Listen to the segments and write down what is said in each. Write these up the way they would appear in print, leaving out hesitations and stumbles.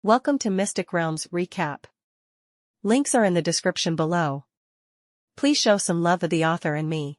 Welcome to Mystic Realms Recap. Links are in the description below. Please show some love of the author and me.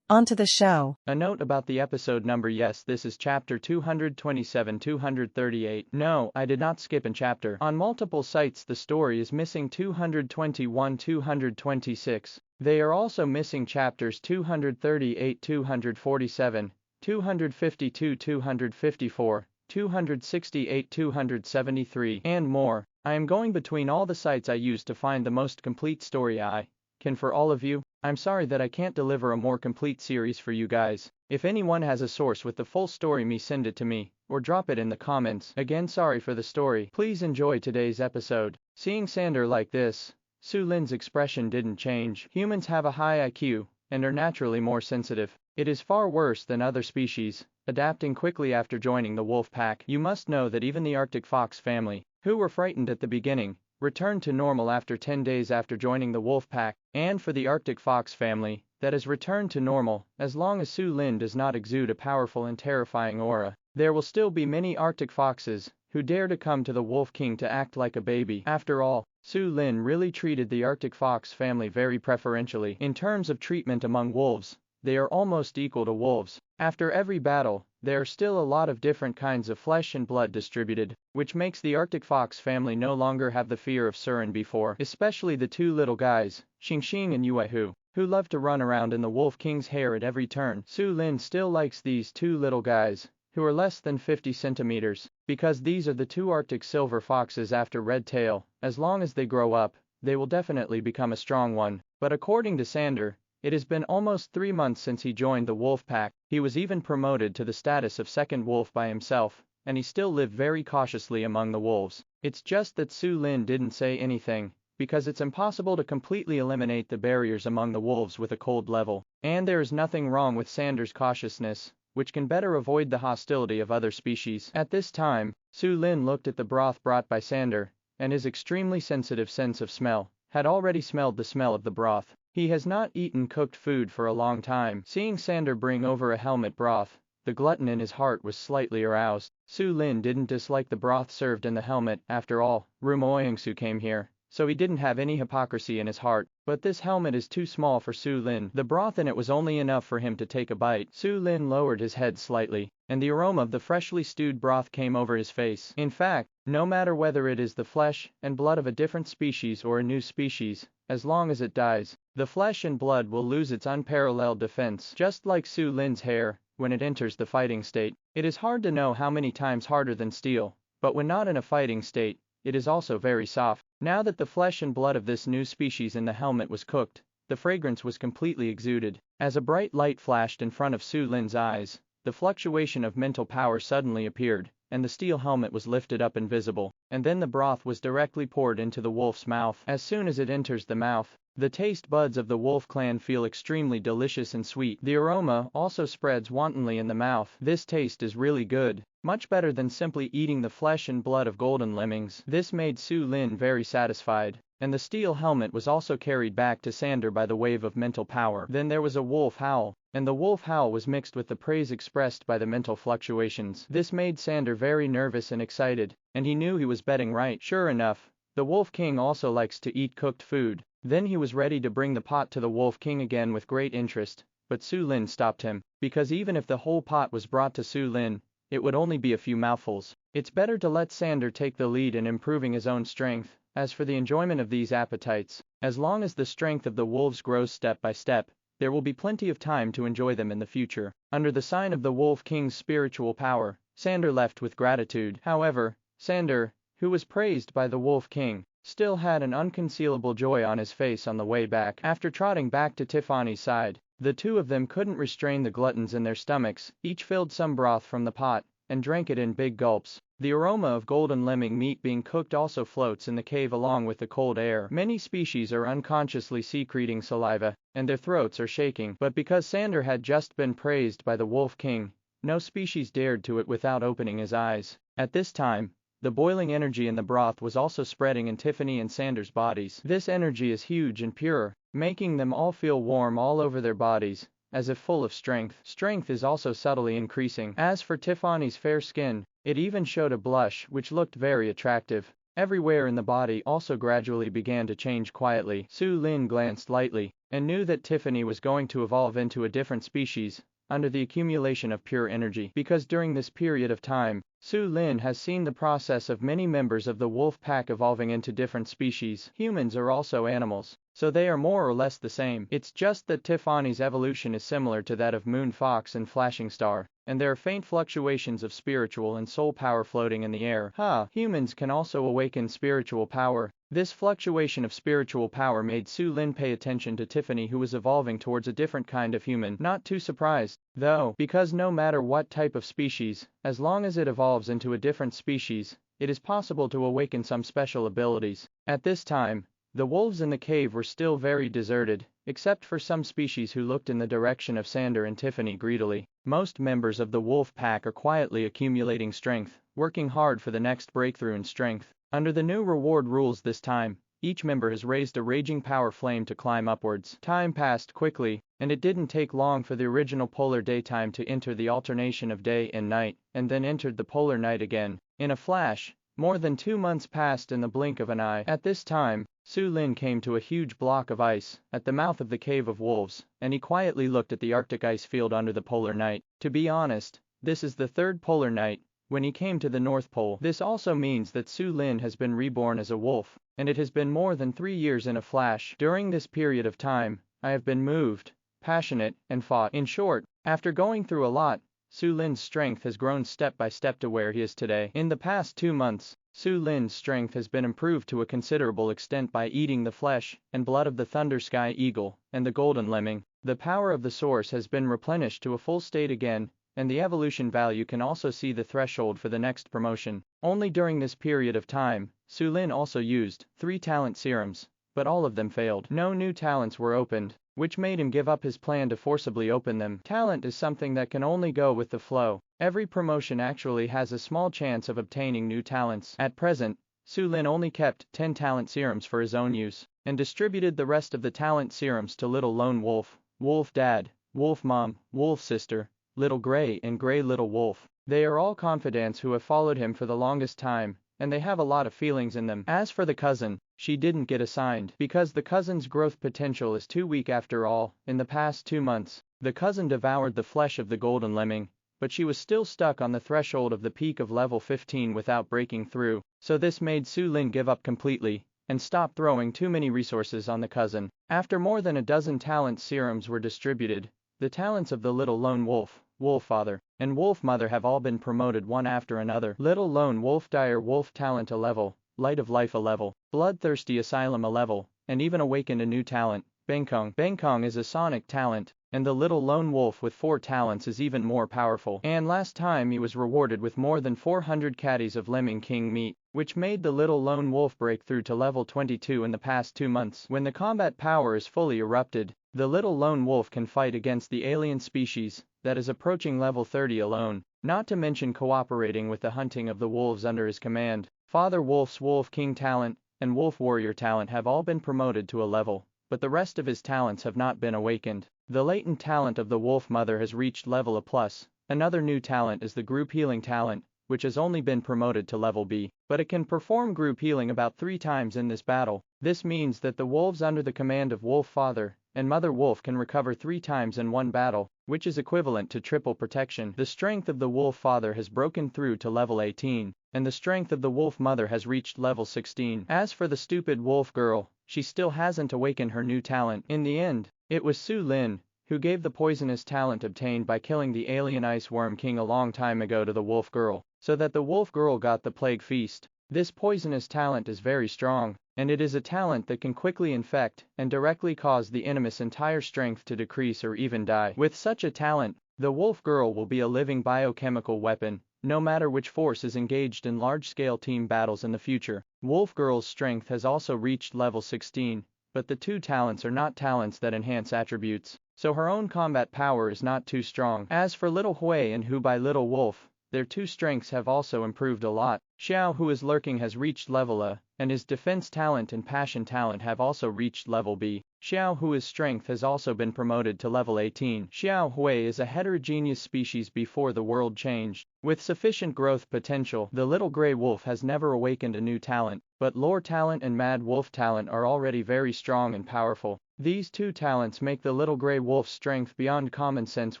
On to the show. A note about the episode number. Yes, this is chapter 227-238. No, I did not skip a chapter. On multiple sites the story is missing 221-226. They are also missing chapters 238-247, 252-254, 268-273, and more. I am going between all the sites I used to find the most complete story I can for all of you. I'm sorry that I can't deliver a more complete series for you guys. If anyone has a source with the full story, send it to me, or drop it in the comments. Again, sorry for the story. Please enjoy today's episode. Seeing Sander like this, Su Lin's expression didn't change. Humans have a high IQ, and are naturally more sensitive. It is far worse than other species, adapting quickly after joining the wolf pack. You must know that even the Arctic fox family, who were frightened at the beginning, returned to normal after 10 days after joining the wolf pack. And for the Arctic fox family, that is returned to normal, as long as Su Lin does not exude a powerful and terrifying aura, there will still be many Arctic foxes who dare to come to the Wolf King to act like a baby. After all, Su Lin really treated the Arctic fox family very preferentially. In terms of treatment among wolves, they are almost equal to wolves. After every battle, there are still a lot of different kinds of flesh and blood distributed, which makes the Arctic fox family no longer have the fear of Surin before, especially the two little guys, Xingxing and Yuehu, who love to run around in the Wolf King's hair at every turn. Su Lin still likes these two little guys, who are less than 50 centimeters, because these are the two Arctic silver foxes after Red Tail. As long as they grow up, they will definitely become a strong one. But according to Sander, it has been almost 3 months since he joined the wolf pack. He was even promoted to the status of second wolf by himself, and he still lived very cautiously among the wolves. It's just that Su Lin didn't say anything, because it's impossible to completely eliminate the barriers among the wolves with a cold level. And there is nothing wrong with Sander's cautiousness, which can better avoid the hostility of other species. At this time, Su Lin looked at the broth brought by Sander, and his extremely sensitive sense of smell had already smelled the smell of the broth. He has not eaten cooked food for a long time. Seeing Sander bring over a helmet broth, the glutton in his heart was slightly aroused. Su Lin didn't dislike the broth served in the helmet. After all, Rumoyangsu came here, so he didn't have any hypocrisy in his heart. But this helmet is too small for Su Lin. The broth in it was only enough for him to take a bite. Su Lin lowered his head slightly, and the aroma of the freshly stewed broth came over his face. In fact, no matter whether it is the flesh and blood of a different species or a new species, as long as it dies, the flesh and blood will lose its unparalleled defense. Just like Su Lin's hair, when it enters the fighting state, it is hard to know how many times harder than steel, but when not in a fighting state, it is also very soft. Now that the flesh and blood of this new species in the helmet was cooked, the fragrance was completely exuded. As a bright light flashed in front of Su Lin's eyes, the fluctuation of mental power suddenly appeared, and the steel helmet was lifted up invisible, and then the broth was directly poured into the wolf's mouth. As soon as it enters the mouth, the taste buds of the wolf clan feel extremely delicious and sweet. The aroma also spreads wantonly in the mouth. This taste is really good, much better than simply eating the flesh and blood of golden lemmings. This made Su Lin very satisfied, and the steel helmet was also carried back to Sander by the wave of mental power. Then there was a wolf howl, and the wolf howl was mixed with the praise expressed by the mental fluctuations. This made Sander very nervous and excited, and he knew he was betting right. Sure enough, the Wolf King also likes to eat cooked food. Then he was ready to bring the pot to the Wolf King again with great interest, but Su Lin stopped him, because even if the whole pot was brought to Su Lin, it would only be a few mouthfuls. It's better to let Sander take the lead in improving his own strength. As for the enjoyment of these appetites, as long as the strength of the wolves grows step by step, there will be plenty of time to enjoy them in the future. Under the sign of the Wolf King's spiritual power, Sander left with gratitude. However, Sander, who was praised by the Wolf King, still had an unconcealable joy on his face on the way back. After trotting back to Tiffany's side, the two of them couldn't restrain the gluttons in their stomachs. Each filled some broth from the pot, and drank it in big gulps. The aroma of golden lemming meat being cooked also floats in the cave along with the cold air. Many species are unconsciously secreting saliva, and their throats are shaking. But because Sander had just been praised by the Wolf King, no species dared to it without opening his eyes. At this time, the boiling energy in the broth was also spreading in Tiffany and Sander's bodies. This energy is huge and pure, making them all feel warm all over their bodies, as if full of strength. Strength is also subtly increasing. As for Tiffany's fair skin, it even showed a blush which looked very attractive. Everywhere in the body also gradually began to change quietly. Su Lin glanced lightly, and knew that Tiffany was going to evolve into a different species, under the accumulation of pure energy. Because during this period of time, Su Lin has seen the process of many members of the wolf pack evolving into different species. Humans are also animals, so they are more or less the same. It's just that Tiffany's evolution is similar to that of Moon Fox and Flashing Star, and there are faint fluctuations of spiritual and soul power floating in the air. Humans can also awaken spiritual power. This fluctuation of spiritual power made Su Lin pay attention to Tiffany, who was evolving towards a different kind of human. Not too surprised, though, because no matter what type of species, as long as it evolves into a different species, it is possible to awaken some special abilities. At this time, the wolves in the cave were still very deserted, except for some species who looked in the direction of Sander and Tiffany greedily. Most members of the wolf pack are quietly accumulating strength, working hard for the next breakthrough in strength. Under the new reward rules this time, each member has raised a raging power flame to climb upwards. Time passed quickly, and it didn't take long for the original polar daytime to enter the alternation of day and night, and then entered the polar night again. In a flash, more than 2 months passed in the blink of an eye. At this time, Su Lin came to a huge block of ice at the mouth of the Cave of Wolves, and he quietly looked at the Arctic ice field under the polar night. To be honest, this is the third polar night. When he came to the North Pole, this also means that Su Lin has been reborn as a wolf, and it has been more than 3 years in a flash. During this period of time, I have been moved, passionate, and fought. In short, after going through a lot, Su Lin's strength has grown step by step to where he is today. In the past 2 months, Su Lin's strength has been improved to a considerable extent by eating the flesh and blood of the Thunder Sky Eagle and the Golden Lemming. The power of the source has been replenished to a full state again, and the evolution value can also see the threshold for the next promotion. Only during this period of time, Su Lin also used 3 talent serums, but all of them failed. No new talents were opened, which made him give up his plan to forcibly open them. Talent is something that can only go with the flow. Every promotion actually has a small chance of obtaining new talents. At present, Su Lin only kept 10 talent serums for his own use, and distributed the rest of the talent serums to Little Lone Wolf, Wolf Dad, Wolf Mom, Wolf Sister, Little Gray and Gray Little Wolf. They are all confidants who have followed him for the longest time, and they have a lot of feelings in them. As for the cousin, she didn't get assigned, because the cousin's growth potential is too weak after all. In the past 2 months, the cousin devoured the flesh of the Golden Lemming, but she was still stuck on the threshold of the peak of level 15 without breaking through, so this made Su Lin give up completely, and stop throwing too many resources on the cousin. After more than a dozen talent serums were distributed, the talents of the Little Lone Wolf, Wolf Father, and Wolf Mother have all been promoted one after another. Little Lone Wolf Dire Wolf Talent a level, Light of Life a level, Bloodthirsty Asylum a level, and even awakened a new talent, Bengkong. Bengkong is a sonic talent, and the Little Lone Wolf with 4 talents is even more powerful. And last time he was rewarded with more than 400 caddies of Lemming King meat, which made the Little Lone Wolf break through to level 22 in the past 2 months. When the combat power is fully erupted, the Little Lone Wolf can fight against the alien species that is approaching level 30 alone, not to mention cooperating with the hunting of the wolves under his command. Father Wolf's Wolf King talent and Wolf Warrior talent have all been promoted to a level, but the rest of his talents have not been awakened. The latent talent of the Wolf Mother has reached level A+. Another new talent is the Group Healing talent, which has only been promoted to level B, but it can perform group healing about 3 times in this battle. This means that the wolves under the command of Wolf Father and Mother Wolf can recover 3 times in one battle, which is equivalent to triple protection. The strength of the Wolf Father has broken through to level 18, and the strength of the Wolf Mother has reached level 16. As for the stupid Wolf Girl, she still hasn't awakened her new talent. In the end, it was Su Lin who gave the poisonous talent obtained by killing the alien Ice Worm King a long time ago to the Wolf Girl, so that the Wolf Girl got the Plague Feast. This poisonous talent is very strong, and it is a talent that can quickly infect and directly cause the enemy's entire strength to decrease or even die. With such a talent, the Wolf Girl will be a living biochemical weapon, no matter which force is engaged in large-scale team battles in the future. Wolf Girl's strength has also reached level 16, but the 2 talents are not talents that enhance attributes, so her own combat power is not too strong. As for Little Hui and Hu by Little Wolf, their two strengths have also improved a lot. Xiao, who is lurking, has reached level A, and his defense talent and passion talent have also reached level B. Xiao, who is strength, has also been promoted to level 18. Xiao Hui is a heterogeneous species before the world changed. With sufficient growth potential, the little gray wolf has never awakened a new talent, but lore talent and mad wolf talent are already very strong and powerful. These two talents make the little gray wolf's strength beyond common sense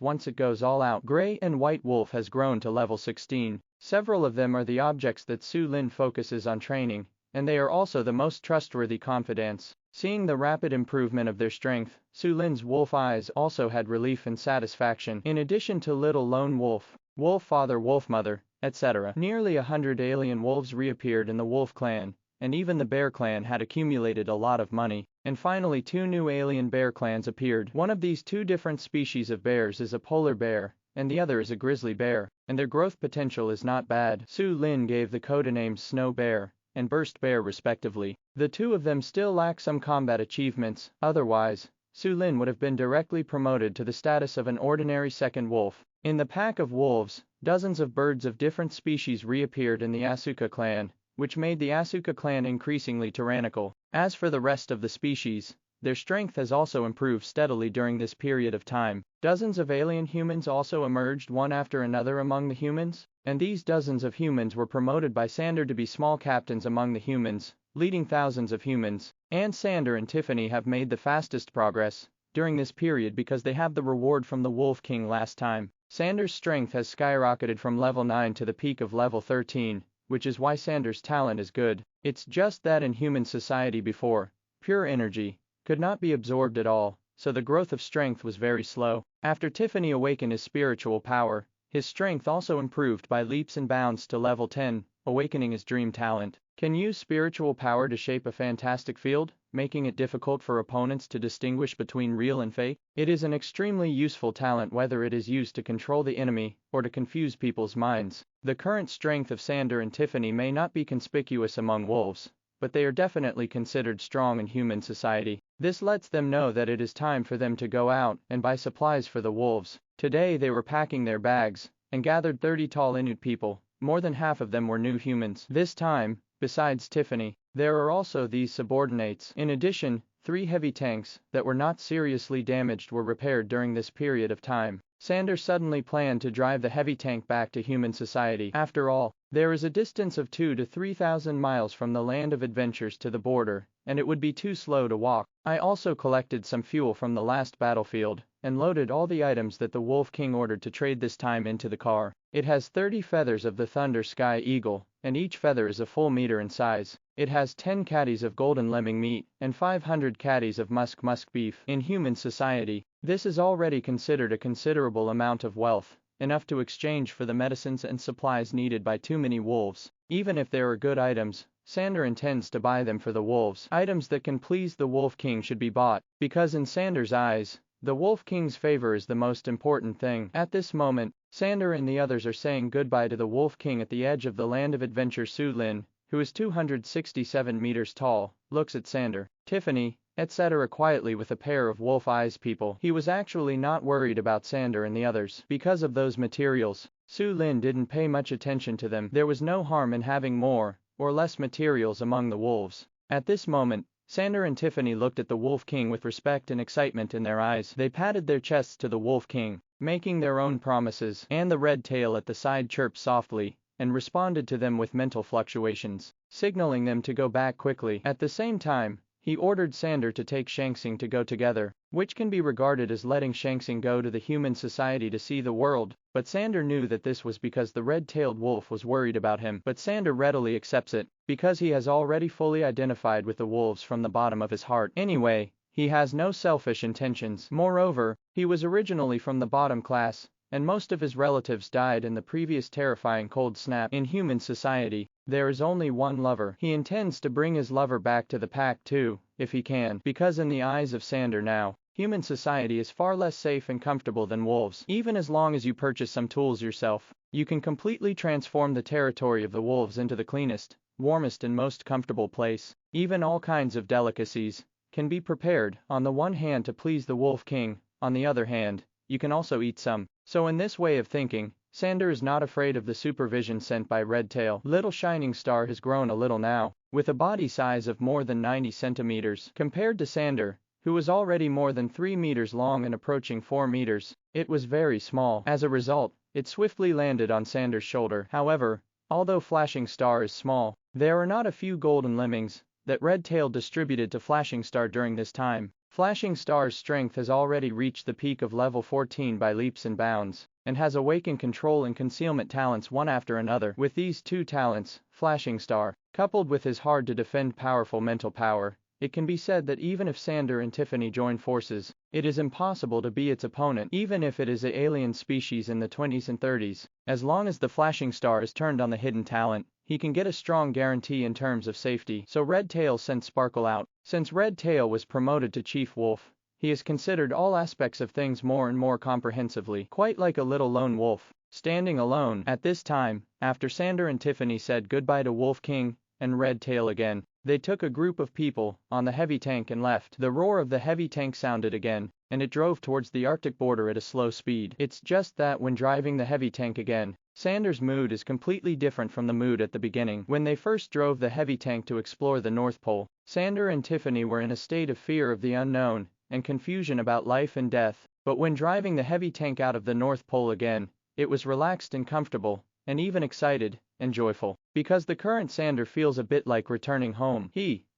once it goes all out. Gray and white wolf has grown to level 16. Several of them are the objects that Su Lin focuses on training, and they are also the most trustworthy confidants. Seeing the rapid improvement of their strength, Su Lin's wolf eyes also had relief and satisfaction. In addition to little lone wolf, wolf father, wolf mother, etc., nearly 100 alien wolves reappeared in the wolf clan, and even the bear clan had accumulated a lot of money. And finally 2 new alien bear clans appeared. One of these 2 different species of bears is a polar bear, and the other is a grizzly bear, and their growth potential is not bad. Su Lin gave the codenames Snow Bear and Burst Bear respectively. The 2 of them still lack some combat achievements, otherwise, Su Lin would have been directly promoted to the status of an ordinary second wolf. In the pack of wolves, dozens of birds of different species reappeared in the Asuka clan, which made the Asuka clan increasingly tyrannical. As for the rest of the species, their strength has also improved steadily during this period of time. Dozens of alien humans also emerged one after another among the humans, and these dozens of humans were promoted by Sander to be small captains among the humans, leading thousands of humans. And Sander and Tiffany have made the fastest progress during this period because they have the reward from the Wolf King last time. Sander's strength has skyrocketed from level 9 to the peak of level 13, which is why Sander's talent is good. It's just that in human society before, pure energy could not be absorbed at all, so the growth of strength was very slow. After Tiffany awakened his spiritual power, his strength also improved by leaps and bounds to level 10, awakening his dream talent. Can use spiritual power to shape a fantastic field, making it difficult for opponents to distinguish between real and fake. It is an extremely useful talent whether it is used to control the enemy or to confuse people's minds. The current strength of Sander and Tiffany may not be conspicuous among wolves, but they are definitely considered strong in human society. This lets them know that it is time for them to go out and buy supplies for the wolves. Today they were packing their bags and gathered 30 tall Inuit people. More than half of them were new humans. This time, besides Tiffany, there are also these subordinates. In addition, 3 heavy tanks that were not seriously damaged were repaired during this period of time. Sander suddenly planned to drive the heavy tank back to human society. After all, there is a distance of 2,000 to 3,000 miles from the land of adventures to the border, and it would be too slow to walk. I also collected some fuel from the last battlefield, and loaded all the items that the Wolf King ordered to trade this time into the car. It has 30 feathers of the Thunder Sky Eagle, and each feather is a full meter in size. It has 10 caddies of golden lemming meat, and 500 caddies of musk beef. In human society, this is already considered a considerable amount of wealth, enough to exchange for the medicines and supplies needed by too many wolves. Even if there are good items, Sander intends to buy them for the wolves. Items that can please the Wolf King should be bought, because in Sander's eyes, the Wolf King's favor is the most important thing. At this moment, Sander and the others are saying goodbye to the Wolf King at the edge of the land of adventure. Su Lin, who is 267 meters tall, looks at Sander, Tiffany, etc. quietly with a pair of wolf eyes. People. He was actually not worried about Sander and the others. Because of those materials, Su Lin didn't pay much attention to them. There was no harm in having more or less materials among the wolves. At this moment, Sander and Tiffany looked at the Wolf King with respect and excitement in their eyes. They patted their chests to the Wolf King, making their own promises, and the red tail at the side chirped softly and responded to them with mental fluctuations, signaling them to go back quickly. At the same time, he ordered Sander to take Shangsing to go together, which can be regarded as letting Shangsing go to the human society to see the world, but Sander knew that this was because the red-tailed wolf was worried about him. But Sander readily accepts it, because he has already fully identified with the wolves from the bottom of his heart. Anyway, he has no selfish intentions. Moreover, he was originally from the bottom class, and most of his relatives died in the previous terrifying cold snap. In human society, there is only one lover. He intends to bring his lover back to the pack too, if he can, because in the eyes of Sander now, human society is far less safe and comfortable than wolves. Even as long as you purchase some tools yourself, you can completely transform the territory of the wolves into the cleanest, warmest and most comfortable place. Even all kinds of delicacies can be prepared, on the one hand to please the Wolf King, on the other hand, you can also eat some. So in this way of thinking, Sander is not afraid of the supervision sent by Red Tail. Little Shining Star has grown a little now, with a body size of more than 90 centimeters. Compared to Sander, who was already more than 3 meters long and approaching 4 meters, it was very small. As a result, it swiftly landed on Sander's shoulder. However, although Flashing Star is small, there are not a few golden lemmings that Red Tail distributed to Flashing Star during this time. Flashing Star's strength has already reached the peak of level 14 by leaps and bounds, and has awakened control and concealment talents one after another. With these two talents, Flashing Star, coupled with his hard-to-defend powerful mental power, it can be said that even if Sander and Tiffany join forces, it is impossible to be its opponent, even if it is an alien species in the 20s and 30s. As long as the Flashing Star is turned on the hidden talent, he can get a strong guarantee in terms of safety. So Red Tail sent Sparkle out. Since Red Tail was promoted to Chief Wolf, he has considered all aspects of things more and more comprehensively, quite like a little lone wolf, standing alone. At this time, after Sander and Tiffany said goodbye to Wolf King and Red Tail again, they took a group of people on the heavy tank and left. The roar of the heavy tank sounded again, and it drove towards the Arctic border at a slow speed. It's just that when driving the heavy tank again, Sander's mood is completely different from the mood at the beginning. When they first drove the heavy tank to explore the North Pole, Sander and Tiffany were in a state of fear of the unknown and confusion about life and death. But when driving the heavy tank out of the North Pole again, it was relaxed and comfortable, and even excited and joyful, because the current Sander feels a bit like returning home.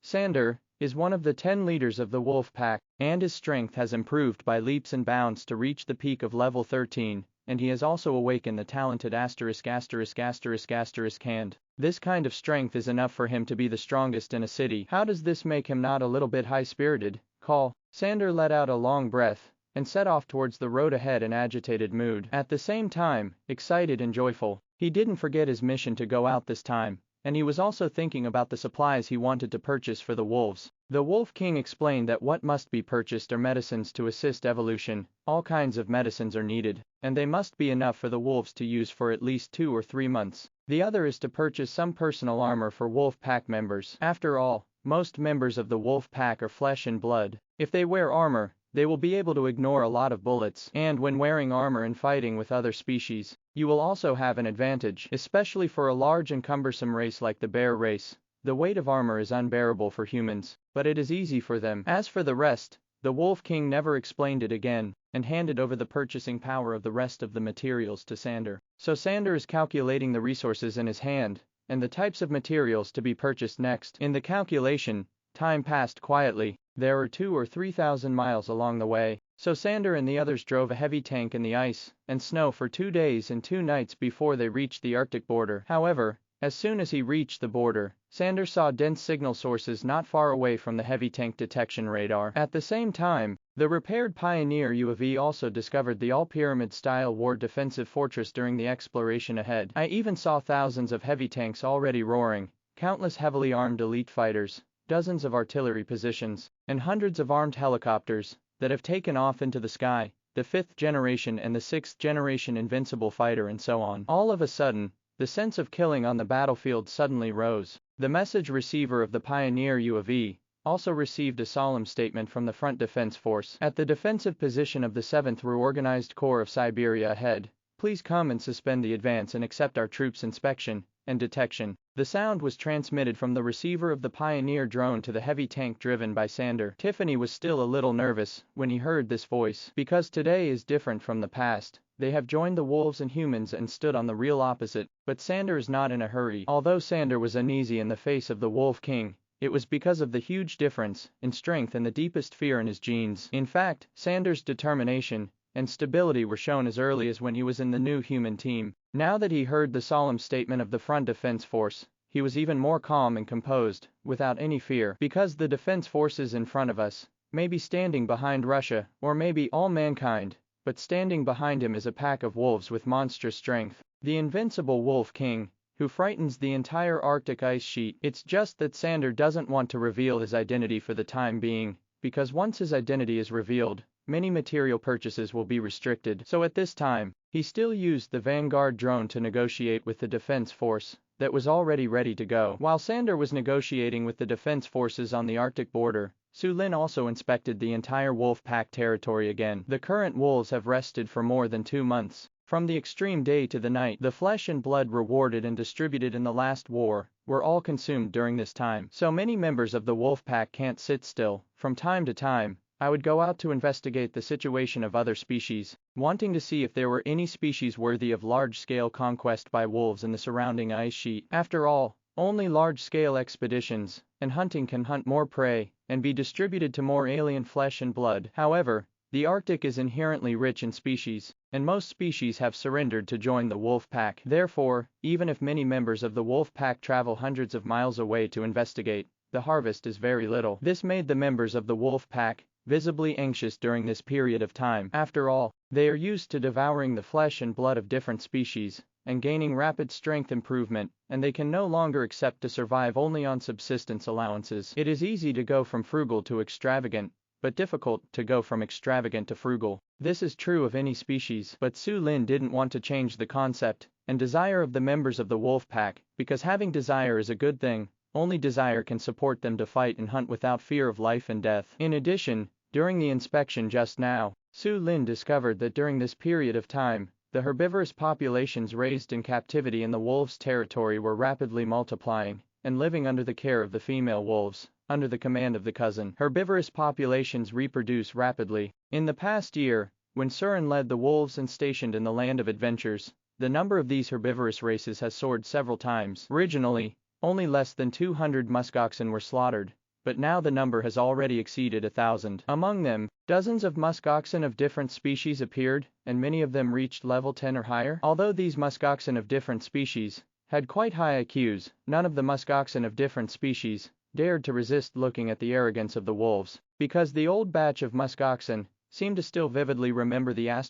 Sander, is one of the 10 leaders of the wolf pack, and his strength has improved by leaps and bounds to reach the peak of level 13, and he has also awakened the talented hand. This kind of strength is enough for him to be the strongest in a city. How does this make him not a little bit high-spirited? Sander let out a long breath, and set off towards the road ahead in agitated mood. At the same time, excited and joyful. He didn't forget his mission to go out this time, and he was also thinking about the supplies he wanted to purchase for the wolves. The Wolf King explained that what must be purchased are medicines to assist evolution. All kinds of medicines are needed, and they must be enough for the wolves to use for at least 2 or 3 months. The other is to purchase some personal armor for wolf pack members. After all, most members of the wolf pack are flesh and blood. If they wear armor, they will be able to ignore a lot of bullets, and when wearing armor and fighting with other species, you will also have an advantage, especially for a large and cumbersome race like the bear race. The weight of armor is unbearable for humans, but it is easy for them. As for the rest, the Wolf King never explained it again, and handed over the purchasing power of the rest of the materials to Sander. So Sander is calculating the resources in his hand, and the types of materials to be purchased next. In the calculation, time passed quietly. There are 2,000 or 3,000 miles along the way, so Sander and the others drove a heavy tank in the ice and snow for 2 days and 2 nights before they reached the Arctic border. However, as soon as he reached the border, Sander saw dense signal sources not far away from the heavy tank detection radar. At the same time, the repaired Pioneer UAV also discovered the all-pyramid-style war defensive fortress during the exploration ahead. I even saw thousands of heavy tanks already roaring, countless heavily armed elite fighters, dozens of artillery positions, and hundreds of armed helicopters that have taken off into the sky, the 5th generation and the 6th generation invincible fighter and so on. All of a sudden, the sense of killing on the battlefield suddenly rose. The message receiver of the Pioneer UAV also received a solemn statement from the Front Defense Force. At the defensive position of the 7th Reorganized Corps of Siberia ahead, please come and suspend the advance and accept our troops' inspection and detection. The sound was transmitted from the receiver of the Pioneer drone to the heavy tank driven by Sander. Tiffany was still a little nervous when he heard this voice, because today is different from the past. They have joined the wolves and humans and stood on the real opposite, but Sander is not in a hurry. Although Sander was uneasy in the face of the Wolf King, it was because of the huge difference in strength and the deepest fear in his genes. In fact, Sander's determination and stability were shown as early as when he was in the new human team. Now that he heard the solemn statement of the Front Defense Force, he was even more calm and composed, without any fear, because the defense forces in front of us may be standing behind Russia, or maybe all mankind, but standing behind him is a pack of wolves with monstrous strength. The invincible Wolf King, who frightens the entire Arctic ice sheet. It's just that Sander doesn't want to reveal his identity for the time being, because once his identity is revealed, many material purchases will be restricted. So at this time, he still used the Vanguard drone to negotiate with the defense force that was already ready to go. While Sander was negotiating with the defense forces on the Arctic border, Su Lin also inspected the entire wolf pack territory again. The current wolves have rested for more than 2 months. From the extreme day to the night, the flesh and blood rewarded and distributed in the last war were all consumed during this time. So many members of the wolf pack can't sit still. From time to time, I would go out to investigate the situation of other species, wanting to see if there were any species worthy of large-scale conquest by wolves in the surrounding ice sheet. After all, only large-scale expeditions and hunting can hunt more prey and be distributed to more alien flesh and blood. However, the Arctic is inherently rich in species, and most species have surrendered to join the wolf pack. Therefore, even if many members of the wolf pack travel hundreds of miles away to investigate, the harvest is very little. This made the members of the wolf pack visibly anxious during this period of time. After all, they are used to devouring the flesh and blood of different species and gaining rapid strength improvement, and they can no longer accept to survive only on subsistence allowances. It is easy to go from frugal to extravagant, but difficult to go from extravagant to frugal. This is true of any species, but Su Lin didn't want to change the concept and desire of the members of the wolf pack, because having desire is a good thing. Only desire can support them to fight and hunt without fear of life and death. In addition, during the inspection just now, Su Lin discovered that during this period of time, the herbivorous populations raised in captivity in the wolves' territory were rapidly multiplying and living under the care of the female wolves, under the command of the cousin. Herbivorous populations reproduce rapidly. In the past year, when Surin led the wolves and stationed in the land of adventures, the number of these herbivorous races has soared several times. Originally, only less than 200 muskoxen were slaughtered, but now the number has already exceeded 1,000. Among them, dozens of muskoxen of different species appeared, and many of them reached level 10 or higher. Although these muskoxen of different species had quite high IQs, none of the muskoxen of different species dared to resist looking at the arrogance of the wolves, because the old batch of muskoxen seemed to still vividly remember the *****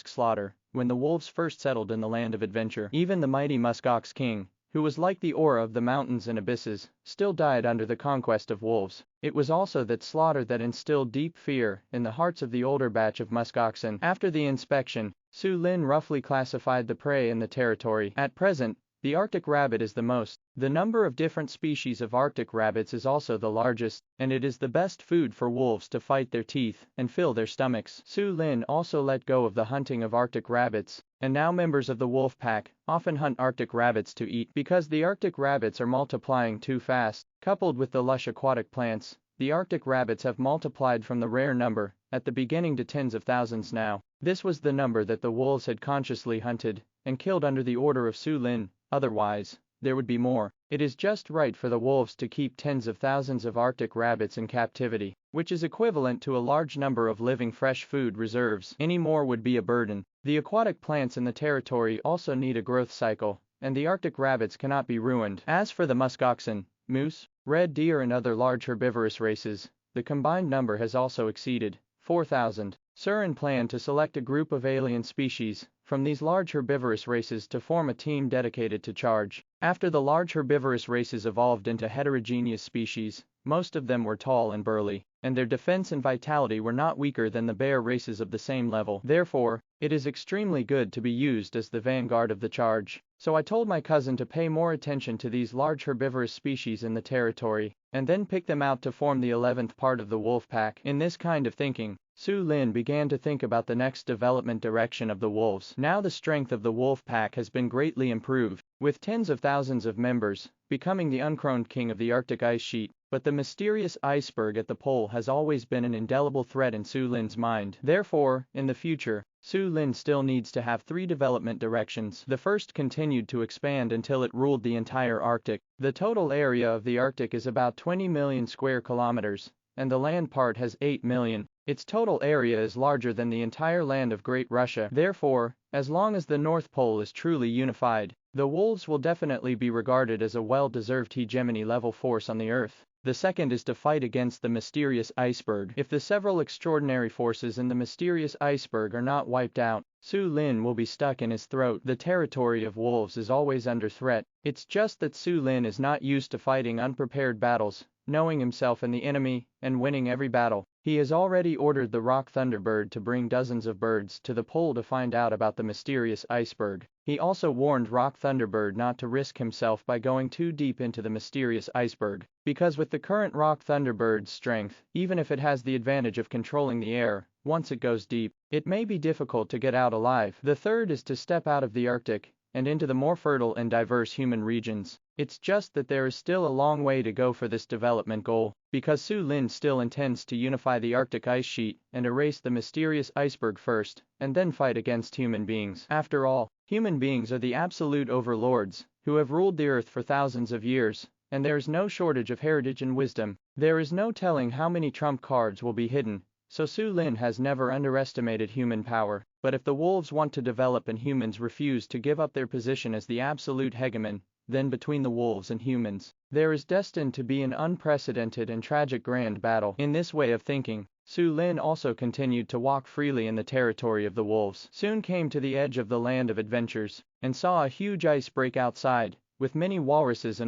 slaughter when the wolves first settled in the land of adventure. Even the mighty muskox king, who was like the aura of the mountains and abysses, still died under the conquest of wolves. It was also that slaughter that instilled deep fear in the hearts of the older batch of muskoxen. After the inspection, Su Lin roughly classified the prey in the territory. At present, the Arctic rabbit is the most. The number of different species of Arctic rabbits is also the largest, and it is the best food for wolves to fight their teeth and fill their stomachs. Su Lin also let go of the hunting of Arctic rabbits, and now members of the wolf pack often hunt Arctic rabbits to eat. Because the Arctic rabbits are multiplying too fast, coupled with the lush aquatic plants, the Arctic rabbits have multiplied from the rare number at the beginning to tens of thousands now. This was the number that the wolves had consciously hunted and killed under the order of Su Lin. Otherwise, there would be more. It is just right for the wolves to keep tens of thousands of Arctic rabbits in captivity, which is equivalent to a large number of living fresh food reserves. Any more would be a burden. The aquatic plants in the territory also need a growth cycle, and the Arctic rabbits cannot be ruined. As for the muskoxen, moose, red deer and other large herbivorous races, the combined number has also exceeded 4,000. Surin planned to select a group of alien species from these large herbivorous races to form a team dedicated to charge. After the large herbivorous races evolved into heterogeneous species, most of them were tall and burly, and their defense and vitality were not weaker than the bear races of the same level. Therefore, it is extremely good to be used as the vanguard of the charge. So I told my cousin to pay more attention to these large herbivorous species in the territory, and then pick them out to form the 11th part of the wolf pack. In this kind of thinking, Su Lin began to think about the next development direction of the wolves. Now the strength of the wolf pack has been greatly improved, with tens of thousands of members, becoming the uncrowned king of the Arctic ice sheet. But the mysterious iceberg at the pole has always been an indelible threat in Su Lin's mind. Therefore, in the future, Su Lin still needs to have 3 development directions. The first continued to expand until it ruled the entire Arctic. The total area of the Arctic is about 20 million square kilometers, and the land part has 8 million. Its total area is larger than the entire land of Great Russia. Therefore, as long as the North Pole is truly unified, the wolves will definitely be regarded as a well-deserved hegemony-level force on the Earth. The second is to fight against the mysterious iceberg. If the several extraordinary forces in the mysterious iceberg are not wiped out, Su Lin will be stuck in his throat. The territory of wolves is always under threat. It's just that Su Lin is not used to fighting unprepared battles, knowing himself and the enemy, and winning every battle. He has already ordered the Rock Thunderbird to bring dozens of birds to the pole to find out about the mysterious iceberg. He also warned Rock Thunderbird not to risk himself by going too deep into the mysterious iceberg, because with the current Rock Thunderbird's strength, even if it has the advantage of controlling the air, once it goes deep, it may be difficult to get out alive. The third is to step out of the Arctic and into the more fertile and diverse human regions. It's just that there is still a long way to go for this development goal, because Su Lin still intends to unify the Arctic ice sheet and erase the mysterious iceberg first, and then fight against human beings. After all, human beings are the absolute overlords, who have ruled the earth for thousands of years, and there is no shortage of heritage and wisdom. There is no telling how many trump cards will be hidden, so Su Lin has never underestimated human power. But if the wolves want to develop and humans refuse to give up their position as the absolute hegemon, then between the wolves and humans, there is destined to be an unprecedented and tragic grand battle. In this way of thinking, Su Lin also continued to walk freely in the territory of the wolves. Soon came to the edge of the land of adventures, and saw a huge ice break outside, with many walruses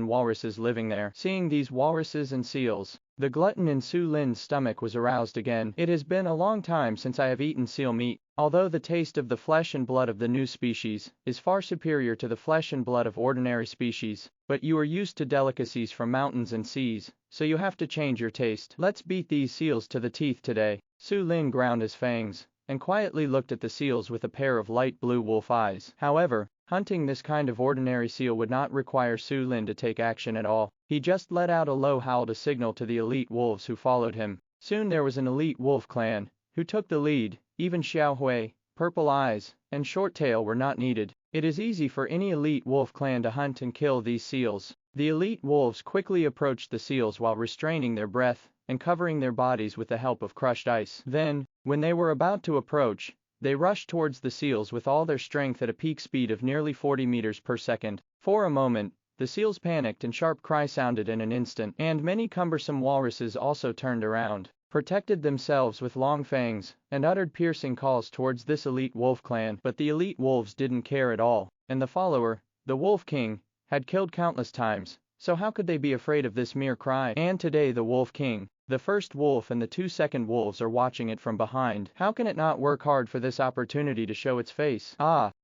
living there. Seeing these walruses and seals, the glutton in Su Lin's stomach was aroused again. It has been a long time since I have eaten seal meat, although the taste of the flesh and blood of the new species is far superior to the flesh and blood of ordinary species, but you are used to delicacies from mountains and seas, so you have to change your taste. Let's beat these seals to the teeth today. Su Lin ground his fangs, and quietly looked at the seals with a pair of light blue wolf eyes. However, hunting this kind of ordinary seal would not require Su Lin to take action at all. He just let out a low howl to signal to the elite wolves who followed him. Soon there was an elite wolf clan, who took the lead. Even Xiaohui, Purple Eyes, and Shorttail were not needed. It is easy for any elite wolf clan to hunt and kill these seals. The elite wolves quickly approached the seals while restraining their breath and covering their bodies with the help of crushed ice. Then, when they were about to approach, they rushed towards the seals with all their strength at a peak speed of nearly 40 meters per second. For a moment, the seals panicked and sharp cry sounded in an instant, and many cumbersome walruses also turned around, protected themselves with long fangs, and uttered piercing calls towards this elite wolf clan. But the elite wolves didn't care at all, and the follower, the Wolf King, had killed countless times, so how could they be afraid of this mere cry? And today the Wolf King, the first wolf and the 2 second wolves are watching it from behind. How can it not work hard for this opportunity to show its face?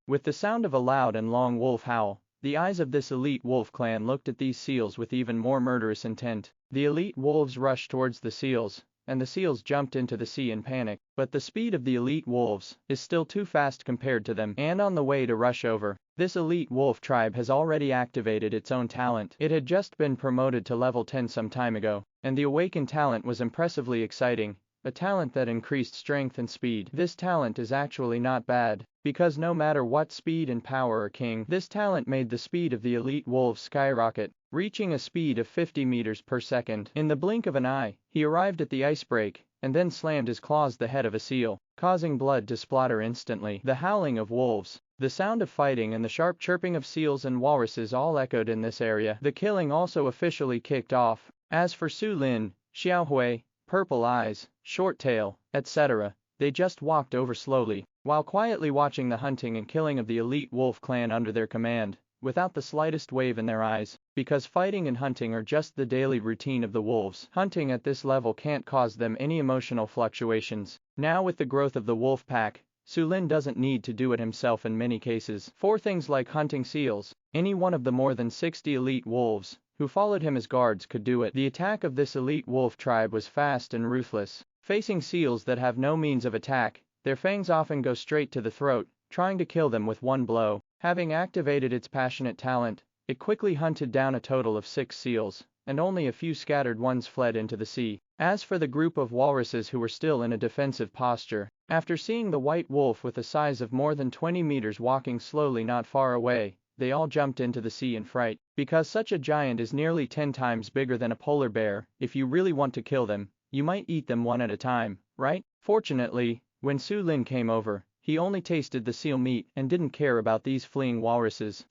With the sound of a loud and long wolf howl, the eyes of this elite wolf clan looked at these seals with even more murderous intent. The elite wolves rushed towards the seals, and the seals jumped into the sea in panic. But the speed of the elite wolves is still too fast compared to them, and on the way to rush over, this elite wolf tribe has already activated its own talent. It had just been promoted to level 10 some time ago, and the awakened talent was impressively exciting, a talent that increased strength and speed. This talent is actually not bad, because no matter what speed and power are king, this talent made the speed of the elite wolves skyrocket, reaching a speed of 50 meters per second. In the blink of an eye, he arrived at the icebreak, and then slammed his claws the head of a seal, causing blood to splatter instantly. The howling of wolves, the sound of fighting and the sharp chirping of seals and walruses all echoed in this area. The killing also officially kicked off. As for Su Lin, Xiaohui, Purple Eyes, Shorttail, etc., they just walked over slowly, while quietly watching the hunting and killing of the elite wolf clan under their command, without the slightest wave in their eyes, because fighting and hunting are just the daily routine of the wolves. Hunting at this level can't cause them any emotional fluctuations. Now with the growth of the wolf pack, Su Lin doesn't need to do it himself in many cases. For things like hunting seals, any one of the more than 60 elite wolves who followed him as guards could do it. The attack of this elite wolf tribe was fast and ruthless. Facing seals that have no means of attack, their fangs often go straight to the throat, trying to kill them with one blow. Having activated its passionate talent, it quickly hunted down a total of 6 seals, and only a few scattered ones fled into the sea. As for the group of walruses who were still in a defensive posture, after seeing the white wolf with a size of more than 20 meters walking slowly not far away, they all jumped into the sea in fright, because such a giant is nearly 10 times bigger than a polar bear. If you really want to kill them, you might eat them one at a time, right? Fortunately, when Su Lin came over, he only tasted the seal meat and didn't care about these fleeing walruses.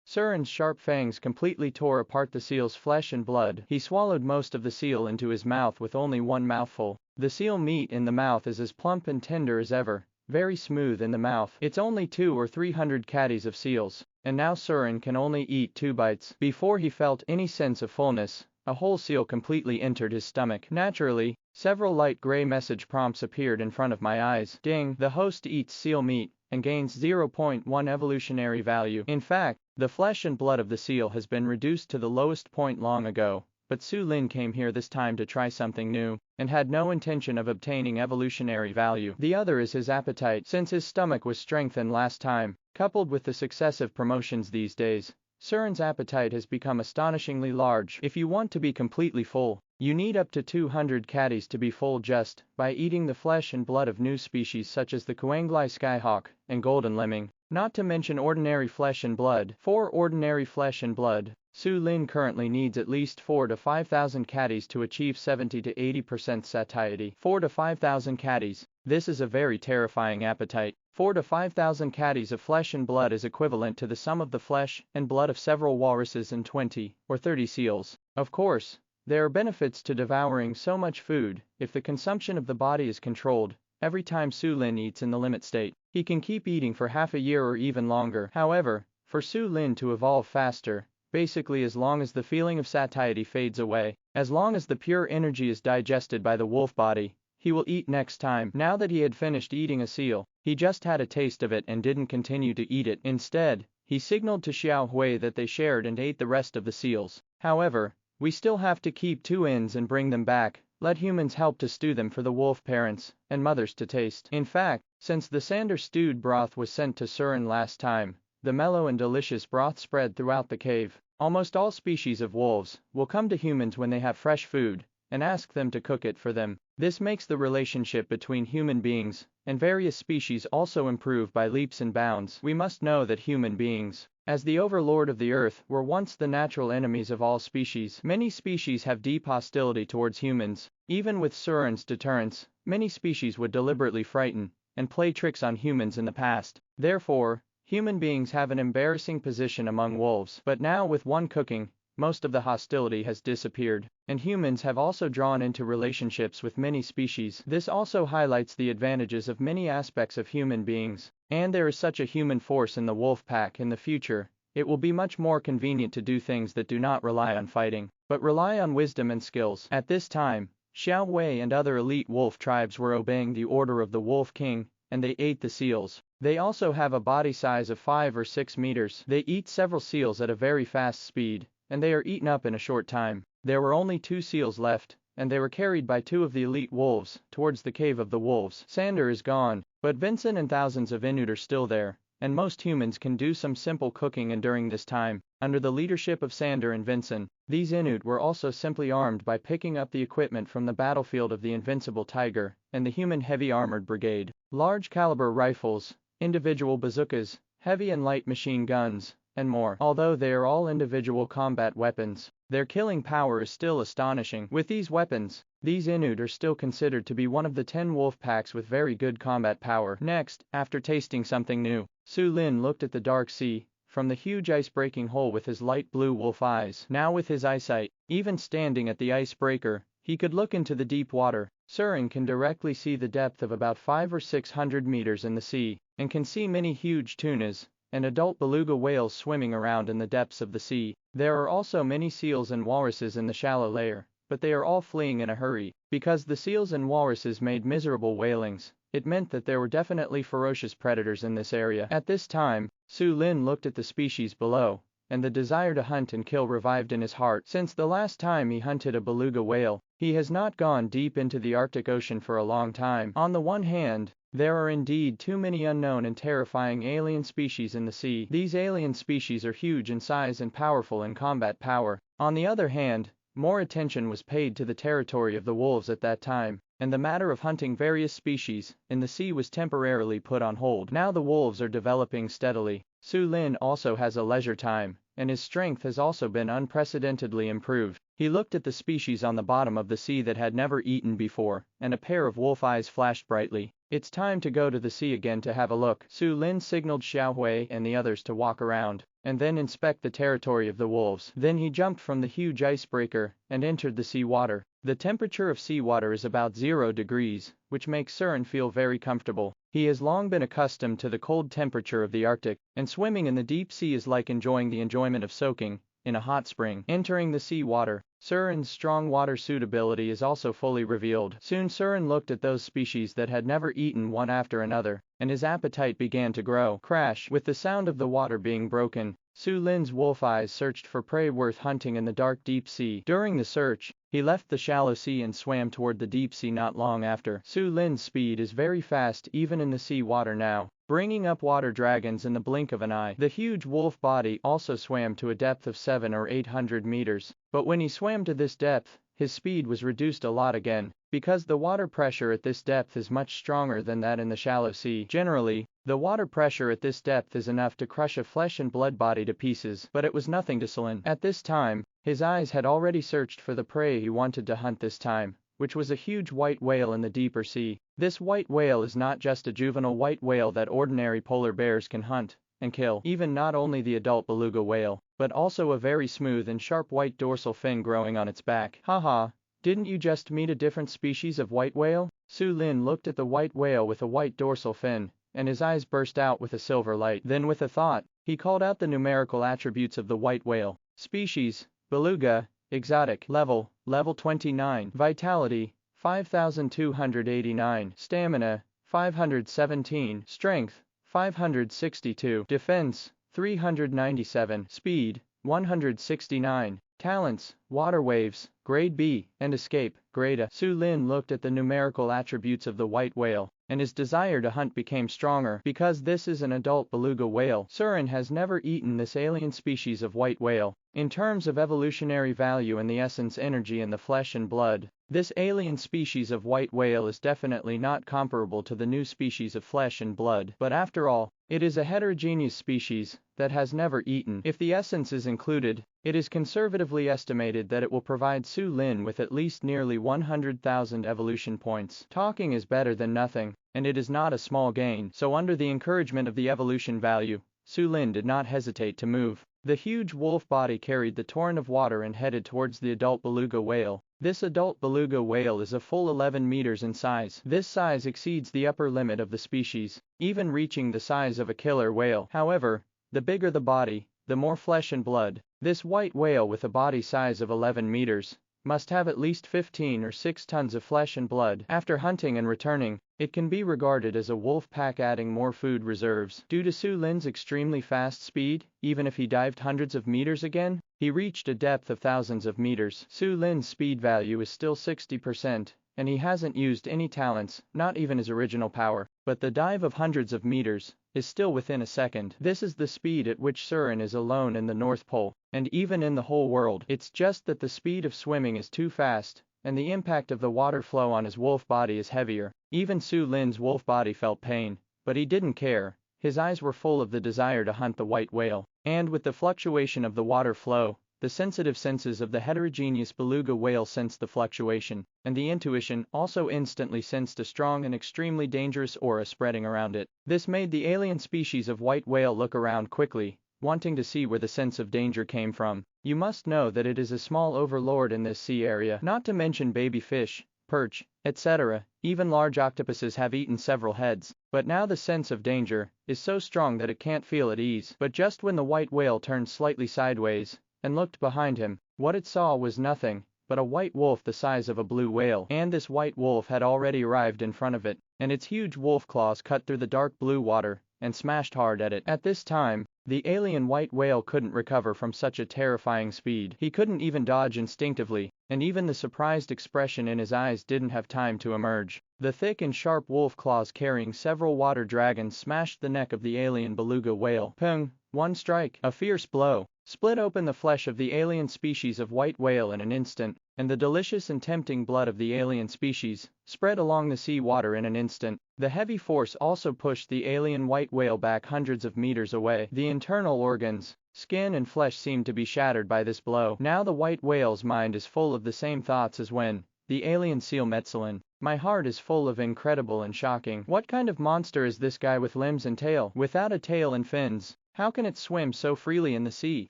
Surin's sharp fangs completely tore apart the seal's flesh and blood. He swallowed most of the seal into his mouth with only one mouthful. The seal meat in the mouth is as plump and tender as ever, very smooth in the mouth. It's only 200 or 300 caddies of seals, and now Surin can only eat 2 bites. Before he felt any sense of fullness, a whole seal completely entered his stomach. Naturally, several light gray message prompts appeared in front of my eyes. Ding! The host eats seal meat and gains 0.1 evolutionary value. In fact, the flesh and blood of the seal has been reduced to the lowest point long ago, but Su Lin came here this time to try something new, and had no intention of obtaining evolutionary value. The other is his appetite, since his stomach was strengthened last time, coupled with the successive promotions these days. Surin's appetite has become astonishingly large. If you want to be completely full, you need up to 200 caddies to be full just by eating the flesh and blood of new species such as the Kuanglai skyhawk and golden lemming, not to mention ordinary flesh and blood. For ordinary flesh and blood, Su Lin currently needs at least 4 to 5,000 caddies to achieve 70 to 80% satiety. 4 to 5,000 caddies. This is a very terrifying appetite. 4 to 5,000 caddies of flesh and blood is equivalent to the sum of the flesh and blood of several walruses and 20 or 30 seals. Of course, there are benefits to devouring so much food. If the consumption of the body is controlled, every time Su Lin eats in the limit state, he can keep eating for half a year or even longer. However, for Su Lin to evolve faster, basically as long as the feeling of satiety fades away, as long as the pure energy is digested by the wolf body, he will eat next time. Now that he had finished eating a seal, he just had a taste of it and didn't continue to eat it. Instead, he signaled to Xiao Hui that they shared and ate the rest of the seals. However, we still have to keep 2 ends and bring them back. Let humans help to stew them for the wolf parents and mothers to taste. In fact, since the sander stewed broth was sent to Surin last time, the mellow and delicious broth spread throughout the cave. Almost all species of wolves will come to humans when they have fresh food and ask them to cook it for them. This makes the relationship between human beings and various species also improve by leaps and bounds. We must know that human beings, as the overlord of the earth, were once the natural enemies of all species. Many species have deep hostility towards humans. Even with Surin's deterrence, many species would deliberately frighten and play tricks on humans in the past. Therefore, human beings have an embarrassing position among wolves. But now with one cooking, most of the hostility has disappeared, and humans have also drawn into relationships with many species. This also highlights the advantages of many aspects of human beings. And there is such a human force in the wolf pack. In the future, it will be much more convenient to do things that do not rely on fighting, but rely on wisdom and skills. At this time, Xiao Wei and other elite wolf tribes were obeying the order of the Wolf King, and they ate the seals. They also have a body size of 5 or 6 meters. They eat several seals at a very fast speed, and they are eaten up in a short time. There were only 2 seals left, and they were carried by 2 of the elite wolves towards the cave of the wolves. Sander is gone, but Vincent and thousands of Inuit are still there, and most humans can do some simple cooking. And during this time, under the leadership of Sander and Vincent, these Inuit were also simply armed by picking up the equipment from the battlefield of the Invincible Tiger and the Human Heavy Armored Brigade. Large caliber rifles, individual bazookas, heavy and light machine guns, and more. Although they are all individual combat weapons, their killing power is still astonishing. With these weapons, these Inuit are still considered to be one of the 10 wolf packs with very good combat power. Next, after tasting something new, Su Lin looked at the dark sea from the huge ice-breaking hole with his light blue wolf eyes. Now with his eyesight, even standing at the icebreaker, he could look into the deep water. Surin can directly see the depth of about 500 or 600 meters in the sea, and can see many huge tunas and adult beluga whales swimming around in the depths of the sea. There are also many seals and walruses in the shallow layer, but they are all fleeing in a hurry. Because the seals and walruses made miserable wailings, it meant that there were definitely ferocious predators in this area. At this time, Su Lin looked at the species below, and the desire to hunt and kill revived in his heart. Since the last time he hunted a beluga whale, he has not gone deep into the Arctic Ocean for a long time. On the one hand, there are indeed too many unknown and terrifying alien species in the sea. These alien species are huge in size and powerful in combat power. On the other hand, more attention was paid to the territory of the wolves at that time, and the matter of hunting various species in the sea was temporarily put on hold. Now the wolves are developing steadily. Su Lin also has a leisure time, and his strength has also been unprecedentedly improved. He looked at the species on the bottom of the sea that had never eaten before, and a pair of wolf eyes flashed brightly. It's time to go to the sea again to have a look. Su Lin signaled Xiao Hui and the others to walk around, and then inspect the territory of the wolves. Then he jumped from the huge icebreaker and entered the sea water. The temperature of seawater is about 0 degrees, which makes Surin feel very comfortable. He has long been accustomed to the cold temperature of the Arctic, and swimming in the deep sea is like enjoying the enjoyment of soaking in a hot spring. Entering the sea water, Surin's strong water suitability is also fully revealed. Soon Surin looked at those species that had never eaten one after another, and his appetite began to grow. Crash! With the sound of the water being broken, Su Lin's wolf eyes searched for prey worth hunting in the dark deep sea. During the search, he left the shallow sea and swam toward the deep sea not long after. Su Lin's speed is very fast even in the sea water now, bringing up water dragons in the blink of an eye. The huge wolf body also swam to a depth of 700 or 800 meters, but when he swam to this depth, his speed was reduced a lot again, because the water pressure at this depth is much stronger than that in the shallow sea. Generally, the water pressure at this depth is enough to crush a flesh and blood body to pieces, but it was nothing to Su Lin. At this time, his eyes had already searched for the prey he wanted to hunt this time, which was a huge white whale in the deeper sea. This white whale is not just a juvenile white whale that ordinary polar bears can hunt and kill, even not only the adult beluga whale, but also a very smooth and sharp white dorsal fin growing on its back. Haha, didn't you just meet a different species of white whale? Su Lin looked at the white whale with a white dorsal fin, and his eyes burst out with a silver light. Then with a thought, he called out the numerical attributes of the white whale. Species, beluga, exotic, level 29, vitality, 5289, stamina, 517, strength, 562, defense, 397, speed, 169, talents, water waves, grade B, and escape, grade A. Su Lin looked at the numerical attributes of the white whale, and his desire to hunt became stronger. Because this is an adult beluga whale, Surin has never eaten this alien species of white whale. In terms of evolutionary value and the essence energy in the flesh and blood, this alien species of white whale is definitely not comparable to the new species of flesh and blood. But after all, it is a heterogeneous species that has never eaten. If the essence is included, it is conservatively estimated that it will provide Su Lin with at least nearly 100,000 evolution points. Talking is better than nothing, and it is not a small gain. So under the encouragement of the evolution value, Su Lin did not hesitate to move. The huge wolf body carried the torrent of water and headed towards the adult beluga whale. This adult beluga whale is a full 11 meters in size. This size exceeds the upper limit of the species, even reaching the size of a killer whale. However, the bigger the body, the more flesh and blood. This white whale with a body size of 11 meters must have at least 15 or 6 tons of flesh and blood. After hunting and returning, it can be regarded as a wolf pack, adding more food reserves. Due to Su Lin's extremely fast speed, even if he dived hundreds of meters again, he reached a depth of thousands of meters. Su Lin's speed value is still 60%, and he hasn't used any talents, not even his original power, but the dive of hundreds of meters is still within a second. This is the speed at which Surin is alone in the North Pole, and even in the whole world. It's just that the speed of swimming is too fast, and the impact of the water flow on his wolf body is heavier. Even Su Lin's wolf body felt pain, but he didn't care. His eyes were full of the desire to hunt the white whale, and with the fluctuation of the water flow, the sensitive senses of the heterogeneous beluga whale sensed the fluctuation, and the intuition also instantly sensed a strong and extremely dangerous aura spreading around it. This made the alien species of white whale look around quickly, wanting to see where the sense of danger came from. You must know that it is a small overlord in this sea area, not to mention baby fish, perch, etc. Even large octopuses have eaten several heads, but now the sense of danger is so strong that it can't feel at ease. But just when the white whale turned slightly sideways and looked behind him, what it saw was nothing but a white wolf the size of a blue whale. And this white wolf had already arrived in front of it, and its huge wolf claws cut through the dark blue water and smashed hard at it. At this time, the alien white whale couldn't recover from such a terrifying speed. He couldn't even dodge instinctively, and even the surprised expression in his eyes didn't have time to emerge. The thick and sharp wolf claws carrying several water dragons smashed the neck of the alien beluga whale. Pung! One strike, a fierce blow, split open the flesh of the alien species of white whale in an instant, and the delicious and tempting blood of the alien species spread along the sea water in an instant. The heavy force also pushed the alien white whale back hundreds of meters away. The internal organs, skin and flesh seemed to be shattered by this blow. Now the white whale's mind is full of the same thoughts as when the alien seal met Su Lin. My heart is full of incredible and shocking. What kind of monster is this guy with limbs and tail? Without a tail and fins, how can it swim so freely in the sea?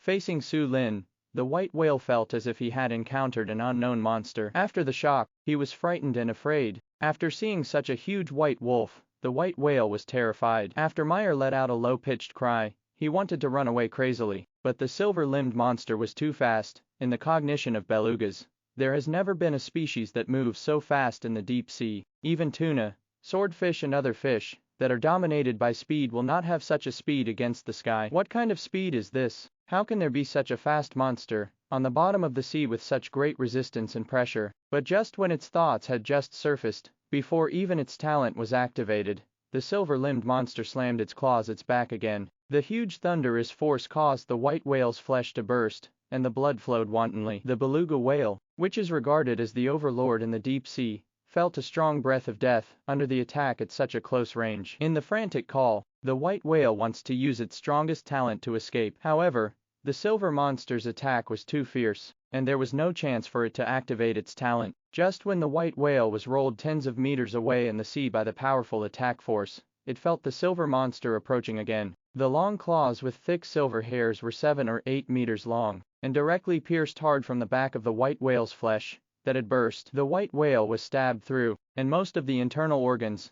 Facing Su Lin, the white whale felt as if he had encountered an unknown monster. After the shock, he was frightened and afraid. After seeing such a huge white wolf, the white whale was terrified. After Meyer let out a low-pitched cry, he wanted to run away crazily, but the silver-limbed monster was too fast. In the cognition of belugas, there has never been a species that moves so fast in the deep sea. Even tuna, swordfish and other fish that are dominated by speed will not have such a speed against the sky. What kind of speed is this? How can there be such a fast monster on the bottom of the sea with such great resistance and pressure? But just when its thoughts had just surfaced, before even its talent was activated, the silver-limbed monster slammed its claws its back again. The huge thunderous force caused the white whale's flesh to burst, and the blood flowed wantonly. The beluga whale, which is regarded as the overlord in the deep sea, felt a strong breath of death under the attack at such a close range. In the frantic call, the white whale wants to use its strongest talent to escape. However, the silver monster's attack was too fierce, and there was no chance for it to activate its talent. Just when the white whale was rolled tens of meters away in the sea by the powerful attack force, it felt the silver monster approaching again. The long claws with thick silver hairs were 7 or 8 meters long, and directly pierced hard from the back of the white whale's flesh that had burst. The white whale was stabbed through, and most of the internal organs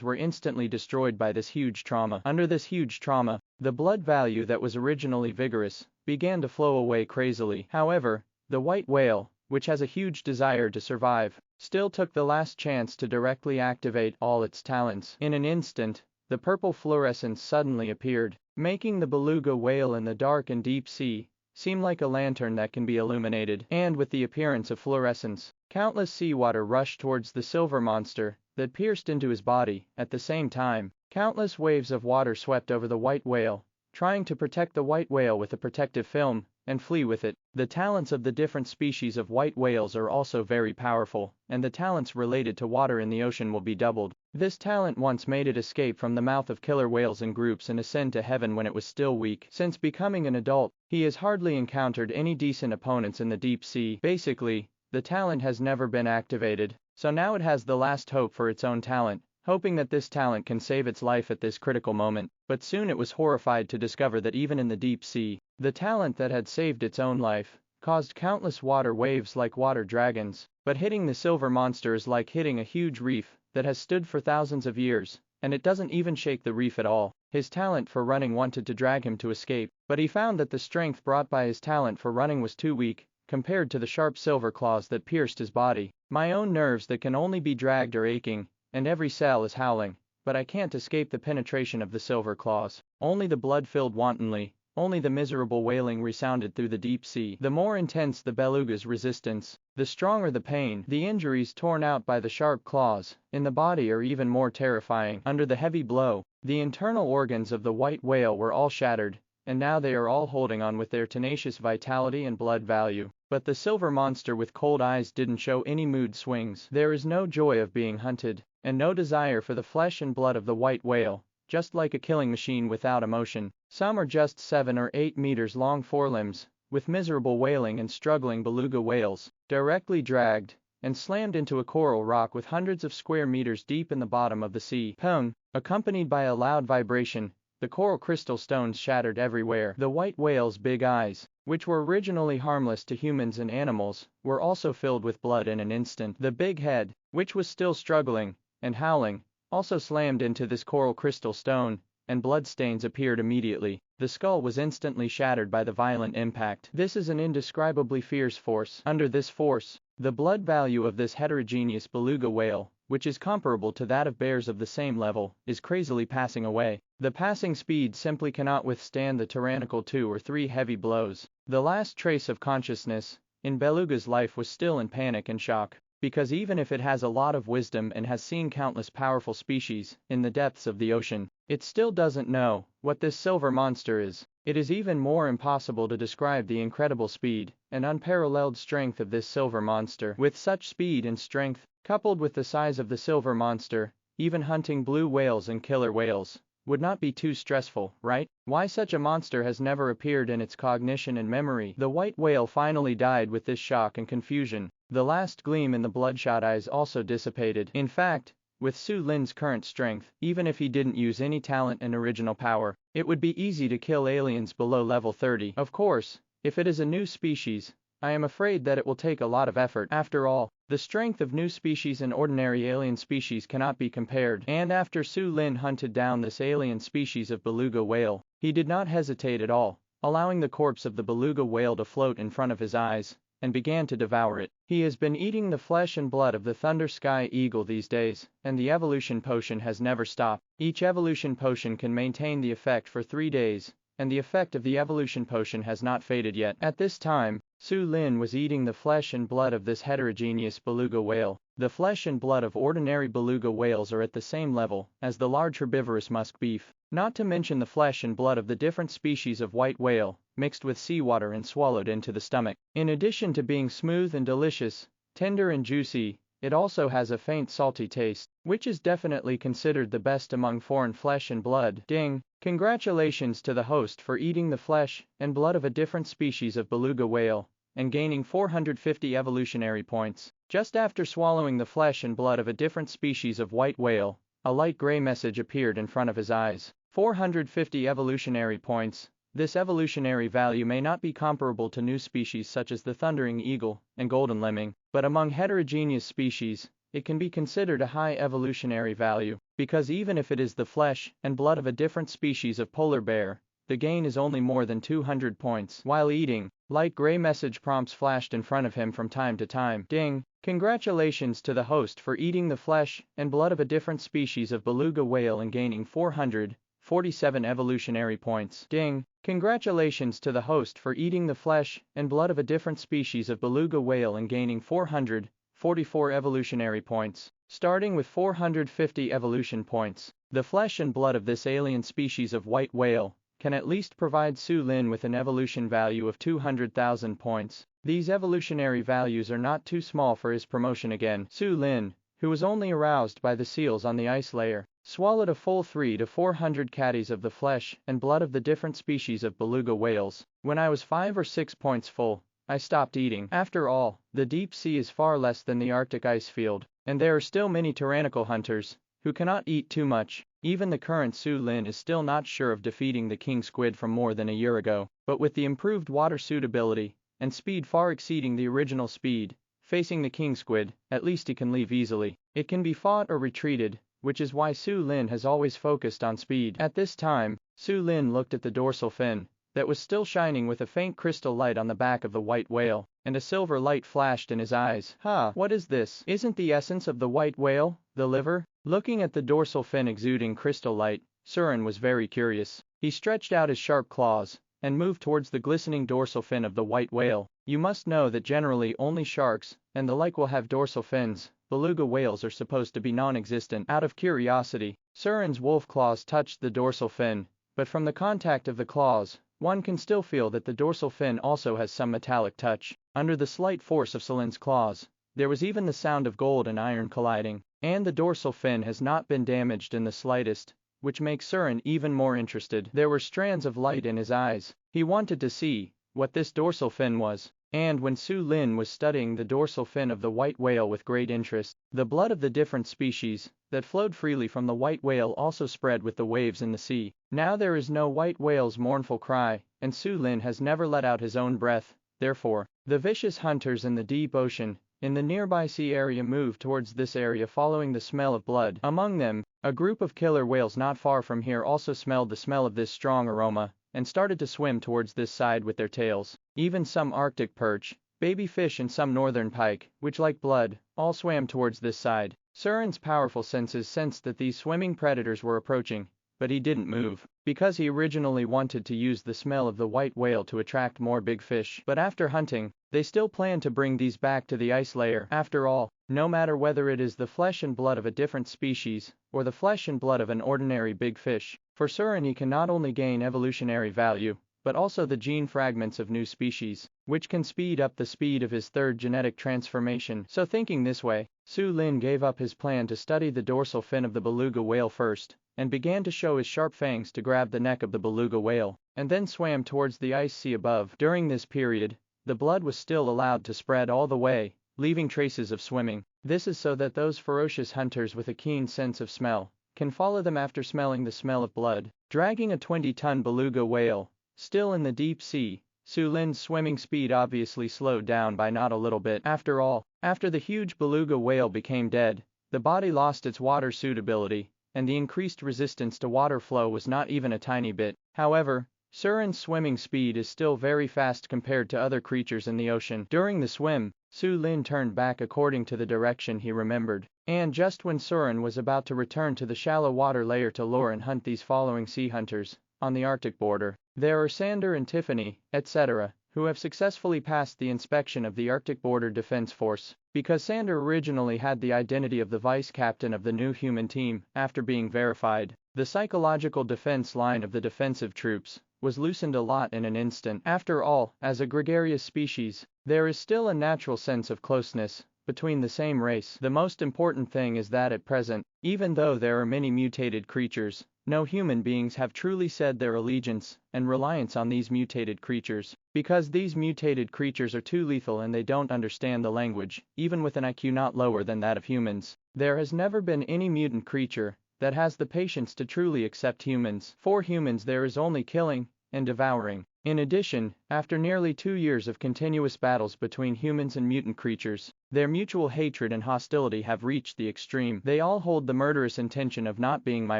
were instantly destroyed by this huge trauma. Under this huge trauma, the blood value that was originally vigorous began to flow away crazily. However, the white whale, which has a huge desire to survive, still took the last chance to directly activate all its talents. In an instant, the purple fluorescence suddenly appeared, making the beluga whale in the dark and deep sea seem like a lantern that can be illuminated. And with the appearance of fluorescence, countless seawater rushed towards the silver monster that pierced into his body. At the same time, countless waves of water swept over the white whale, trying to protect the white whale with a protective film and flee with it. The talents of the different species of white whales are also very powerful, and the talents related to water in the ocean will be doubled. This talent once made it escape from the mouth of killer whales in groups and ascend to heaven when it was still weak. Since becoming an adult, he has hardly encountered any decent opponents in the deep sea. Basically, the talent has never been activated, so now it has the last hope for its own talent, hoping that this talent can save its life at this critical moment. But soon it was horrified to discover that even in the deep sea, the talent that had saved its own life caused countless water waves like water dragons. But hitting the silver monster is like hitting a huge reef that has stood for thousands of years, and it doesn't even shake the reef at all. His talent for running wanted to drag him to escape, but he found that the strength brought by his talent for running was too weak compared to the sharp silver claws that pierced his body. My own nerves that can only be dragged are aching, and every cell is howling, but I can't escape the penetration of the silver claws. Only the blood filled wantonly, only the miserable wailing resounded through the deep sea. The more intense the beluga's resistance, the stronger the pain. The injuries torn out by the sharp claws in the body are even more terrifying. Under the heavy blow, the internal organs of the white whale were all shattered, and now they are all holding on with their tenacious vitality and blood value. But the silver monster with cold eyes didn't show any mood swings. There is no joy of being hunted, and no desire for the flesh and blood of the white whale, just like a killing machine without emotion. Some are just 7 or 8 meters long forelimbs, with miserable wailing and struggling beluga whales, directly dragged and slammed into a coral rock with hundreds of square meters deep in the bottom of the sea. Pong, accompanied by a loud vibration, the coral crystal stones shattered everywhere. The white whale's big eyes, which were originally harmless to humans and animals, were also filled with blood in an instant. The big head, which was still struggling and howling, also slammed into this coral crystal stone, and bloodstains appeared immediately. The skull was instantly shattered by the violent impact. This is an indescribably fierce force. Under this force, the blood value of this heterogeneous beluga whale, which is comparable to that of bears of the same level, is crazily passing away. The passing speed simply cannot withstand the tyrannical 2 or 3 heavy blows. The last trace of consciousness in beluga's life was still in panic and shock, because even if it has a lot of wisdom and has seen countless powerful species in the depths of the ocean, it still doesn't know what this silver monster is. It is even more impossible to describe the incredible speed and unparalleled strength of this silver monster. With such speed and strength, coupled with the size of the silver monster, even hunting blue whales and killer whales would not be too stressful, right? Why such a monster has never appeared in its cognition and memory. The white whale finally died with this shock and confusion. The last gleam in the bloodshot eyes also dissipated. In fact, with Su Lin's current strength, even if he didn't use any talent and original power, it would be easy to kill aliens below level 30. Of course, if it is a new species, I am afraid that it will take a lot of effort. After all, the strength of new species and ordinary alien species cannot be compared. And after Su Lin hunted down this alien species of beluga whale, he did not hesitate at all, allowing the corpse of the beluga whale to float in front of his eyes, and began to devour it. He has been eating the flesh and blood of the thunder sky eagle these days, and the evolution potion has never stopped. Each evolution potion can maintain the effect for 3 days, and the effect of the evolution potion has not faded yet. At this time, Su Lin was eating the flesh and blood of this heterogeneous beluga whale. The flesh and blood of ordinary beluga whales are at the same level as the large herbivorous musk beef, not to mention the flesh and blood of the different species of white whale, mixed with seawater and swallowed into the stomach. In addition to being smooth and delicious, tender and juicy, it also has a faint salty taste, which is definitely considered the best among foreign flesh and blood. Ding! Congratulations to the host for eating the flesh and blood of a different species of beluga whale and gaining 450 evolutionary points. Just after swallowing the flesh and blood of a different species of white whale, a light gray message appeared in front of his eyes. 450 evolutionary points. This evolutionary value may not be comparable to new species such as the thundering eagle and golden lemming, but among heterogeneous species, it can be considered a high evolutionary value, because even if it is the flesh and blood of a different species of polar bear, the gain is only more than 200 points. While eating, light gray message prompts flashed in front of him from time to time. Ding! Congratulations to the host for eating the flesh and blood of a different species of beluga whale and gaining 447 evolutionary points. Ding! Congratulations to the host for eating the flesh and blood of a different species of beluga whale and gaining 444 evolutionary points. Starting with 450 evolution points, the flesh and blood of this alien species of white whale can at least provide Su Lin with an evolution value of 200,000 points. These evolutionary values are not too small for his promotion again. Su Lin, who was only aroused by the seals on the ice layer, swallowed a full 300 to 400 caddies of the flesh and blood of the different species of beluga whales. When I was 5 or 6 points full, I stopped eating. After all, the deep sea is far less than the Arctic ice field, and there are still many tyrannical hunters who cannot eat too much. Even the current Su Lin is still not sure of defeating the king squid from more than a year ago, but with the improved water suitability and speed far exceeding the original speed, facing the king squid, at least he can leave easily. It can be fought or retreated, which is why Su Lin has always focused on speed. At this time, Su Lin looked at the dorsal fin that was still shining with a faint crystal light on the back of the white whale, and a silver light flashed in his eyes. What is this? Isn't the essence of the white whale the liver? Looking at the dorsal fin exuding crystal light, Surin was very curious. He stretched out his sharp claws and moved towards the glistening dorsal fin of the white whale. You must know that generally only sharks and the like will have dorsal fins. Beluga whales are supposed to be non-existent. Out of curiosity, Surin's wolf claws touched the dorsal fin, but from the contact of the claws, one can still feel that the dorsal fin also has some metallic touch. Under the slight force of Surin's claws, there was even the sound of gold and iron colliding, and the dorsal fin has not been damaged in the slightest, which makes Surin even more interested. There were strands of light in his eyes. He wanted to see what this dorsal fin was. And when Su Lin was studying the dorsal fin of the white whale with great interest, the blood of the different species that flowed freely from the white whale also spread with the waves in the sea. Now there is no white whale's mournful cry, and Su Lin has never let out his own breath. Therefore, the vicious hunters in the deep ocean in the nearby sea area moved towards this area following the smell of blood. Among them, a group of killer whales not far from here also smelled the smell of this strong aroma and started to swim towards this side with their tails. Even some Arctic perch, baby fish and some northern pike, which like blood, all swam towards this side. Surin's powerful senses sensed that these swimming predators were approaching, but he didn't move, because he originally wanted to use the smell of the white whale to attract more big fish. But after hunting, they still plan to bring these back to the ice layer. After all, no matter whether it is the flesh and blood of a different species, or the flesh and blood of an ordinary big fish, for Surin he can not only gain evolutionary value, but also the gene fragments of new species, which can speed up the speed of his third genetic transformation. So thinking this way, Su Lin gave up his plan to study the dorsal fin of the beluga whale first, and began to show his sharp fangs to grab the neck of the beluga whale, and then swam towards the ice sea above. During this period, the blood was still allowed to spread all the way, leaving traces of swimming. This is so that those ferocious hunters with a keen sense of smell can follow them after smelling the smell of blood. Dragging a 20-ton beluga whale, still in the deep sea, Su Lin's swimming speed obviously slowed down by not a little bit. After all, after the huge beluga whale became dead, the body lost its water suitability, and the increased resistance to water flow was not even a tiny bit. However, Surin's swimming speed is still very fast compared to other creatures in the ocean. During the swim, Su Lin turned back according to the direction he remembered, and just when Surin was about to return to the shallow water layer to lure and hunt these following sea hunters, on the Arctic border. There are Sander and Tiffany, etc., who have successfully passed the inspection of the Arctic Border Defense Force. Because Sander originally had the identity of the vice captain of the new human team, after being verified, the psychological defense line of the defensive troops was loosened a lot in an instant. After all, as a gregarious species, there is still a natural sense of closeness between the same race. The most important thing is that at present, even though there are many mutated creatures, no human beings have truly said their allegiance and reliance on these mutated creatures, because these mutated creatures are too lethal and they don't understand the language, even with an IQ not lower than that of humans. There has never been any mutant creature that has the patience to truly accept humans. For humans there is only killing and devouring. In addition, after nearly 2 years of continuous battles between humans and mutant creatures, their mutual hatred and hostility have reached the extreme. They all hold the murderous intention of not being my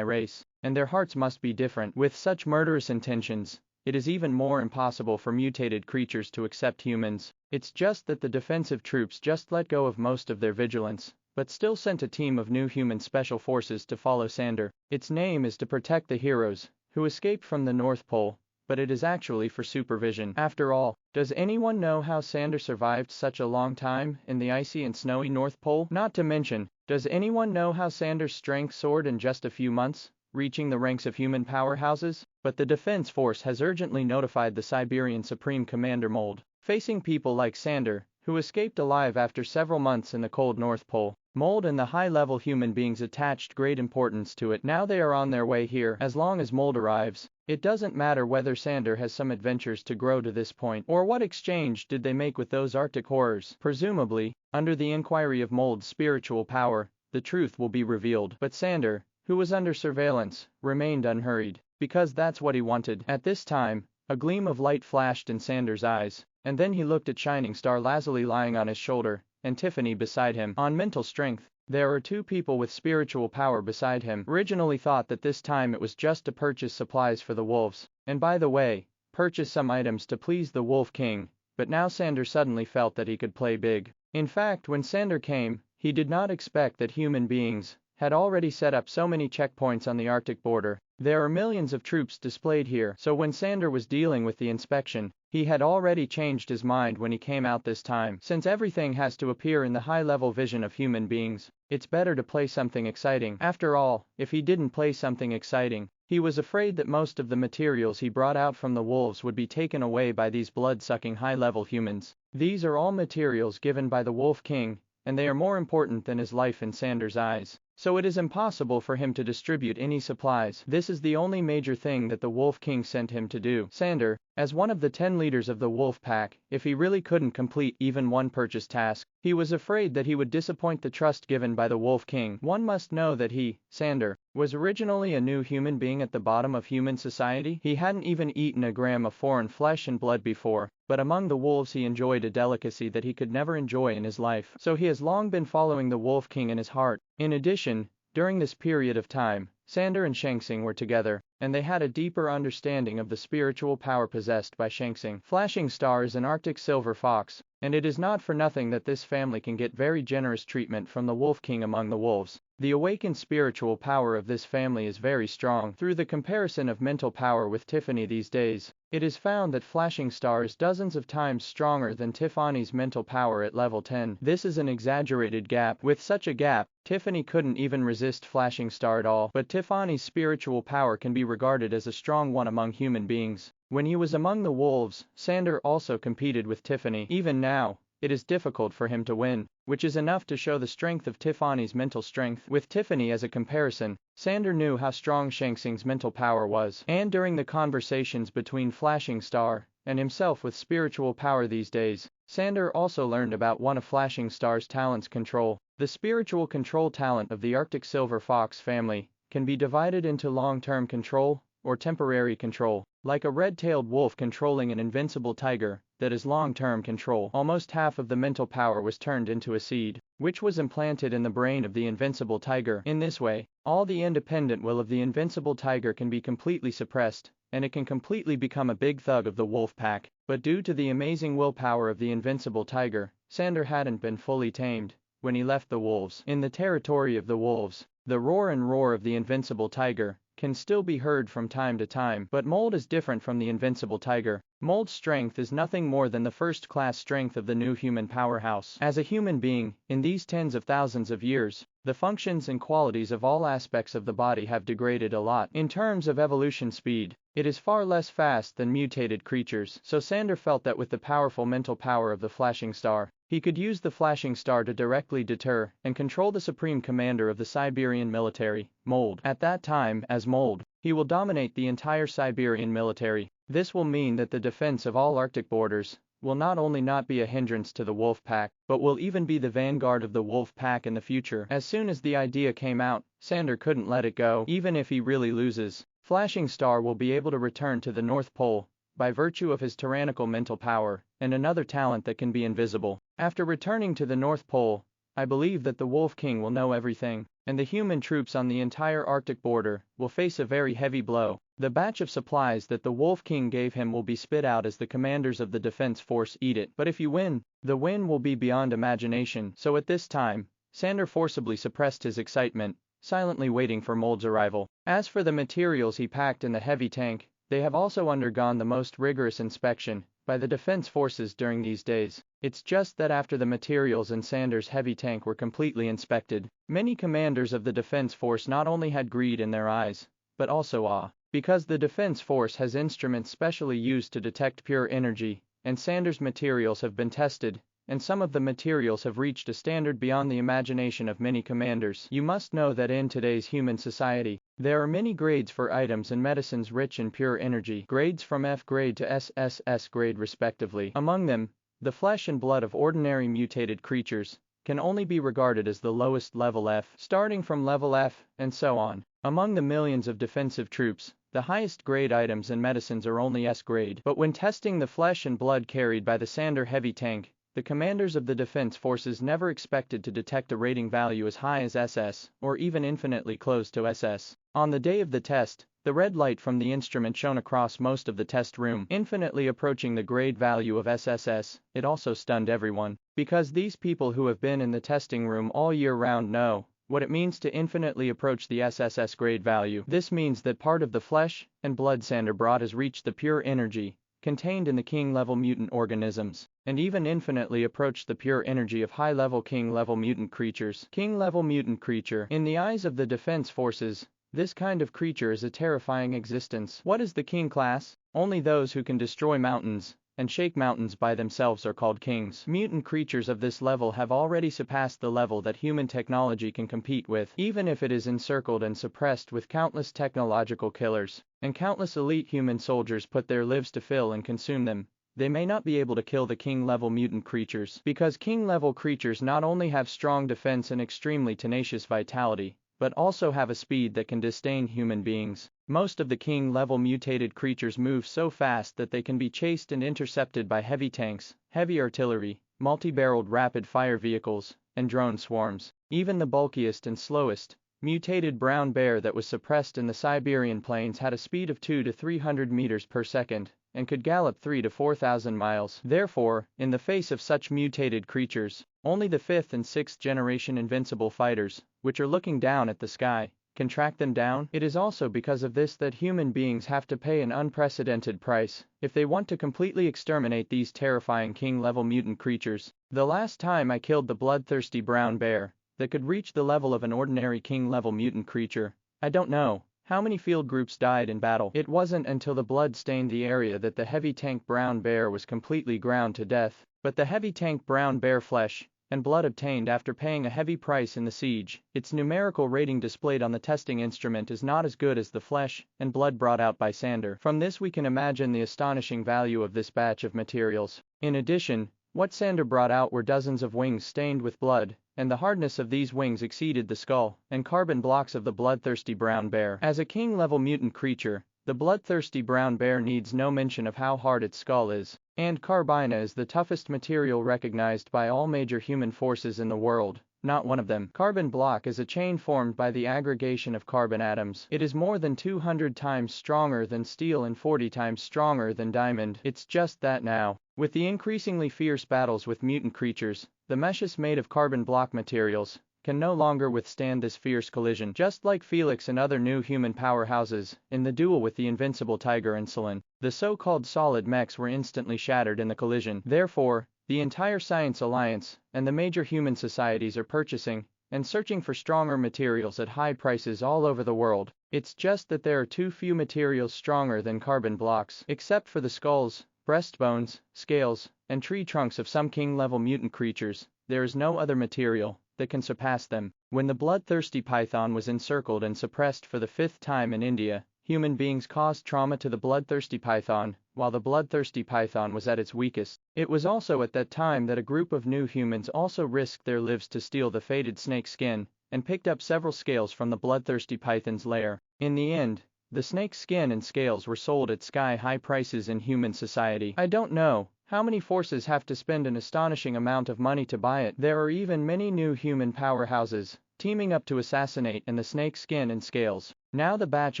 race, and their hearts must be different. With such murderous intentions, it is even more impossible for mutated creatures to accept humans. It's just that the defensive troops just let go of most of their vigilance, but still sent a team of new human special forces to follow Sander. Its name is to protect the heroes who escaped from the North Pole, but it is actually for supervision. After all, does anyone know how Sander survived such a long time in the icy and snowy North Pole? Not to mention, does anyone know how Sander's strength soared in just a few months, reaching the ranks of human powerhouses? But the Defense Force has urgently notified the Siberian Supreme Commander Mold, facing people like Sander, who escaped alive after several months in the cold North Pole. Mold and the high-level human beings attached great importance to it. Now they are on their way here. As long as Mold arrives, it doesn't matter whether Sander has some adventures to grow to this point, or what exchange did they make with those Arctic horrors. Presumably, under the inquiry of Mold's spiritual power, the truth will be revealed. But Sander, who was under surveillance, remained unhurried, because that's what he wanted. At this time, a gleam of light flashed in Sander's eyes, and then he looked at Shining Star lazily lying on his shoulder, and Tiffany beside him. On mental strength, there are 2 people with spiritual power beside him. Originally thought that this time it was just to purchase supplies for the wolves, and by the way, purchase some items to please the Wolf King, but now Sander suddenly felt that he could play big. In fact, when Sander came, he did not expect that human beings had already set up so many checkpoints on the Arctic border. There are millions of troops displayed here, so when Sander was dealing with the inspection, he had already changed his mind when he came out this time. Since everything has to appear in the high-level vision of human beings, it's better to play something exciting. After all, if he didn't play something exciting, he was afraid that most of the materials he brought out from the wolves would be taken away by these blood-sucking high-level humans. These are all materials given by the Wolf King, and they are more important than his life in Sander's eyes. So it is impossible for him to distribute any supplies. This is the only major thing that the Wolf King sent him to do. Sander, as one of the 10 leaders of the wolf pack, if he really couldn't complete even one purchase task, he was afraid that he would disappoint the trust given by the Wolf King. One must know that he, Sander, was originally a new human being at the bottom of human society. He hadn't even eaten a gram of foreign flesh and blood before, but among the wolves he enjoyed a delicacy that he could never enjoy in his life. So he has long been following the Wolf King in his heart. In addition, during this period of time, Sander and Shangsing were together, and they had a deeper understanding of the spiritual power possessed by Shangsing. Flashing Star is an Arctic silver fox, and it is not for nothing that this family can get very generous treatment from the Wolf King among the wolves. The awakened spiritual power of this family is very strong. Through the comparison of mental power with Tiffany these days, it is found that Flashing Star is dozens of times stronger than Tiffany's mental power at level 10. This is an exaggerated gap. With such a gap, Tiffany couldn't even resist Flashing Star at all. But Tiffany's spiritual power can be regarded as a strong one among human beings. When he was among the wolves, Sander also competed with Tiffany. Even now, it is difficult for him to win, which is enough to show the strength of Tiffany's mental strength. With Tiffany as a comparison, Sander knew how strong Shangsing's mental power was. And during the conversations between Flashing Star and himself with spiritual power these days, Sander also learned about one of Flashing Star's talents: control. The spiritual control talent of the Arctic Silver Fox family can be divided into long-term control or temporary control. Like a red-tailed wolf controlling an invincible tiger, that is long-term control. Almost half of the mental power was turned into a seed, which was implanted in the brain of the invincible tiger. In this way, all the independent will of the invincible tiger can be completely suppressed, and it can completely become a big thug of the wolf pack. But due to the amazing willpower of the invincible tiger, Sander hadn't been fully tamed when he left the wolves. In the territory of the wolves, the roar and roar of the invincible tiger can still be heard from time to time. But Mold is different from the invincible tiger. Mold's strength is nothing more than the first-class strength of the new human powerhouse. As a human being, in these tens of thousands of years, the functions and qualities of all aspects of the body have degraded a lot. In terms of evolution speed, it is far less fast than mutated creatures. So Sander felt that with the powerful mental power of the flashing star, he could use the flashing star to directly deter and control the supreme commander of the Siberian military, Mold. At that time, as Mold, he will dominate the entire Siberian military. This will mean that the defense of all Arctic borders will not only not be a hindrance to the wolf pack, but will even be the vanguard of the wolf pack in the future. As soon as the idea came out, Sander couldn't let it go. Even if he really loses, Flashing Star will be able to return to the North Pole by virtue of his tyrannical mental power and another talent that can be invisible. After returning to the North Pole, I believe that the Wolf King will know everything, and the human troops on the entire Arctic border will face a very heavy blow. The batch of supplies that the Wolf King gave him will be spit out as the commanders of the defense force eat it. But if you win, the win will be beyond imagination. So at this time, Sander forcibly suppressed his excitement, silently waiting for Mold's arrival. As for the materials he packed in the heavy tank, they have also undergone the most rigorous inspection by the defense forces during these days. It's just that after the materials in Sander's heavy tank were completely inspected, many commanders of the defense force not only had greed in their eyes, but also awe, because the defense force has instruments specially used to detect pure energy, and Sander's materials have been tested, and some of the materials have reached a standard beyond the imagination of many commanders. You must know that in today's human society, there are many grades for items and medicines rich in pure energy, grades from F grade to SSS grade respectively. Among them, the flesh and blood of ordinary mutated creatures can only be regarded as the lowest level F, starting from level F, and so on. Among the millions of defensive troops, the highest grade items and medicines are only S grade. But when testing the flesh and blood carried by the Sander heavy tank, the commanders of the defense forces never expected to detect a rating value as high as SS, or even infinitely close to SS. On the day of the test, the red light from the instrument shone across most of the test room, infinitely approaching the grade value of SSS. It also stunned everyone, because these people who have been in the testing room all year round know what it means to infinitely approach the SSS grade value. This means that part of the flesh and blood Sander brought has reached the pure energy contained in the king-level mutant organisms, and even infinitely approached the pure energy of high-level king-level mutant creatures. King-level mutant creature. In the eyes of the defense forces, this kind of creature is a terrifying existence. What is the king class? Only those who can destroy mountains and shake mountains by themselves are called kings. Mutant creatures of this level have already surpassed the level that human technology can compete with, even if it is encircled and suppressed with countless technological killers, and countless elite human soldiers put their lives to fill and consume them. They may not be able to kill the king-level mutant creatures, because king-level creatures not only have strong defense and extremely tenacious vitality, but also have a speed that can disdain human beings. Most of the king-level mutated creatures move so fast that they can be chased and intercepted by heavy tanks, heavy artillery, multi-barreled rapid-fire vehicles, and drone swarms. Even the bulkiest and slowest mutated brown bear that was suppressed in the Siberian plains had a speed of 200 to 300 meters per second, and could gallop 3,000 to 4,000 miles. Therefore, in the face of such mutated creatures, only the 5th and 6th generation invincible fighters, which are looking down at the sky, can track them down. It is also because of this that human beings have to pay an unprecedented price if they want to completely exterminate these terrifying king-level mutant creatures. The last time I killed the bloodthirsty brown bear that could reach the level of an ordinary king-level mutant creature, I don't know how many field groups died in battle. It wasn't until the blood stained the area that the heavy tank brown bear was completely ground to death. But the heavy tank brown bear flesh and blood obtained after paying a heavy price in the siege, its numerical rating displayed on the testing instrument is not as good as the flesh and blood brought out by Sander. From this we can imagine the astonishing value of this batch of materials. In addition, what Sander brought out were dozens of wings stained with blood, and the hardness of these wings exceeded the skull and carbon blocks of the bloodthirsty brown bear. As a king-level mutant creature, the bloodthirsty brown bear needs no mention of how hard its skull is, and carbina is the toughest material recognized by all major human forces in the world, not one of them. Carbon block is a chain formed by the aggregation of carbon atoms. It is more than 200 times stronger than steel and 40 times stronger than diamond. It's just that now, with the increasingly fierce battles with mutant creatures, the meshes made of carbon block materials can no longer withstand this fierce collision. Just like Felix and other new human powerhouses, in the duel with the invincible Tiger and Selene, the so-called solid mechs were instantly shattered in the collision. Therefore, the entire Science Alliance and the major human societies are purchasing and searching for stronger materials at high prices all over the world. It's just that there are too few materials stronger than carbon blocks. Except for the skulls, breastbones, scales, and tree trunks of some king-level mutant creatures, there is no other material that can surpass them. When the bloodthirsty python was encircled and suppressed for the 5th time in India, human beings caused trauma to the bloodthirsty python, while the bloodthirsty python was at its weakest. It was also at that time that a group of new humans also risked their lives to steal the fated snake skin, and picked up several scales from the bloodthirsty python's lair. In the end, the snake's skin and scales were sold at sky-high prices in human society. I don't know how many forces have to spend an astonishing amount of money to buy it. There are even many new human powerhouses teaming up to assassinate the snake's skin and scales. Now the batch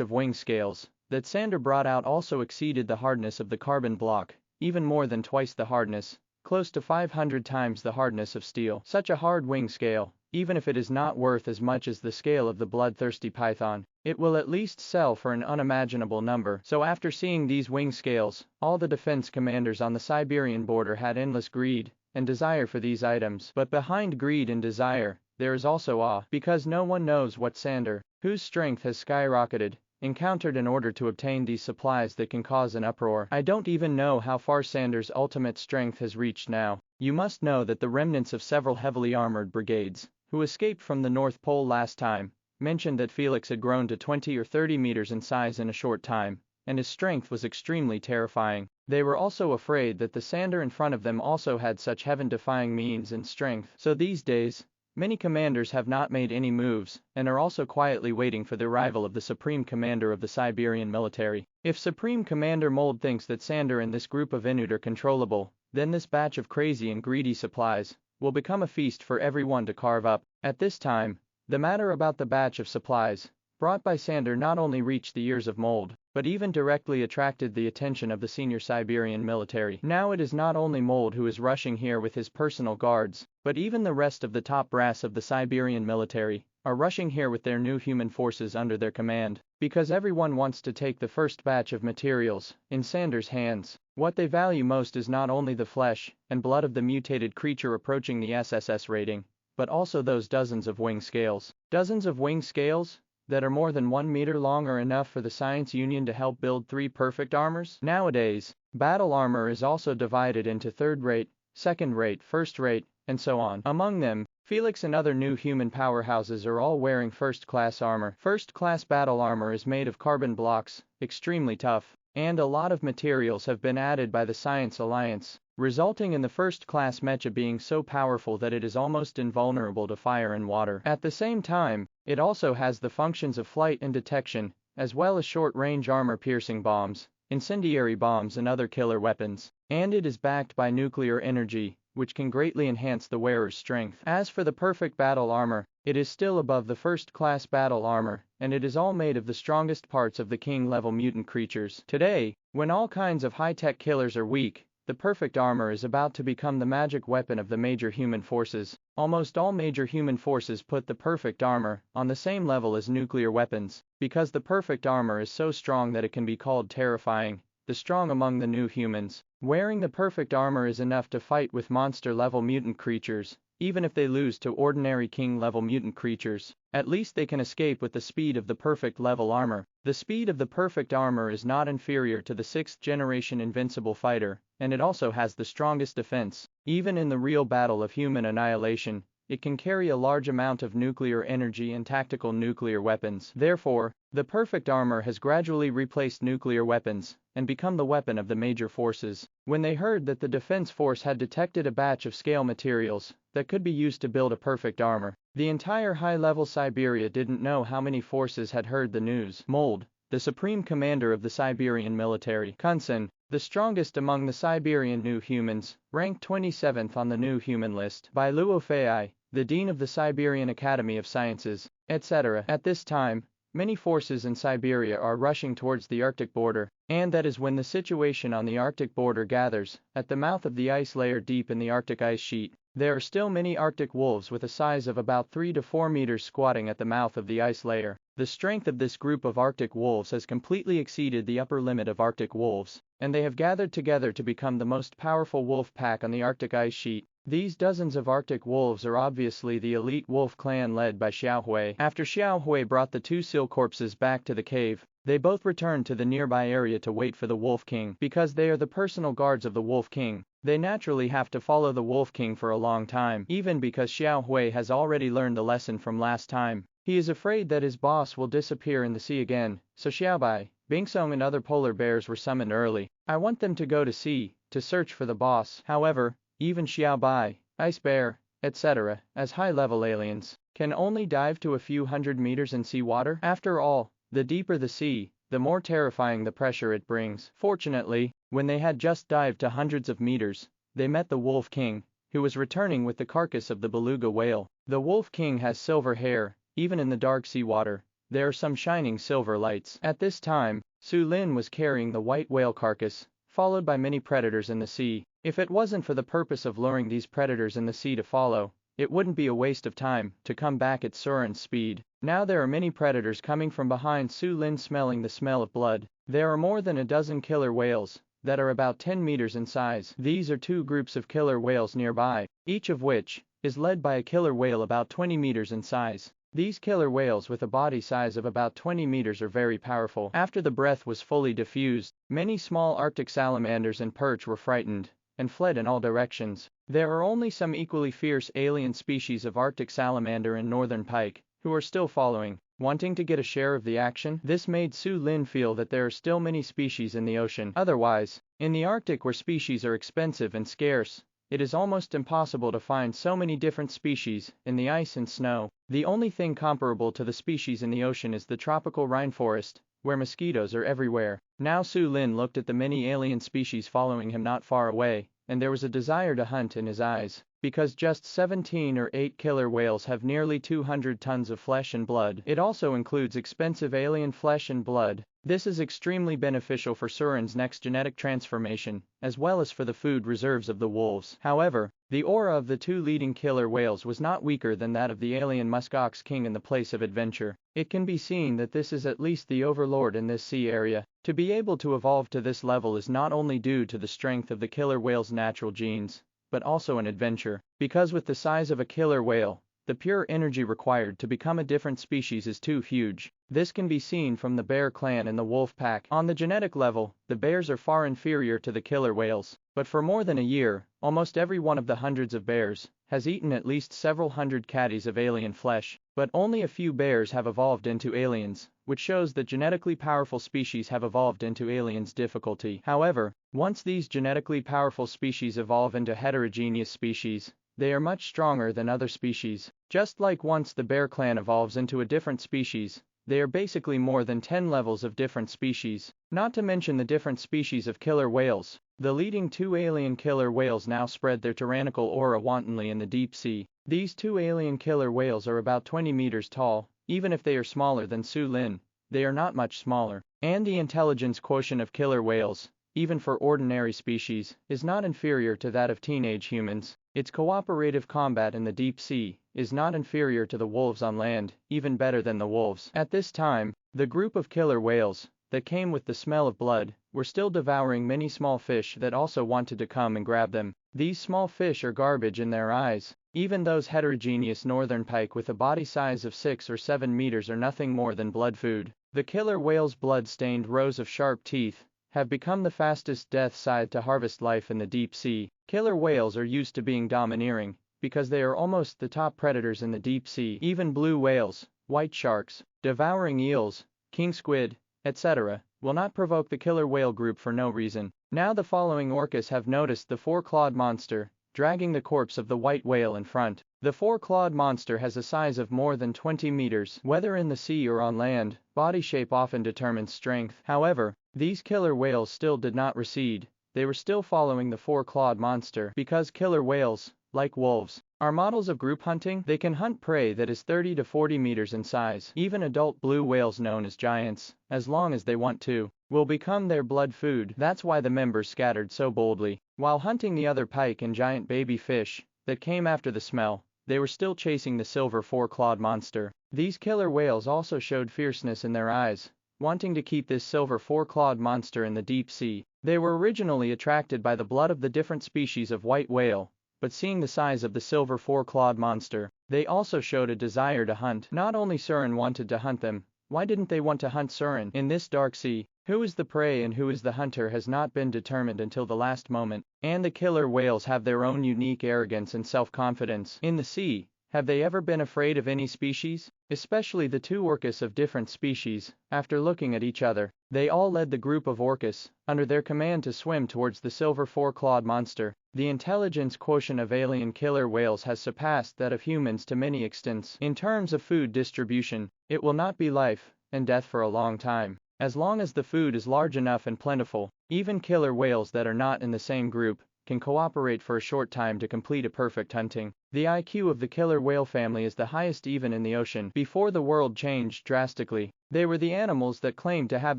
of wing scales that Sander brought out also exceeded the hardness of the carbon block, even more than twice the hardness, close to 500 times the hardness of steel. Such a hard wing scale, even if it is not worth as much as the scale of the bloodthirsty python, it will at least sell for an unimaginable number. So after seeing these wing scales, all the defense commanders on the Siberian border had endless greed and desire for these items. But behind greed and desire, there is also awe, because no one knows what Sander, whose strength has skyrocketed, encountered in order to obtain these supplies that can cause an uproar. I don't even know how far Sander's ultimate strength has reached now. You must know that the remnants of several heavily armored brigades, who escaped from the North Pole last time, mentioned that Felix had grown to 20 or 30 meters in size in a short time, and his strength was extremely terrifying. They were also afraid that the Sander in front of them also had such heaven-defying means and strength. So these days, many commanders have not made any moves, and are also quietly waiting for the arrival of the Supreme Commander of the Siberian military. If Supreme Commander Mold thinks that Sander and this group of Inuit are controllable, then this batch of crazy and greedy supplies will become a feast for everyone to carve up. At this time, the matter about the batch of supplies brought by Sander not only reached the ears of Mold, but even directly attracted the attention of the senior Siberian military. Now it is not only Mold who is rushing here with his personal guards, but even the rest of the top brass of the Siberian military are rushing here with their new human forces under their command, because everyone wants to take the first batch of materials in Sander's hands. What they value most is not only the flesh and blood of the mutated creature approaching the SSS rating, but also those dozens of wing scales. Dozens of wing scales that are more than 1 meter long are enough for the Science Union to help build 3 perfect armors. Nowadays, battle armor is also divided into third-rate, second-rate, first-rate, and so on. Among them, Felix and other new human powerhouses are all wearing first-class armor. First-class battle armor is made of carbon blocks, extremely tough, and a lot of materials have been added by the Science Alliance, resulting in the first-class mecha being so powerful that it is almost invulnerable to fire and water. At the same time, it also has the functions of flight and detection, as well as short-range armor-piercing bombs, incendiary bombs and other killer weapons. And it is backed by nuclear energy, which can greatly enhance the wearer's strength. As for the perfect battle armor, it is still above the first-class battle armor, and it is all made of the strongest parts of the king-level mutant creatures. Today, when all kinds of high-tech killers are weak, the perfect armor is about to become the magic weapon of the major human forces. Almost all major human forces put the perfect armor on the same level as nuclear weapons, because the perfect armor is so strong that it can be called terrifying. The strong among the new humans wearing the perfect armor is enough to fight with monster-level mutant creatures. Even if they lose to ordinary king-level mutant creatures, at least they can escape with the speed of the perfect level armor. The speed of the perfect armor is not inferior to the 6th-generation invincible fighter, and it also has the strongest defense. Even in the real battle of human annihilation, it can carry a large amount of nuclear energy and tactical nuclear weapons. Therefore, the perfect armor has gradually replaced nuclear weapons and become the weapon of the major forces. When they heard that the defense force had detected a batch of scale materials that could be used to build a perfect armor, the entire high-level Siberia didn't know how many forces had heard the news. Mold, the supreme commander of the Siberian military, Kunsen, the strongest among the Siberian new humans, ranked 27th on the new human list by Luo Fei, the dean of the Siberian Academy of Sciences, etc. At this time, many forces in Siberia are rushing towards the Arctic border, and that is when the situation on the Arctic border gathers at the mouth of the ice layer deep in the Arctic ice sheet. There are still many Arctic wolves with a size of about 3 to 4 meters squatting at the mouth of the ice layer. The strength of this group of Arctic wolves has completely exceeded the upper limit of Arctic wolves, and they have gathered together to become the most powerful wolf pack on the Arctic ice sheet. These dozens of Arctic wolves are obviously the elite wolf clan led by Xiaohui. After Xiaohui brought the two seal corpses back to the cave, they both returned to the nearby area to wait for the Wolf King. Because they are the personal guards of the Wolf King, they naturally have to follow the Wolf King for a long time, even because Xiaohui has already learned the lesson from last time. He is afraid that his boss will disappear in the sea again, so Xiaobai, Bingsong and other polar bears were summoned early. I want them to go to sea, to search for the boss. However, even Xiaobai, Ice Bear, etc., as high-level aliens, can only dive to a few hundred meters in seawater. After all, the deeper the sea, the more terrifying the pressure it brings. Fortunately, when they had just dived to hundreds of meters, they met the Wolf King, who was returning with the carcass of the beluga whale. The Wolf King has silver hair. Even in the dark seawater, there are some shining silver lights. At this time, Su Lin was carrying the white whale carcass, followed by many predators in the sea. If it wasn't for the purpose of luring these predators in the sea to follow, it wouldn't be a waste of time to come back at Surin's speed. Now there are many predators coming from behind Su Lin, smelling the smell of blood. There are more than a dozen killer whales that are about 10 meters in size. These are two groups of killer whales nearby, each of which is led by a killer whale about 20 meters in size. These killer whales with a body size of about 20 meters are very powerful. After the breath was fully diffused, many small Arctic salamanders and perch were frightened and fled in all directions. There are only some equally fierce alien species of Arctic salamander and northern pike who are still following, wanting to get a share of the action. This made Su Lin feel that there are still many species in the ocean. Otherwise, in the Arctic, where species are expensive and scarce, it is almost impossible to find so many different species in the ice and snow. The only thing comparable to the species in the ocean is the tropical rainforest, where mosquitoes are everywhere. Now Su Lin looked at the many alien species following him not far away, and there was a desire to hunt in his eyes. Because just 17 or 8 killer whales have nearly 200 tons of flesh and blood. It also includes expensive alien flesh and blood. This is extremely beneficial for Surin's next genetic transformation, as well as for the food reserves of the wolves. However, the aura of the two leading killer whales was not weaker than that of the alien muskox king in the place of adventure. It can be seen that this is at least the overlord in this sea area. To be able to evolve to this level is not only due to the strength of the killer whale's natural genes, but also an adventure. Because with the size of a killer whale, the pure energy required to become a different species is too huge. This can be seen from the bear clan and the wolf pack. On the genetic level, the bears are far inferior to the killer whales, but for more than a year, almost every one of the hundreds of bears has eaten at least several hundred caddies of alien flesh. But only a few bears have evolved into aliens, which shows that genetically powerful species have evolved into aliens' difficulty. However, once these genetically powerful species evolve into heterogeneous species, they are much stronger than other species. Just like once the bear clan evolves into a different species, they are basically more than 10 levels of different species. Not to mention the different species of killer whales. The leading two alien killer whales now spread their tyrannical aura wantonly in the deep sea. These two alien killer whales are about 20 meters tall. Even if they are smaller than Su Lin, they are not much smaller. And the intelligence quotient of killer whales, even for ordinary species, is not inferior to that of teenage humans. Its cooperative combat in the deep sea is not inferior to the wolves on land, even better than the wolves. At this time, the group of killer whales that came with the smell of blood were still devouring many small fish that also wanted to come and grab them. These small fish are garbage in their eyes. Even those heterogeneous northern pike with a body size of 6 or 7 meters are nothing more than blood food. The killer whale's blood-stained rows of sharp teeth have become the fastest death side to harvest life in the deep sea. Killer whales are used to being domineering, because they are almost the top predators in the deep sea. Even blue whales, white sharks, devouring eels, king squid, etc., will not provoke the killer whale group for no reason. Now the following orcas have noticed the four-clawed monster, dragging the corpse of the white whale in front. The four-clawed monster has a size of more than 20 meters. Whether in the sea or on land, body shape often determines strength. However, these killer whales still did not recede. They were still following the four-clawed monster. Because killer whales, like wolves, are models of group hunting, they can hunt prey that is 30 to 40 meters in size. Even adult blue whales known as giants, as long as they want to, will become their blood food. That's why the members scattered so boldly. While hunting the other pike and giant baby fish, that came after the smell, they were still chasing the silver four-clawed monster. These killer whales also showed fierceness in their eyes, wanting to keep this silver four-clawed monster in the deep sea. They were originally attracted by the blood of the different species of white whale, but seeing the size of the silver four-clawed monster, they also showed a desire to hunt. Not only Surin wanted to hunt them, why didn't they want to hunt Surin? In this dark sea, who is the prey and who is the hunter has not been determined until the last moment, and the killer whales have their own unique arrogance and self-confidence. In the sea, have they ever been afraid of any species? Especially the two orcas of different species. After looking at each other, they all led the group of orcas, under their command, to swim towards the silver four-clawed monster. The intelligence quotient of alien killer whales has surpassed that of humans to many extents. In terms of food distribution, it will not be life and death for a long time. As long as the food is large enough and plentiful, even killer whales that are not in the same group can cooperate for a short time to complete a perfect hunting. The IQ of the killer whale family is the highest even in the ocean. Before the world changed drastically, they were the animals that claimed to have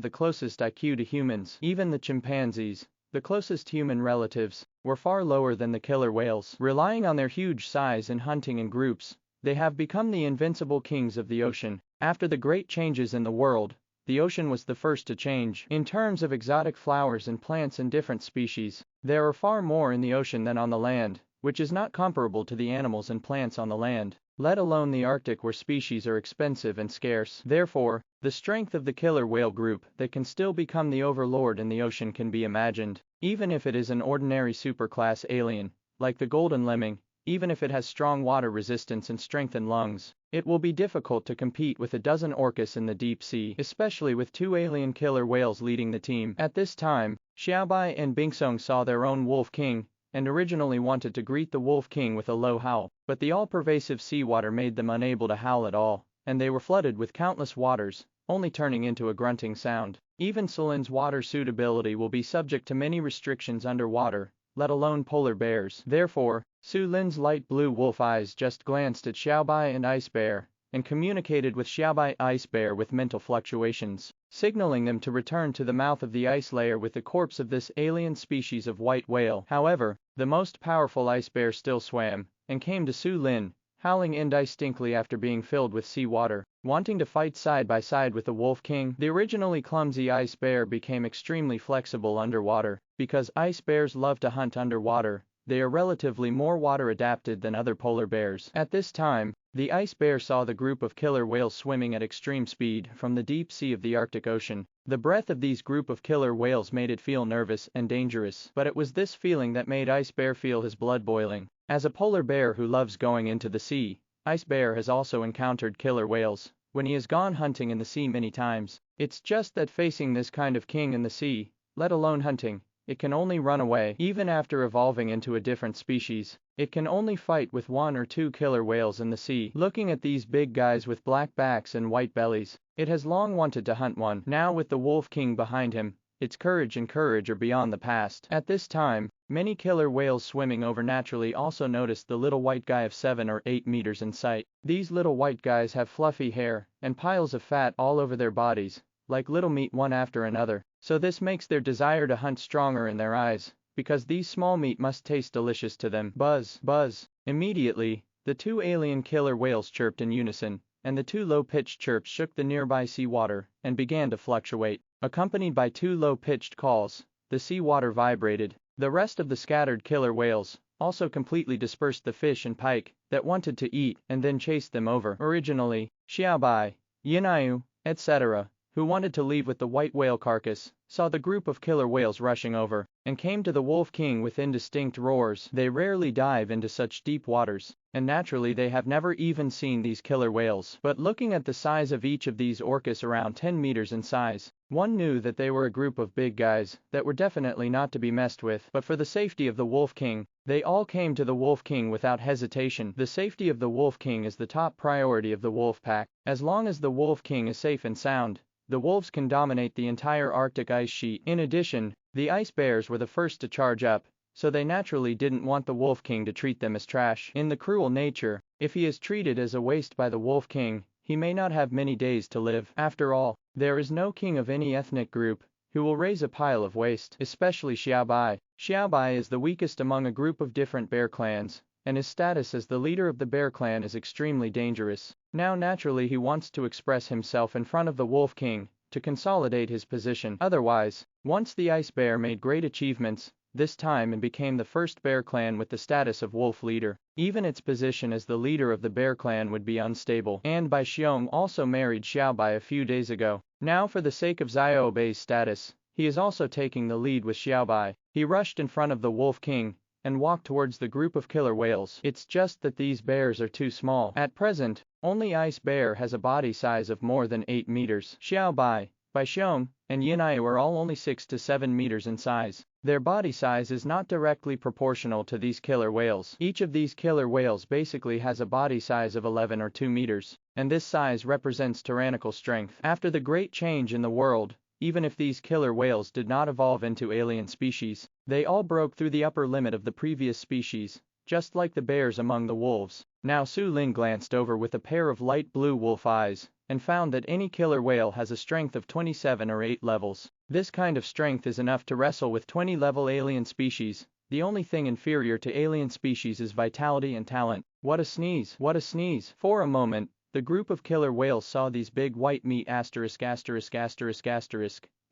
the closest IQ to humans. Even the chimpanzees, the closest human relatives, were far lower than the killer whales. Relying on their huge size in hunting in groups, they have become the invincible kings of the ocean. After the great changes in the world, the ocean was the first to change. In terms of exotic flowers and plants and different species, there are far more in the ocean than on the land, which is not comparable to the animals and plants on the land, let alone the Arctic, where species are expensive and scarce. Therefore, the strength of the killer whale group that can still become the overlord in the ocean can be imagined. Even if it is an ordinary superclass alien, like the golden lemming, even if it has strong water resistance and strengthened lungs, it will be difficult to compete with a dozen orcas in the deep sea, especially with two alien killer whales leading the team. At this time, Xiaobai and Bingsong saw their own Wolf King, and originally wanted to greet the Wolf King with a low howl, but the all-pervasive seawater made them unable to howl at all, and they were flooded with countless waters, only turning into a grunting sound. Even Sulin's water suitability will be subject to many restrictions underwater, let alone polar bears. Therefore, Su Lin's light blue wolf eyes just glanced at Xiaobai and Ice Bear, and communicated with Xiaobai Ice Bear with mental fluctuations, signaling them to return to the mouth of the ice layer with the corpse of this alien species of white whale. However, the most powerful Ice Bear still swam, and came to Su Lin, howling indistinctly after being filled with seawater, wanting to fight side by side with the Wolf King. The originally clumsy Ice Bear became extremely flexible underwater. Because ice bears love to hunt underwater, they are relatively more water adapted than other polar bears. At this time, the ice bear saw the group of killer whales swimming at extreme speed from the deep sea of the Arctic Ocean. The breath of these group of killer whales made it feel nervous and dangerous, but it was this feeling that made Ice Bear feel his blood boiling. As a polar bear who loves going into the sea, Ice Bear has also encountered killer whales when he has gone hunting in the sea many times. It's just that facing this kind of king in the sea, let alone hunting, it can only run away. Even after evolving into a different species, it can only fight with one or two killer whales in the sea. Looking at these big guys with black backs and white bellies, it has long wanted to hunt one. Now with the Wolf King behind him, its courage are beyond the past. At this time, many killer whales swimming over naturally also noticed the little white guy of 7 or 8 meters in sight. These little white guys have fluffy hair and piles of fat all over their bodies, like little meat one after another. So this makes their desire to hunt stronger in their eyes, because these small meat must taste delicious to them. Buzz, buzz. Immediately, the two alien killer whales chirped in unison, and the two low-pitched chirps shook the nearby seawater and began to fluctuate. Accompanied by two low-pitched calls, the seawater vibrated. The rest of the scattered killer whales also completely dispersed the fish and pike that wanted to eat and then chased them over. Originally, Xiaobai, Yinayu, etc., who wanted to leave with the white whale carcass, saw the group of killer whales rushing over, and came to the Wolf King with indistinct roars. They rarely dive into such deep waters, and naturally they have never even seen these killer whales. But looking at the size of each of these orcas, around 10 meters in size, one knew that they were a group of big guys that were definitely not to be messed with. But for the safety of the Wolf King, they all came to the Wolf King without hesitation. The safety of the Wolf King is the top priority of the wolf pack. As long as the Wolf King is safe and sound, the wolves can dominate the entire Arctic ice sheet. In addition, the ice bears were the first to charge up, so they naturally didn't want the Wolf King to treat them as trash. In the cruel nature, if he is treated as a waste by the Wolf King, he may not have many days to live. After all, there is no king of any ethnic group who will raise a pile of waste, especially Xiaobai. Xiaobai is the weakest among a group of different bear clans, and his status as the leader of the bear clan is extremely dangerous. Now naturally he wants to express himself in front of the Wolf King, to consolidate his position. Otherwise, once the ice bear made great achievements, this time and became the first bear clan with the status of wolf leader. Even its position as the leader of the bear clan would be unstable. And Bai Xiong also married Xiaobai a few days ago. Now for the sake of Xiaobai's status, he is also taking the lead with Xiaobai. He rushed in front of the Wolf King and walked towards the group of killer whales. It's just that these bears are too small. At present, only Ice Bear has a body size of more than 8 meters. Xiaobai, Bai Xiong, and Yinayu are all only 6 to 7 meters in size. Their body size is not directly proportional to these killer whales. Each of these killer whales basically has a body size of 11 or 2 meters, and this size represents tyrannical strength. After the great change in the world, even if these killer whales did not evolve into alien species, they all broke through the upper limit of the previous species, just like the bears among the wolves. Now Su Lin glanced over with a pair of light blue wolf eyes, and found that any killer whale has a strength of 27 or 8 levels. This kind of strength is enough to wrestle with 20-level alien species. The only thing inferior to alien species is vitality and talent. What a sneeze! What a sneeze! For a moment, the group of killer whales saw these big white meat asterisk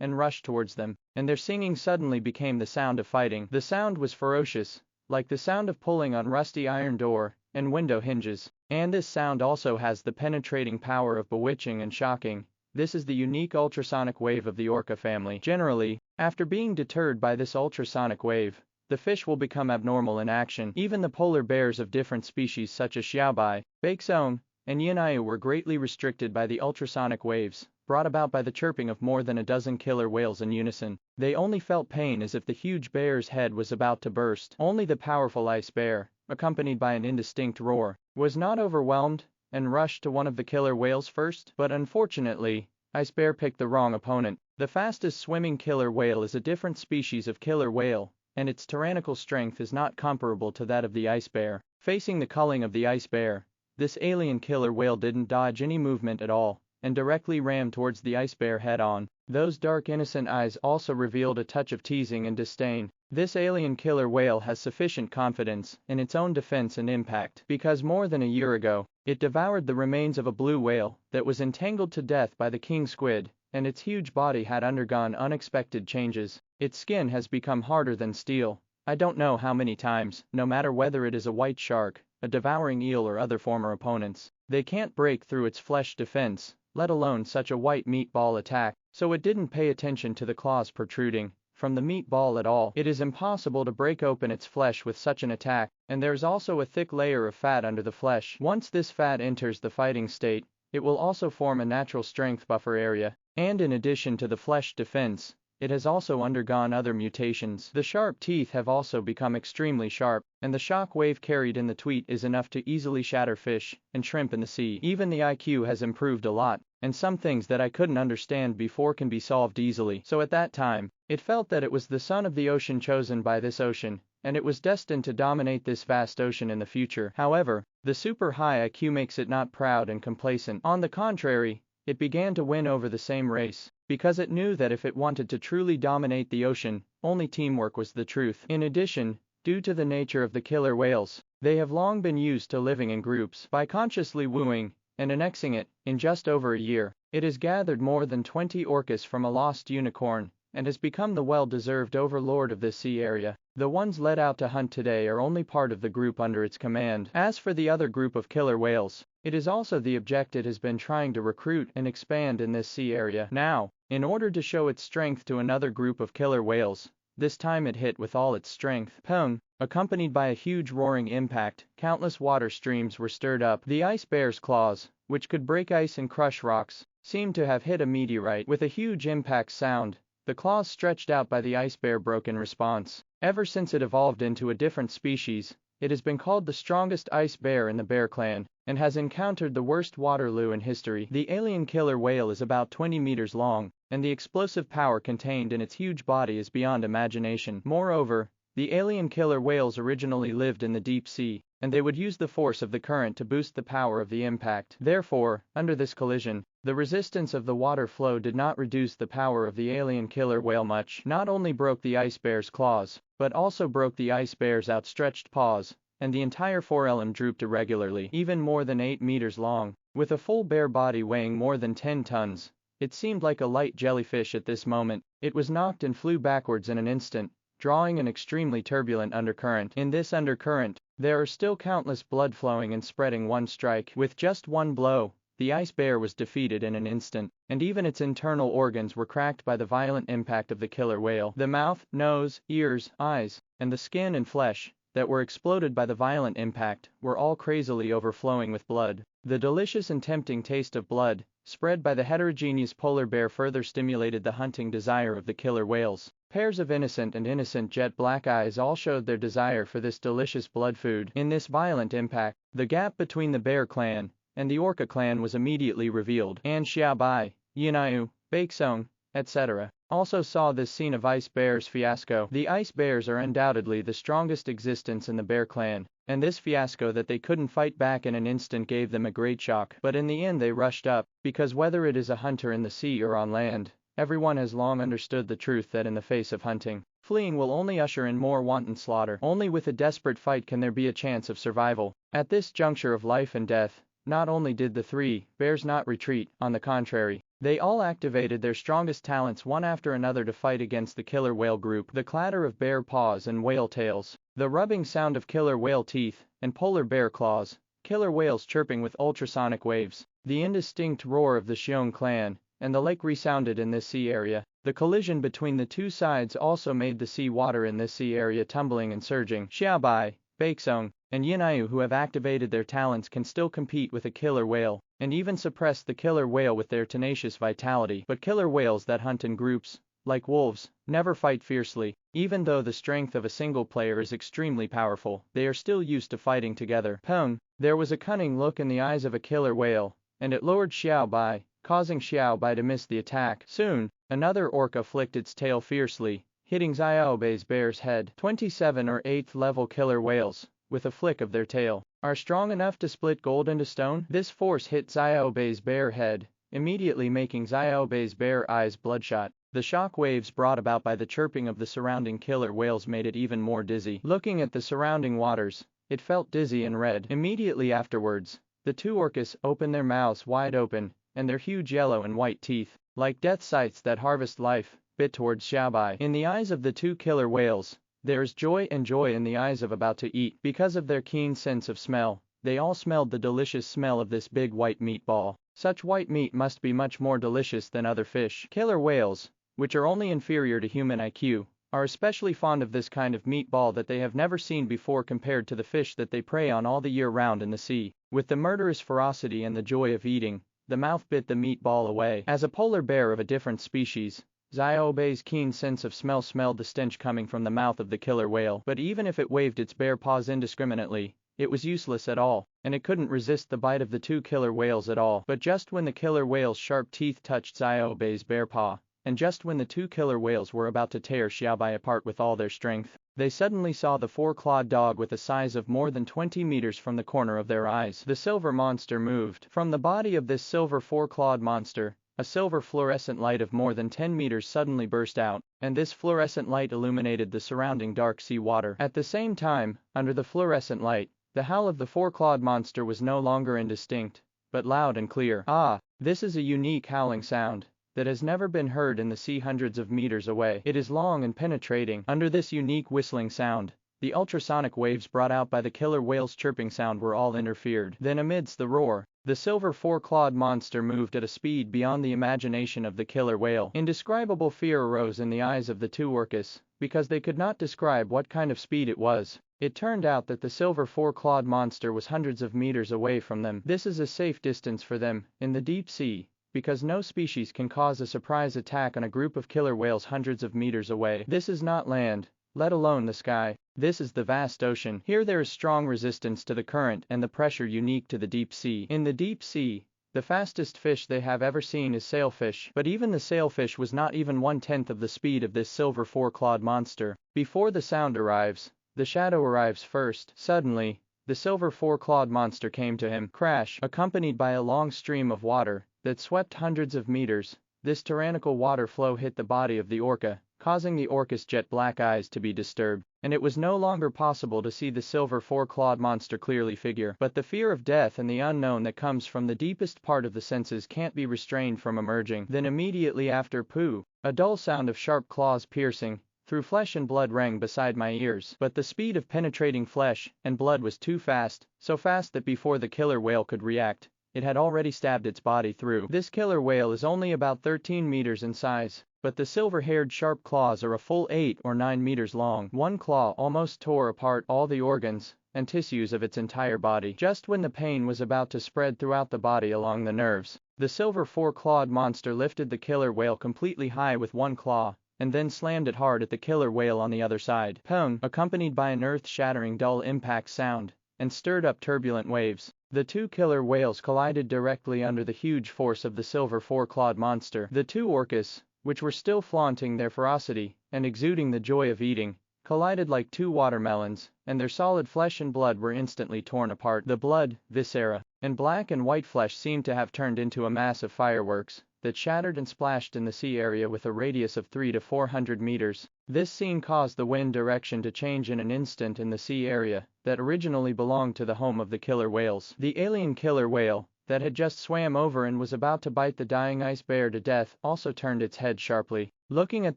and rushed towards them, and their singing suddenly became the sound of fighting. The sound was ferocious, like the sound of pulling on rusty iron door and window hinges. And this sound also has the penetrating power of bewitching and shocking. This is the unique ultrasonic wave of the orca family. Generally, after being deterred by this ultrasonic wave, the fish will become abnormal in action. Even the polar bears of different species such as Xiaobai, Baixong, and Yinayu were greatly restricted by the ultrasonic waves, brought about by the chirping of more than a dozen killer whales in unison. They only felt pain as if the huge bear's head was about to burst. Only the powerful ice bear, accompanied by an indistinct roar, was not overwhelmed, and rushed to one of the killer whales first. But unfortunately, Ice Bear picked the wrong opponent. The fastest swimming killer whale is a different species of killer whale, and its tyrannical strength is not comparable to that of the ice bear. Facing the culling of the ice bear, this alien killer whale didn't dodge any movement at all, and directly rammed towards the ice bear head-on. Those dark innocent eyes also revealed a touch of teasing and disdain. This alien killer whale has sufficient confidence in its own defense and impact, because more than a year ago, it devoured the remains of a blue whale that was entangled to death by the king squid, and its huge body had undergone unexpected changes. Its skin has become harder than steel. I don't know how many times, no matter whether it is a white shark, a devouring eel or other former opponents, they can't break through its flesh defense, let alone such a white meatball attack. So it didn't pay attention to the claws protruding from the meatball at all. It is impossible to break open its flesh with such an attack, and there's also a thick layer of fat under the flesh. Once this fat enters the fighting state, it will also form a natural strength buffer area, and in addition to the flesh defense, it has also undergone other mutations. The sharp teeth have also become extremely sharp, and the shock wave carried in the tweet is enough to easily shatter fish and shrimp in the sea. Even the IQ has improved a lot, and some things that I couldn't understand before can be solved easily. So at that time, it felt that it was the son of the ocean chosen by this ocean, and it was destined to dominate this vast ocean in the future. However, the super high IQ makes it not proud and complacent. On the contrary, it began to win over the same race, because it knew that if it wanted to truly dominate the ocean, only teamwork was the truth. In addition, due to the nature of the killer whales, they have long been used to living in groups. By consciously wooing and annexing it, in just over a year, it has gathered more than 20 orcas from a lost unicorn, and has become the well-deserved overlord of this sea area. The ones let out to hunt today are only part of the group under its command. As for the other group of killer whales, it is also the object it has been trying to recruit and expand in this sea area. Now, in order to show its strength to another group of killer whales, this time it hit with all its strength. Pung! Accompanied by a huge roaring impact, countless water streams were stirred up. The ice bear's claws, which could break ice and crush rocks, seemed to have hit a meteorite. With a huge impact sound, the claws stretched out by the ice bear broke in response. Ever since it evolved into a different species, it has been called the strongest ice bear in the bear clan, and has encountered the worst Waterloo in history. The alien killer whale is about 20 meters long, and the explosive power contained in its huge body is beyond imagination. Moreover, the alien killer whales originally lived in the deep sea, and they would use the force of the current to boost the power of the impact. Therefore, under this collision, the resistance of the water flow did not reduce the power of the alien killer whale much. Not only broke the ice bear's claws, but also broke the ice bear's outstretched paws, and the entire forelem drooped irregularly, even more than 8 meters long. With a full bare body weighing more than 10 tons, it seemed like a light jellyfish at this moment. It was knocked and flew backwards in an instant, drawing an extremely turbulent undercurrent. In this undercurrent, there are still countless blood flowing and spreading. One strike. With just one blow, the ice bear was defeated in an instant, and even its internal organs were cracked by the violent impact of the killer whale. The mouth, nose, ears, eyes, and the skin and flesh that were exploded by the violent impact were all crazily overflowing with blood. The delicious and tempting taste of blood, spread by the heterogeneous polar bear, further stimulated the hunting desire of the killer whales. Pairs of innocent jet black eyes all showed their desire for this delicious blood food. In this violent impact, the gap between the bear clan and the orca clan was immediately revealed. And Xiaobai, Yinayu, Baekseong, etc. also saw this scene of ice bears' fiasco. The ice bears are undoubtedly the strongest existence in the bear clan, and this fiasco that they couldn't fight back in an instant gave them a great shock. But in the end they rushed up, because whether it is a hunter in the sea or on land, everyone has long understood the truth that in the face of hunting, fleeing will only usher in more wanton slaughter. Only with a desperate fight can there be a chance of survival. At this juncture of life and death, not only did the three bears not retreat, on the contrary, they all activated their strongest talents one after another to fight against the killer whale group. The clatter of bear paws and whale tails, the rubbing sound of killer whale teeth and polar bear claws, killer whales chirping with ultrasonic waves, the indistinct roar of the Xiong clan, and the lake resounded in this sea area. The collision between the two sides also made the sea water in this sea area tumbling and surging. Xiaobai, Baekseong, and Yinayu, who have activated their talents, can still compete with a killer whale, and even suppress the killer whale with their tenacious vitality. But killer whales that hunt in groups, like wolves, never fight fiercely. Even though the strength of a single player is extremely powerful, they are still used to fighting together. Peng, there was a cunning look in the eyes of a killer whale, and it lured Xiaobai, causing Xiaobai to miss the attack. Soon, another orca flicked its tail fiercely, hitting Xiaobai's bear's head. 27 or 8th level killer whales, with a flick of their tail, are strong enough to split gold into stone. This force hit Xiaobai's bear head, immediately making Xiaobai's bear eyes bloodshot. The shock waves brought about by the chirping of the surrounding killer whales made it even more dizzy. Looking at the surrounding waters, it felt dizzy and red. Immediately afterwards, the two orcas opened their mouths wide open, and their huge yellow and white teeth, like death scythes that harvest life, bit towards Xiaobai. In the eyes of the two killer whales, there is joy, and joy in the eyes of about to eat. Because of their keen sense of smell, they all smelled the delicious smell of this big white meatball. Such white meat must be much more delicious than other fish. Killer whales, which are only inferior to human IQ, are especially fond of this kind of meatball that they have never seen before compared to the fish that they prey on all the year round in the sea. With the murderous ferocity and the joy of eating, the mouth bit the meatball away. As a polar bear of a different species, Xiaobai's keen sense of smell smelled the stench coming from the mouth of the killer whale. But even if it waved its bare paws indiscriminately, it was useless at all, and it couldn't resist the bite of the two killer whales at all. But just when the killer whale's sharp teeth touched Xiaobai's bare paw, and just when the two killer whales were about to tear Xiaobai apart with all their strength, they suddenly saw the four-clawed dog with a size of more than 20 meters from the corner of their eyes. The silver monster moved. From the body of this silver four-clawed monster, a silver fluorescent light of more than 10 meters suddenly burst out, and this fluorescent light illuminated the surrounding dark sea water. At the same time, under the fluorescent light, the howl of the four-clawed monster was no longer indistinct, but loud and clear. Ah, this is a unique howling sound that has never been heard in the sea hundreds of meters away. It is long and penetrating. Under this unique whistling sound, the ultrasonic waves brought out by the killer whale's chirping sound were all interfered. Then amidst the roar, the silver four-clawed monster moved at a speed beyond the imagination of the killer whale. Indescribable fear arose in the eyes of the two orcas, because they could not describe what kind of speed it was. It turned out that the silver four-clawed monster was hundreds of meters away from them. This is a safe distance for them, in the deep sea, because no species can cause a surprise attack on a group of killer whales hundreds of meters away. This is not land, let alone the sky. This is the vast ocean. Here there is strong resistance to the current and the pressure unique to the deep sea. In the deep sea, the fastest fish they have ever seen is sailfish. But even the sailfish was not even 1/10 of the speed of this silver four-clawed monster. Before the sound arrives, the shadow arrives first. Suddenly, the silver four-clawed monster came to him. Crash! Accompanied by a long stream of water that swept hundreds of meters, this tyrannical water flow hit the body of the orca, causing the orca's jet black eyes to be disturbed. and it was no longer possible to see the silver four-clawed monster clearly figure. But the fear of death and the unknown that comes from the deepest part of the senses can't be restrained from emerging. Then immediately after poo, a dull sound of sharp claws piercing through flesh and blood rang beside my ears. But the speed of penetrating flesh and blood was too fast, so fast that before the killer whale could react, it had already stabbed its body through. This killer whale is only about 13 meters in size, but the silver-haired sharp claws are a full 8 or 9 meters long. One claw almost tore apart all the organs and tissues of its entire body. Just when the pain was about to spread throughout the body along the nerves, the silver four-clawed monster lifted the killer whale completely high with one claw, and then slammed it hard at the killer whale on the other side. Pong, accompanied by an earth-shattering dull impact sound, and stirred up turbulent waves. The two killer whales collided directly under the huge force of the silver four-clawed monster. The two orcas, which were still flaunting their ferocity and exuding the joy of eating, collided like two watermelons, and their solid flesh and blood were instantly torn apart. The blood, viscera, and black and white flesh seemed to have turned into a mass of fireworks that shattered and splashed in the sea area with a radius of 300 to 400 meters. This scene caused the wind direction to change in an instant in the sea area that originally belonged to the home of the killer whales. The alien killer whale that had just swam over and was about to bite the dying ice bear to death also turned its head sharply, looking at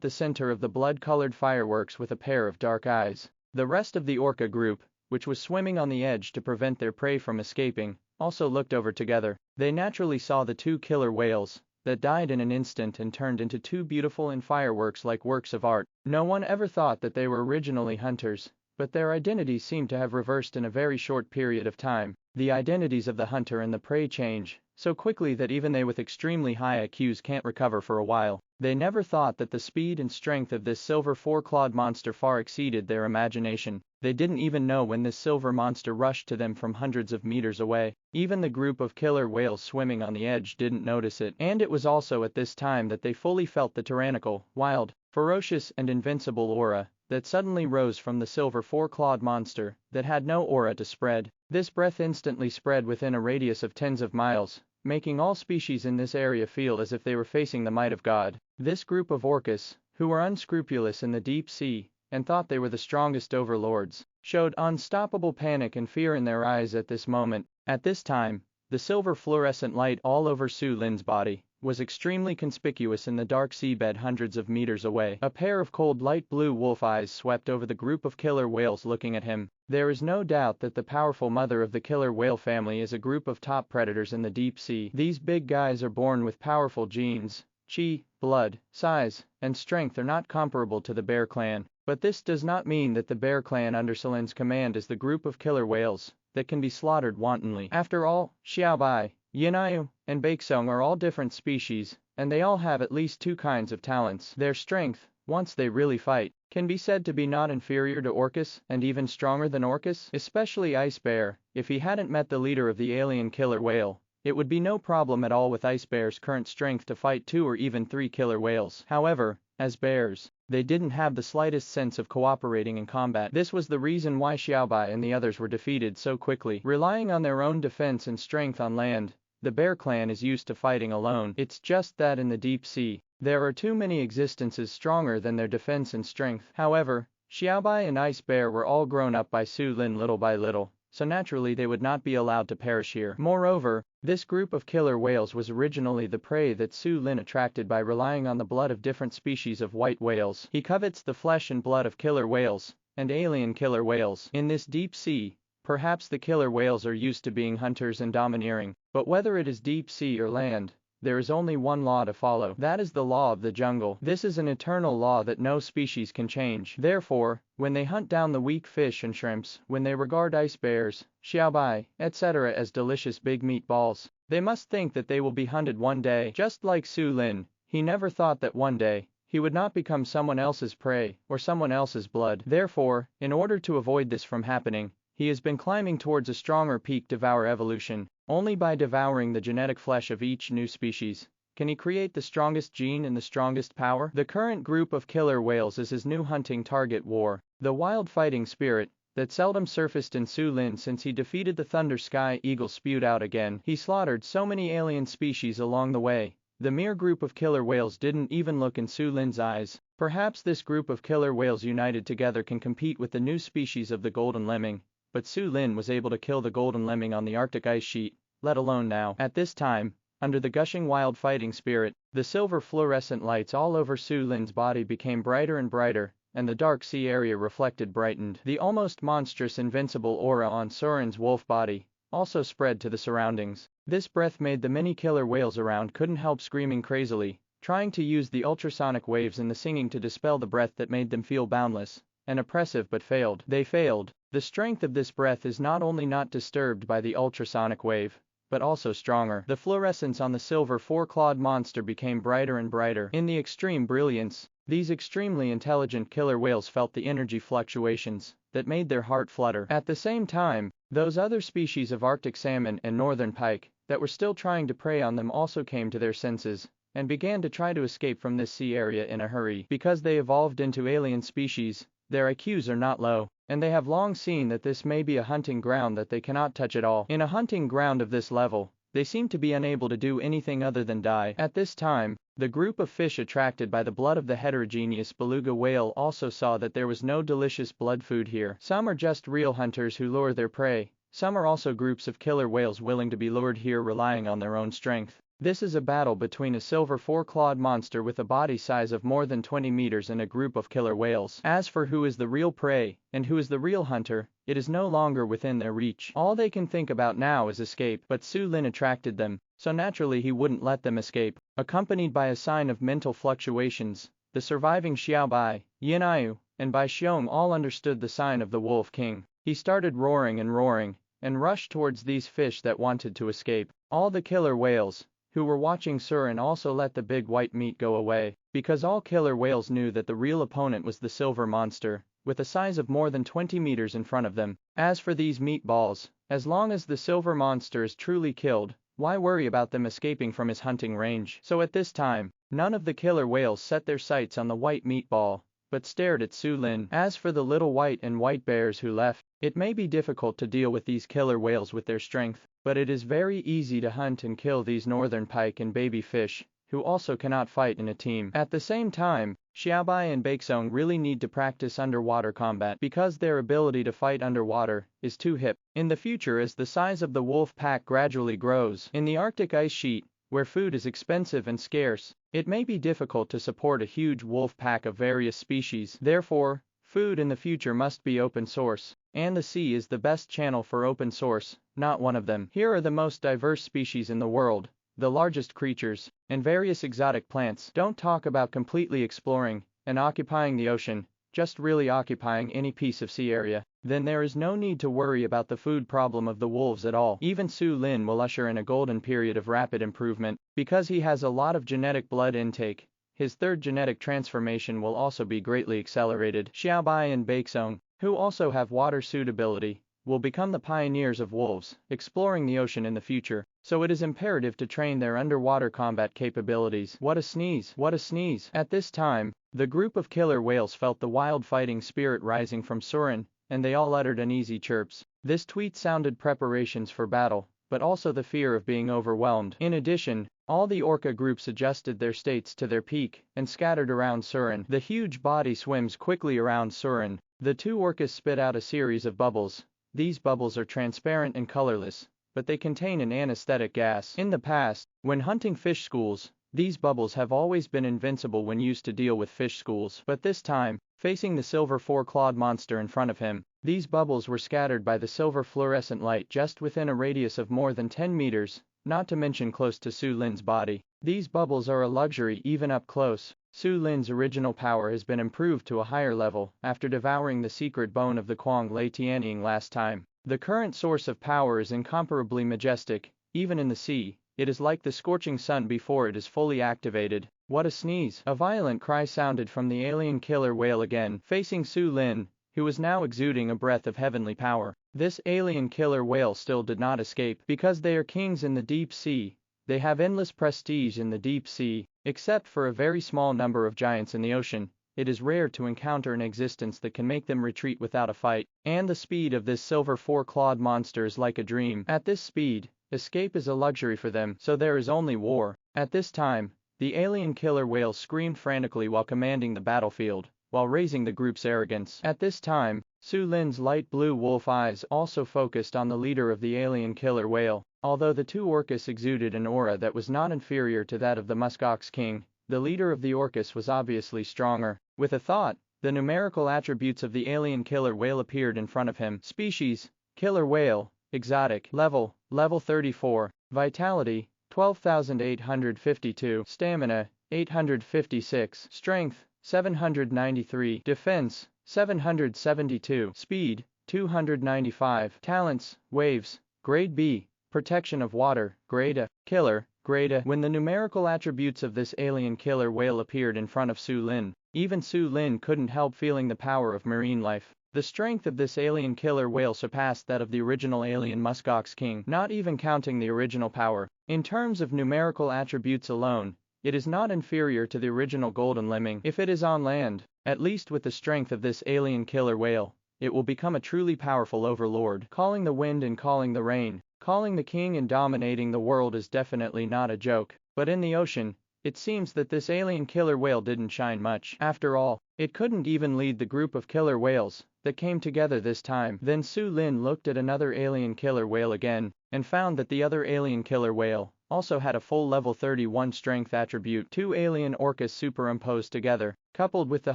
the center of the blood-colored fireworks with a pair of dark eyes. The rest of the orca group, which was swimming on the edge to prevent their prey from escaping, also looked over together. They naturally saw the two killer whales that died in an instant and turned into two beautiful and fireworks-like works of art. No one ever thought that they were originally hunters, but their identities seem to have reversed in a very short period of time. The identities of the hunter and the prey change so quickly that even they with extremely high IQs can't recover for a while. They never thought that the speed and strength of this silver four-clawed monster far exceeded their imagination. They didn't even know when this silver monster rushed to them from hundreds of meters away. Even the group of killer whales swimming on the edge didn't notice it. And it was also at this time that they fully felt the tyrannical, wild, ferocious and invincible aura that suddenly rose from the silver four-clawed monster that had no aura to spread. This breath instantly spread within a radius of tens of miles, making all species in this area feel as if they were facing the might of God. This group of orcas, who were unscrupulous in the deep sea and thought they were the strongest overlords, showed unstoppable panic and fear in their eyes at this moment. At this time, the silver fluorescent light all over Su Lin's body was extremely conspicuous in the dark seabed hundreds of meters away. A pair of cold light blue wolf eyes swept over the group of killer whales looking at him. There is no doubt that the powerful mother of the killer whale family is a group of top predators in the deep sea. These big guys are born with powerful genes. Chi, blood, size, and strength are not comparable to the bear clan, but this does not mean that the bear clan under Su Lin's command is the group of killer whales that can be slaughtered wantonly. After all, Xiaobai, Yinayu, and Baekseong are all different species, and they all have at least two kinds of talents. Their strength, once they really fight, can be said to be not inferior to Orcus and even stronger than Orcus, especially Ice Bear. If he hadn't met the leader of the alien killer whale, it would be no problem at all with Ice Bear's current strength to fight 2 or even 3 killer whales. However, as bears, they didn't have the slightest sense of cooperating in combat. This was the reason why Xiaobai and the others were defeated so quickly. Relying on their own defense and strength on land, the bear clan is used to fighting alone. It's just that in the deep sea, there are too many existences stronger than their defense and strength. However, Xiaobai and Ice Bear were all grown up by Su Lin little by little, so naturally they would not be allowed to perish here. Moreover, this group of killer whales was originally the prey that Su Lin attracted by relying on the blood of different species of white whales. He covets the flesh and blood of killer whales and alien killer whales. In this deep sea, perhaps the killer whales are used to being hunters and domineering, but whether it is deep sea or land, there is only one law to follow. That is the law of the jungle. This is an eternal law that no species can change. Therefore, when they hunt down the weak fish and shrimps, when they regard ice bears, xiaobai, etc. as delicious big meatballs, they must think that they will be hunted one day. Just like Su Lin, he never thought that one day he would not become someone else's prey or someone else's blood. Therefore, in order to avoid this from happening, he has been climbing towards a stronger peak devour evolution. Only by devouring the genetic flesh of each new species can he create the strongest gene and the strongest power. The current group of killer whales is his new hunting target. War, the wild fighting spirit that seldom surfaced in Su Lin since he defeated the Thunder Sky Eagle spewed out again. He slaughtered so many alien species along the way The mere group of killer whales didn't even look in Su Lin's eyes. Perhaps this group of killer whales united together can compete with the new species of the golden lemming, but Su Lin was able to kill the golden lemming on the Arctic ice sheet, let alone now. At this time, under the gushing wild fighting spirit, the silver fluorescent lights all over Su Lin's body became brighter and brighter, and the dark sea area reflected brightened. The almost monstrous invincible aura on Surin's wolf body also spread to the surroundings. This breath made the many killer whales around couldn't help screaming crazily, trying to use the ultrasonic waves in the singing to dispel the breath that made them feel boundless and oppressive, but failed. They failed. The strength of this breath is not only not disturbed by the ultrasonic wave, but also stronger. The fluorescence on the silver four-clawed monster became brighter and brighter. In the extreme brilliance, these extremely intelligent killer whales felt the energy fluctuations that made their heart flutter. At the same time, those other species of Arctic salmon and northern pike that were still trying to prey on them also came to their senses and began to try to escape from this sea area in a hurry. Because they evolved into alien species, their IQs are not low, and they have long seen that this may be a hunting ground that they cannot touch at all. In a hunting ground of this level, they seem to be unable to do anything other than die. At this time, the group of fish attracted by the blood of the heterogeneous beluga whale also saw that there was no delicious blood food here. Some are just real hunters who lure their prey, some are also groups of killer whales willing to be lured here relying on their own strength. This is a battle between a silver four-clawed monster with a body size of more than 20 meters and a group of killer whales. As for who is the real prey and who is the real hunter, it is no longer within their reach. All they can think about now is escape, but Su Lin attracted them, so naturally he wouldn't let them escape. Accompanied by a sign of mental fluctuations, the surviving Xiaobai, Yinayu, and Bai Xiong all understood the sign of the Wolf King. He started roaring and rushed towards these fish that wanted to escape. All the killer whales who were watching Surin also let the big white meat go away, because all killer whales knew that the real opponent was the silver monster, with a size of more than 20 meters in front of them. As for these meatballs, as long as the silver monster is truly killed, why worry about them escaping from his hunting range? So at this time, none of the killer whales set their sights on the white meatball, but stared at Su Lin. As for the little white and white bears who left, it may be difficult to deal with these killer whales with their strength, but it is very easy to hunt and kill these northern pike and baby fish, who also cannot fight in a team. At the same time, Xiaobai and Baekseong really need to practice underwater combat because their ability to fight underwater is too hip. In the future, as the size of the wolf pack gradually grows in the Arctic ice sheet, where food is expensive and scarce, it may be difficult to support a huge wolf pack of various species. Therefore, food in the future must be open source, and the sea is the best channel for open source, not one of them. Here are the most diverse species in the world, the largest creatures, and various exotic plants. Don't talk about completely exploring and occupying the ocean, just really occupying any piece of sea area. Then there is no need to worry about the food problem of the wolves at all. Even Su Lin will usher in a golden period of rapid improvement, because he has a lot of genetic blood intake. His third genetic transformation will also be greatly accelerated. Xiaobai and Baekseong, who also have water suitability, will become the pioneers of wolves, exploring the ocean in the future, so it is imperative to train their underwater combat capabilities. What a sneeze! What a sneeze! At this time, the group of killer whales felt the wild fighting spirit rising from Surin, and they all uttered uneasy chirps. This tweet sounded preparations for battle, but also the fear of being overwhelmed. In addition, all the orca groups adjusted their states to their peak and scattered around Surin. The huge body swims quickly around Surin. The two orcas spit out a series of bubbles. These bubbles are transparent and colorless, but they contain an anesthetic gas. In the past, when hunting fish schools, these bubbles have always been invincible when used to deal with fish schools. But this time, facing the silver four-clawed monster in front of him, these bubbles were scattered by the silver fluorescent light just within a radius of more than 10 meters, not to mention close to Su Lin's body. These bubbles are a luxury even up close. Su Lin's original power has been improved to a higher level after devouring the secret bone of the Quang Lei Tianying last time. The current source of power is incomparably majestic, even in the sea. It is like the scorching sun before it is fully activated. What a sneeze! A violent cry sounded from the alien killer whale again, facing Su Lin, who was now exuding a breath of heavenly power. This alien killer whale still did not escape, because they are kings in the deep sea. They have endless prestige in the deep sea. Except for a very small number of giants in the ocean, it is rare to encounter an existence that can make them retreat without a fight. And the speed of this silver four-clawed monster is like a dream. At this speed, escape is a luxury for them, so there is only war. At this time, the alien killer whale screamed frantically while commanding the battlefield, while raising the group's arrogance. At this time, Su Lin's light blue wolf eyes also focused on the leader of the alien killer whale. Although the two orcas exuded an aura that was not inferior to that of the muskox king, the leader of the orcas was obviously stronger. With a thought, the numerical attributes of the alien killer whale appeared in front of him. Species: killer whale, exotic, level 34, vitality, 12,852, stamina, 856, strength, 793, defense, 772, speed, 295, talents, waves, grade B, protection of water, grade A, killer, grade A. When the numerical attributes of this alien killer whale appeared in front of Su Lin, even Su Lin couldn't help feeling the power of marine life. The strength of this alien killer whale surpassed that of the original alien muskox king, not even counting the original power. In terms of numerical attributes alone, it is not inferior to the original golden lemming. If it is on land, at least with the strength of this alien killer whale, it will become a truly powerful overlord. Calling the wind and calling the rain, calling the king and dominating the world is definitely not a joke. But in the ocean, it seems that this alien killer whale didn't shine much. After all, it couldn't even lead the group of killer whales that came together this time. Then Su Lin looked at another alien killer whale again, and found that the other alien killer whale also had a full level 31 strength attribute. Two alien orcas superimposed together, coupled with the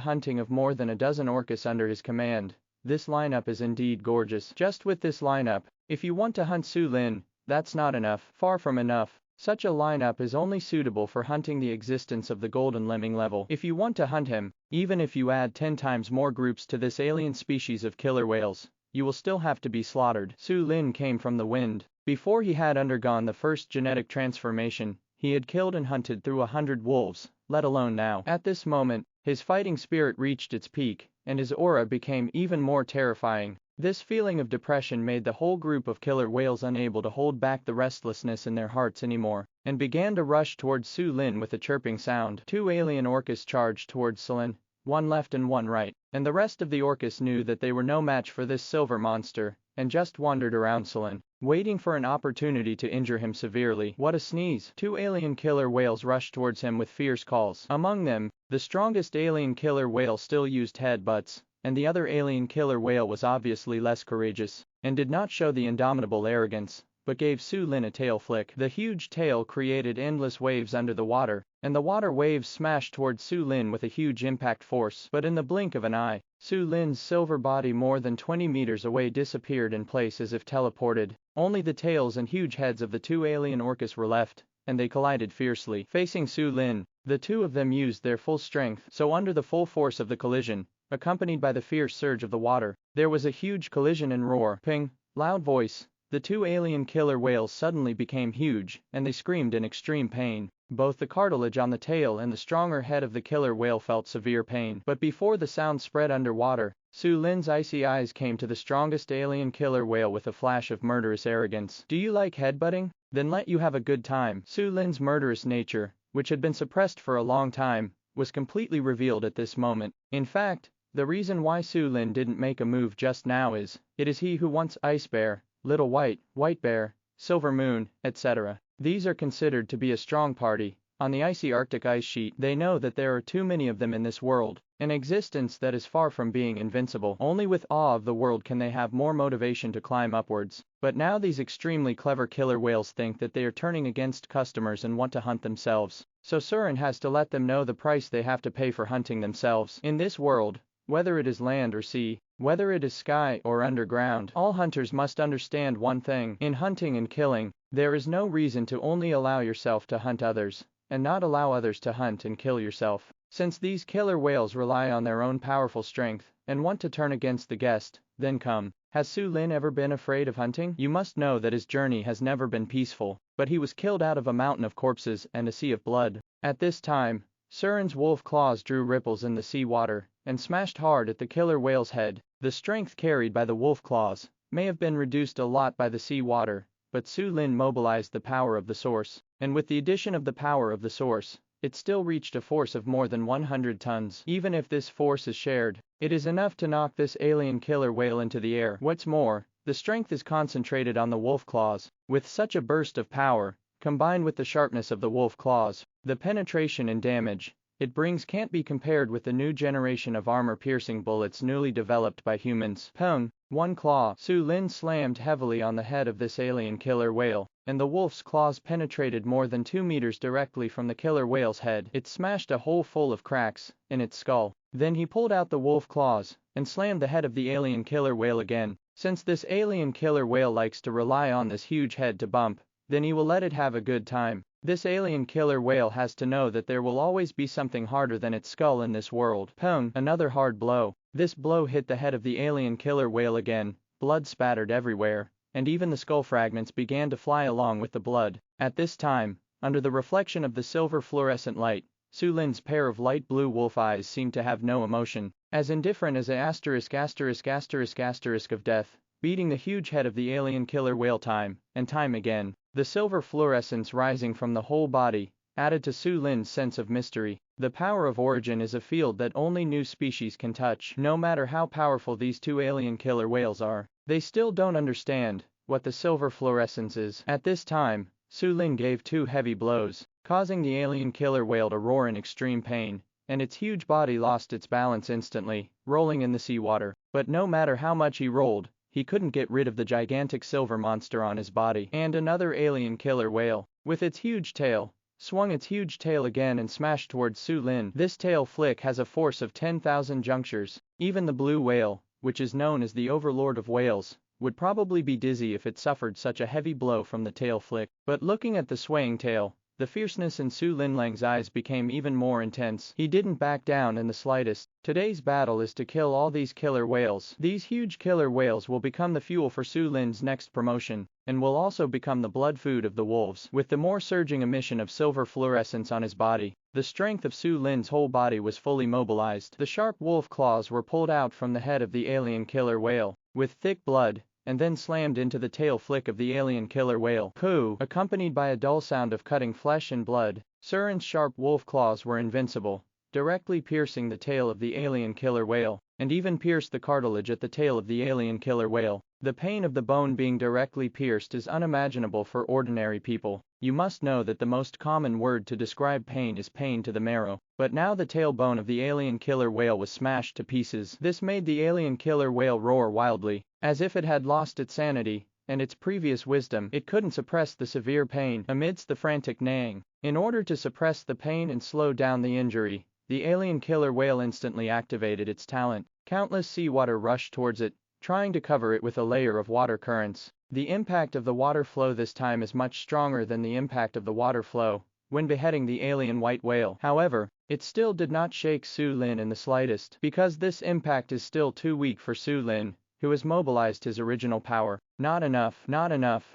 hunting of more than a dozen orcas under his command. This lineup is indeed gorgeous. Just with this lineup, if you want to hunt Su Lin, that's not enough, far from enough. Such a lineup is only suitable for hunting the existence of the golden lemming level. If you want to hunt him, even if you add 10 times more groups to this alien species of killer whales, you will still have to be slaughtered. Su Lin came from the wind. Before he had undergone the first genetic transformation, he had killed and hunted through 100 wolves, let alone now. At this moment, his fighting spirit reached its peak, and his aura became even more terrifying. This feeling of depression made the whole group of killer whales unable to hold back the restlessness in their hearts anymore, and began to rush towards Su Lin with a chirping sound. Two alien orcas charged towards Su Lin, one left and one right, and the rest of the orcas knew that they were no match for this silver monster, and just wandered around Su Lin, waiting for an opportunity to injure him severely. What a sneeze! Two alien killer whales rushed towards him with fierce calls. Among them, the strongest alien killer whale still used headbutts, and the other alien killer whale was obviously less courageous, and did not show the indomitable arrogance, but gave Su Lin a tail flick. The huge tail created endless waves under the water, and the water waves smashed towards Su Lin with a huge impact force. But in the blink of an eye, Su Lin's silver body more than 20 meters away disappeared in place as if teleported. Only the tails and huge heads of the two alien orcas were left, and they collided fiercely. Facing Su Lin, the two of them used their full strength, so under the full force of the collision, accompanied by the fierce surge of the water, there was a huge collision and roar. Ping! Loud voice. The two alien killer whales suddenly became huge, and they screamed in extreme pain. Both the cartilage on the tail and the stronger head of the killer whale felt severe pain. But before the sound spread underwater, Su Lin's icy eyes came to the strongest alien killer whale with a flash of murderous arrogance. Do you like headbutting? Then let you have a good time. Su Lin's murderous nature, which had been suppressed for a long time, was completely revealed at this moment. In fact, the reason why Su Lin didn't make a move just now is, it is he who wants Ice Bear, Little White, White Bear, Silver Moon, etc. These are considered to be a strong party. On the icy Arctic ice sheet, they know that there are too many of them in this world, an existence that is far from being invincible. Only with awe of the world can they have more motivation to climb upwards. But now these extremely clever killer whales think that they are turning against customers and want to hunt themselves. So Surin has to let them know the price they have to pay for hunting themselves. In this world, whether it is land or sea, whether it is sky or underground, all hunters must understand one thing. In hunting and killing, there is no reason to only allow yourself to hunt others, and not allow others to hunt and kill yourself. Since these killer whales rely on their own powerful strength, and want to turn against the guest, then come. Has Su Lin ever been afraid of hunting? You must know that his journey has never been peaceful, but he was killed out of a mountain of corpses and a sea of blood. At this time, Surin's wolf claws drew ripples in the sea water, and smashed hard at the killer whale's head. The strength carried by the wolf claws may have been reduced a lot by the sea water, but Su Lin mobilized the power of the source, and with the addition of the power of the source, it still reached a force of more than 100 tons. Even if this force is shared, it is enough to knock this alien killer whale into the air. What's more, the strength is concentrated on the wolf claws. With such a burst of power, combined with the sharpness of the wolf claws, the penetration and damage it brings can't be compared with the new generation of armor-piercing bullets newly developed by humans. Pwn. One claw. Su Lin slammed heavily on the head of this alien killer whale, and the wolf's claws penetrated more than 2 meters directly from the killer whale's head. It smashed a hole full of cracks in its skull. Then he pulled out the wolf claws and slammed the head of the alien killer whale again. Since this alien killer whale likes to rely on this huge head to bump, then he will let it have a good time. This alien killer whale has to know that there will always be something harder than its skull in this world. Pwn. Another hard blow. This blow hit the head of the alien killer whale again, blood spattered everywhere, and even the skull fragments began to fly along with the blood. At this time, under the reflection of the silver fluorescent light, Su Lin's pair of light blue wolf eyes seemed to have no emotion, as indifferent as a asterisk of death, beating the huge head of the alien killer whale time and time again. The silver fluorescence rising from the whole body added to Su Lin's sense of mystery. The power of origin is a field that only new species can touch. No matter how powerful these two alien killer whales are, they still don't understand what the silver fluorescence is. At this time, Su Lin gave 2 heavy blows, causing the alien killer whale to roar in extreme pain, and its huge body lost its balance instantly, rolling in the seawater. But no matter how much he rolled, he couldn't get rid of the gigantic silver monster on his body. And another alien killer whale, with its huge tail, swung its huge tail again and smashed towards Su Lin. This tail flick has a force of 10,000 junctures. Even the blue whale, which is known as the overlord of whales, would probably be dizzy if it suffered such a heavy blow from the tail flick. But looking at the swaying tail, the fierceness in Su Linlang's eyes became even more intense. He didn't back down in the slightest. Today's battle is to kill all these killer whales. These huge killer whales will become the fuel for Su Lin's next promotion, and will also become the blood food of the wolves. With the more surging emission of silver fluorescence on his body, the strength of Su Lin's whole body was fully mobilized. The sharp wolf claws were pulled out from the head of the alien killer whale, with thick blood, and then slammed into the tail flick of the alien killer whale. Pooh! Accompanied by a dull sound of cutting flesh and blood, Surin's sharp wolf claws were invincible, directly piercing the tail of the alien killer whale, and even pierced the cartilage at the tail of the alien killer whale. The pain of the bone being directly pierced is unimaginable for ordinary people. You must know that the most common word to describe pain is pain to the marrow. But now the tailbone of the alien killer whale was smashed to pieces. This made the alien killer whale roar wildly, as if it had lost its sanity and its previous wisdom. It couldn't suppress the severe pain amidst the frantic neighing. In order to suppress the pain and slow down the injury, the alien killer whale instantly activated its talent. Countless seawater rushed towards it, trying to cover it with a layer of water currents. The impact of the water flow this time is much stronger than the impact of the water flow when beheading the alien white whale. However, it still did not shake Su Lin in the slightest, because this impact is still too weak for Su Lin, who has mobilized his original power. Not enough.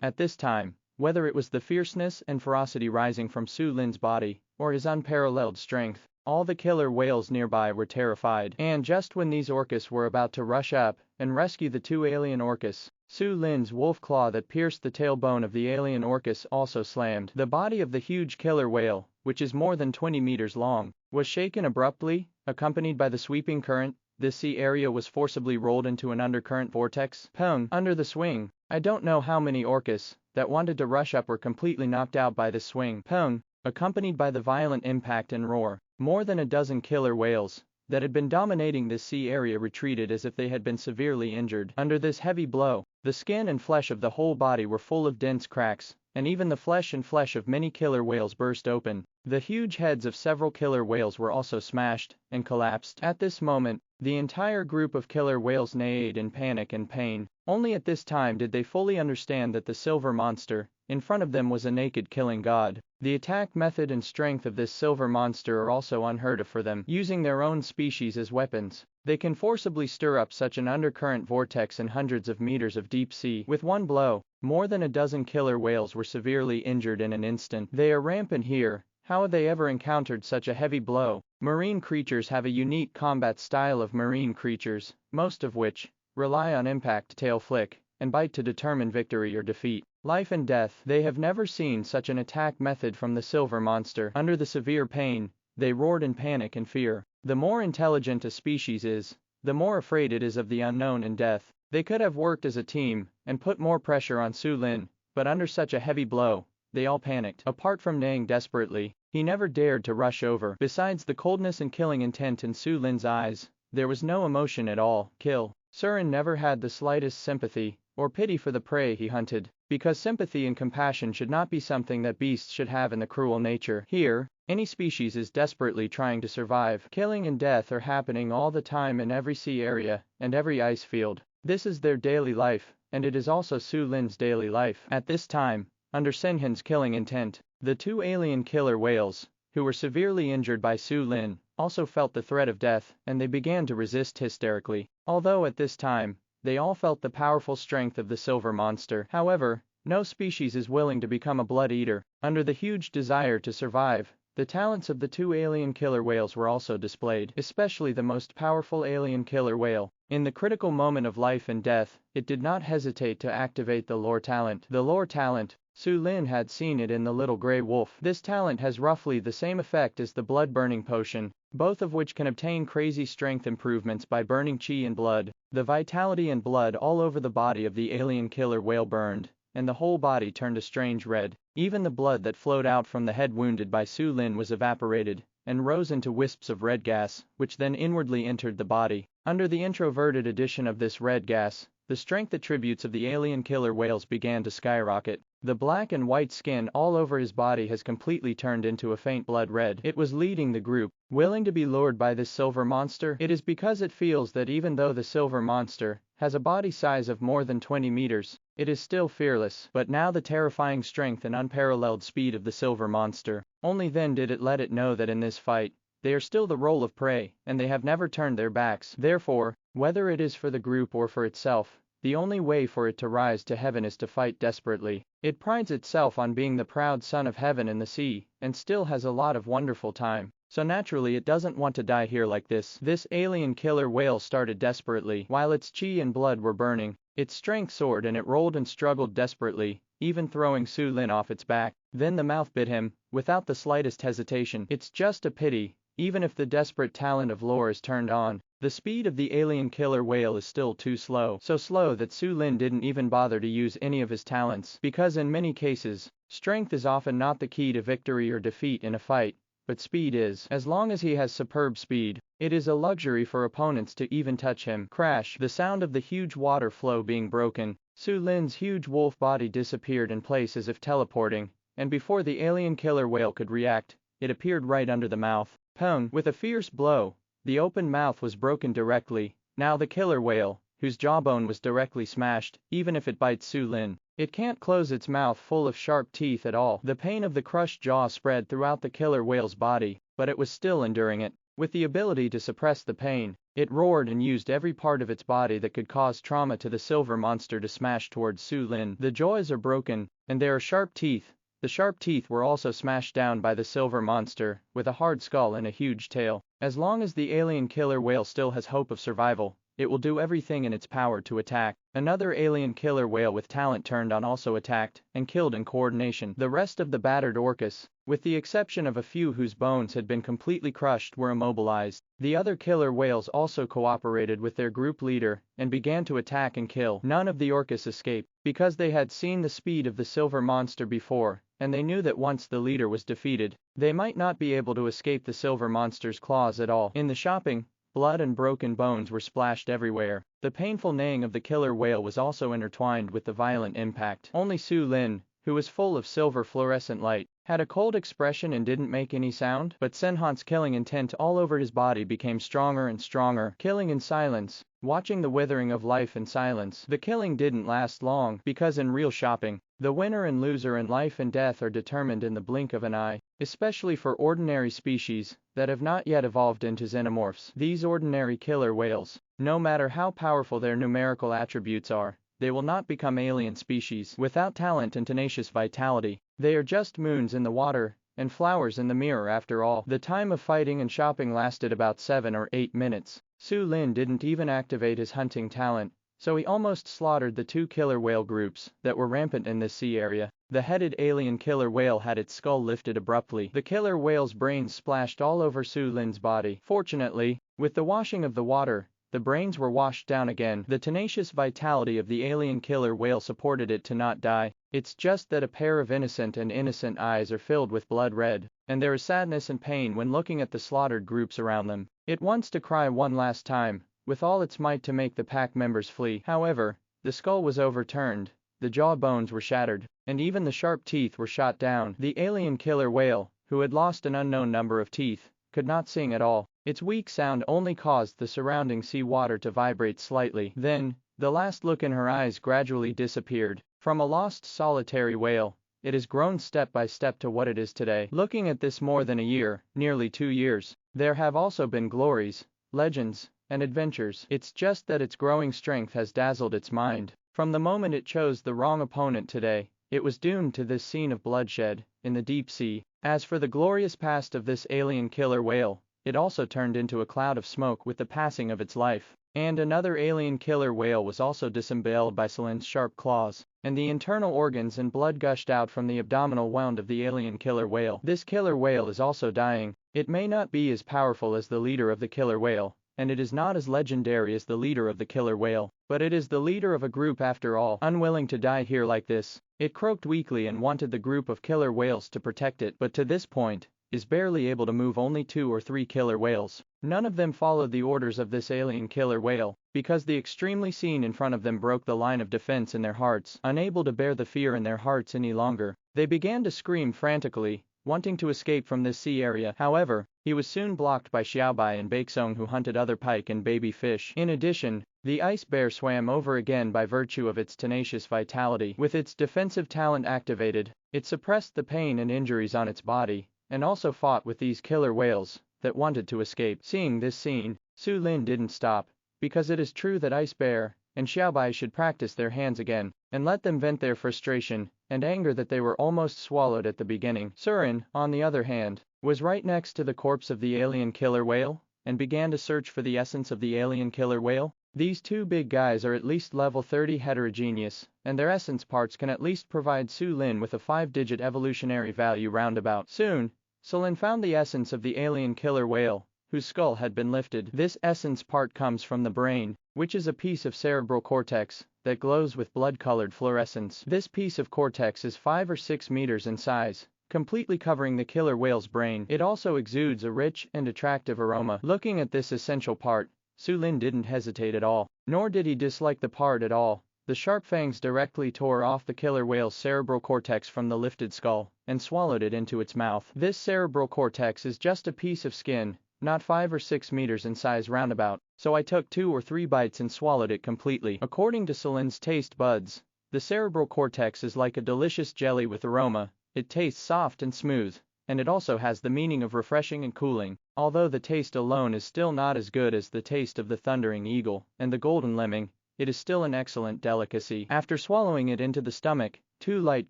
At this time, whether it was the fierceness and ferocity rising from Su Lin's body, or his unparalleled strength, all the killer whales nearby were terrified. And just when these orcas were about to rush up and rescue the 2 alien orcas, Su Lin's wolf claw that pierced the tailbone of the alien orcas also slammed. The body of the huge killer whale, which is more than 20 meters long, was shaken abruptly, accompanied by the sweeping current. This sea area was forcibly rolled into an undercurrent vortex. Pwn. Under the swing. I don't know how many orcas that wanted to rush up were completely knocked out by this swing. Pwn. Accompanied by the violent impact and roar, more than a dozen killer whales that had been dominating this sea area retreated as if they had been severely injured. Under this heavy blow, the skin and flesh of the whole body were full of dense cracks, and even the flesh of many killer whales burst open. The huge heads of several killer whales were also smashed and collapsed. At this moment, the entire group of killer whales neighed in panic and pain. Only at this time did they fully understand that the silver monster in front of them was a naked killing god. The attack method and strength of this silver monster are also unheard of for them. Using their own species as weapons, they can forcibly stir up such an undercurrent vortex in hundreds of meters of deep sea. With one blow, more than a dozen killer whales were severely injured in an instant. They are rampant here. How have they ever encountered such a heavy blow? Marine creatures have a unique combat style of marine creatures, most of which rely on impact, tail flick, and bite to determine victory or defeat. Life and death. They have never seen such an attack method from the silver monster. Under the severe pain, they roared in panic and fear. The more intelligent a species is, the more afraid it is of the unknown and death. They could have worked as a team and put more pressure on Su Lin, but under such a heavy blow, they all panicked. Apart from neighing desperately, he never dared to rush over. Besides the coldness and killing intent in Su Lin's eyes, there was no emotion at all. Kill. Surin never had the slightest sympathy or pity for the prey he hunted, because sympathy and compassion should not be something that beasts should have in the cruel nature. Here, any species is desperately trying to survive. Killing and death are happening all the time in every sea area and every ice field. This is their daily life, and it is also Su Lin's daily life. At this time, under Senhen's killing intent, the two alien killer whales, who were severely injured by Su Lin, also felt the threat of death, and they began to resist hysterically. Although at this time, they all felt the powerful strength of the silver monster. However, no species is willing to become a blood eater. Under the huge desire to survive, the talents of the two alien killer whales were also displayed, especially the most powerful alien killer whale. In the critical moment of life and death, it did not hesitate to activate the lore talent. The lore talent, Su Lin had seen it in the little gray wolf. This talent has roughly the same effect as the blood-burning potion, both of which can obtain crazy strength improvements by burning chi and blood. The vitality and blood all over the body of the alien killer whale burned, and the whole body turned a strange red. Even the blood that flowed out from the head wounded by Su Lin was evaporated, and rose into wisps of red gas, which then inwardly entered the body. Under the introverted addition of this red gas, the strength attributes of the alien killer whales began to skyrocket. The black and white skin all over his body has completely turned into a faint blood red. It was leading the group, willing to be lured by this silver monster. It is because it feels that even though the silver monster has a body size of more than 20 meters, it is still fearless. But now the terrifying strength and unparalleled speed of the silver monster, only then did it let it know that in this fight, they are still the role of prey, and they have never turned their backs. Therefore, whether it is for the group or for itself, the only way for it to rise to heaven is to fight desperately. It prides itself on being the proud son of heaven and the sea, and still has a lot of wonderful time. So naturally it doesn't want to die here like this. This alien killer whale started desperately. While its chi and blood were burning, its strength soared and it rolled and struggled desperately, even throwing Su Lin off its back. Then the mouth bit him, without the slightest hesitation. It's just a pity, even if the desperate talent of lore is turned on, the speed of the alien killer whale is still too slow. So slow that Su Lin didn't even bother to use any of his talents, because in many cases, strength is often not the key to victory or defeat in a fight, but speed is. As long as he has superb speed, it is a luxury for opponents to even touch him. Crash! The sound of the huge water flow being broken, Su Lin's huge wolf body disappeared in place as if teleporting, and before the alien killer whale could react, it appeared right under the mouth. Pong! With a fierce blow, the open mouth was broken directly. Now the killer whale, whose jawbone was directly smashed, even if it bites Su Lin, it can't close its mouth full of sharp teeth at all. The pain of the crushed jaw spread throughout the killer whale's body, but it was still enduring it. With the ability to suppress the pain, it roared and used every part of its body that could cause trauma to the silver monster to smash towards Su Lin. The jaws are broken, and there are sharp teeth. The sharp teeth were also smashed down by the silver monster, with a hard skull and a huge tail. As long as the alien killer whale still has hope of survival, it will do everything in its power to attack. Another alien killer whale with talent turned on also attacked, and killed in coordination. The rest of the battered orcas, with the exception of a few whose bones had been completely crushed, were immobilized. The other killer whales also cooperated with their group leader, and began to attack and kill. None of the orcas escaped, because they had seen the speed of the silver monster before, and they knew that once the leader was defeated, they might not be able to escape the silver monster's claws at all. In the shopping, blood and broken bones were splashed everywhere. The painful neighing of the killer whale was also intertwined with the violent impact. Only Su Lin, who was full of silver fluorescent light, had a cold expression and didn't make any sound. But Senhan's killing intent all over his body became stronger and stronger, killing in silence, watching the withering of life in silence. The killing didn't last long, because in real shopping, the winner and loser in life and death are determined in the blink of an eye, especially for ordinary species that have not yet evolved into xenomorphs. These ordinary killer whales, no matter how powerful their numerical attributes are, they will not become alien species. Without talent and tenacious vitality, they are just moons in the water, and flowers in the mirror after all. The time of fighting and shopping lasted about 7 or 8 minutes. Su Lin didn't even activate his hunting talent, so he almost slaughtered the two killer whale groups that were rampant in this sea area. The headed alien killer whale had its skull lifted abruptly. The killer whale's brains splashed all over Su Lin's body. Fortunately, with the washing of the water, the brains were washed down again. The tenacious vitality of the alien killer whale supported it to not die. It's just that a pair of innocent eyes are filled with blood red, and there is sadness and pain when looking at the slaughtered groups around them. It wants to cry one last time, with all its might to make the pack members flee. However, the skull was overturned, the jaw bones were shattered, and even the sharp teeth were shot down. The alien killer whale, who had lost an unknown number of teeth, could not sing at all. Its weak sound only caused the surrounding sea water to vibrate slightly. Then, the last look in her eyes gradually disappeared. From a lost solitary whale, it has grown step by step to what it is today. Looking at this more than a year, nearly 2 years, there have also been glories, legends, and adventures. It's just that its growing strength has dazzled its mind. From the moment it chose the wrong opponent today, it was doomed to this scene of bloodshed, in the deep sea. As for the glorious past of this alien killer whale, it also turned into a cloud of smoke with the passing of its life. And another alien killer whale was also disemboweled by Selin's sharp claws, and the internal organs and blood gushed out from the abdominal wound of the alien killer whale. This killer whale is also dying. It may not be as powerful as the leader of the killer whale, and it is not as legendary as the leader of the killer whale, but it is the leader of a group after all. Unwilling to die here like this, it croaked weakly and wanted the group of killer whales to protect it, but to this point, is barely able to move only 2 or 3 killer whales. None of them followed the orders of this alien killer whale, because the extremely scene in front of them broke the line of defense in their hearts. Unable to bear the fear in their hearts any longer, they began to scream frantically, wanting to escape from this sea area. However, he was soon blocked by Xiaobai and Baekseong, who hunted other pike and baby fish. In addition, the ice bear swam over again by virtue of its tenacious vitality. With its defensive talent activated, it suppressed the pain and injuries on its body, and also fought with these killer whales that wanted to escape. Seeing this scene, Su Lin didn't stop, because it is true that Ice Bear and Xiaobai should practice their hands again, and let them vent their frustration and anger that they were almost swallowed at the beginning. Surin, on the other hand, was right next to the corpse of the alien killer whale, and began to search for the essence of the alien killer whale. These two big guys are at least level 30 heterogeneous, and their essence parts can at least provide Su Lin with a 5-digit evolutionary value roundabout. Soon, Su Lin found the essence of the alien killer whale, whose skull had been lifted. This essence part comes from the brain, which is a piece of cerebral cortex that glows with blood-colored fluorescence. This piece of cortex is 5 or 6 meters in size, completely covering the killer whale's brain. It also exudes a rich and attractive aroma. Looking at this essential part, Su Lin didn't hesitate at all, nor did he dislike the part at all. The sharp fangs directly tore off the killer whale's cerebral cortex from the lifted skull, and swallowed it into its mouth. This cerebral cortex is just a piece of skin, not 5 or 6 meters in size roundabout, so I took 2 or 3 bites and swallowed it completely. According to Su Lin's taste buds, the cerebral cortex is like a delicious jelly with aroma. It tastes soft and smooth, and it also has the meaning of refreshing and cooling. Although the taste alone is still not as good as the taste of the thundering eagle and the golden lemming, it is still an excellent delicacy. After swallowing it into the stomach, 2 light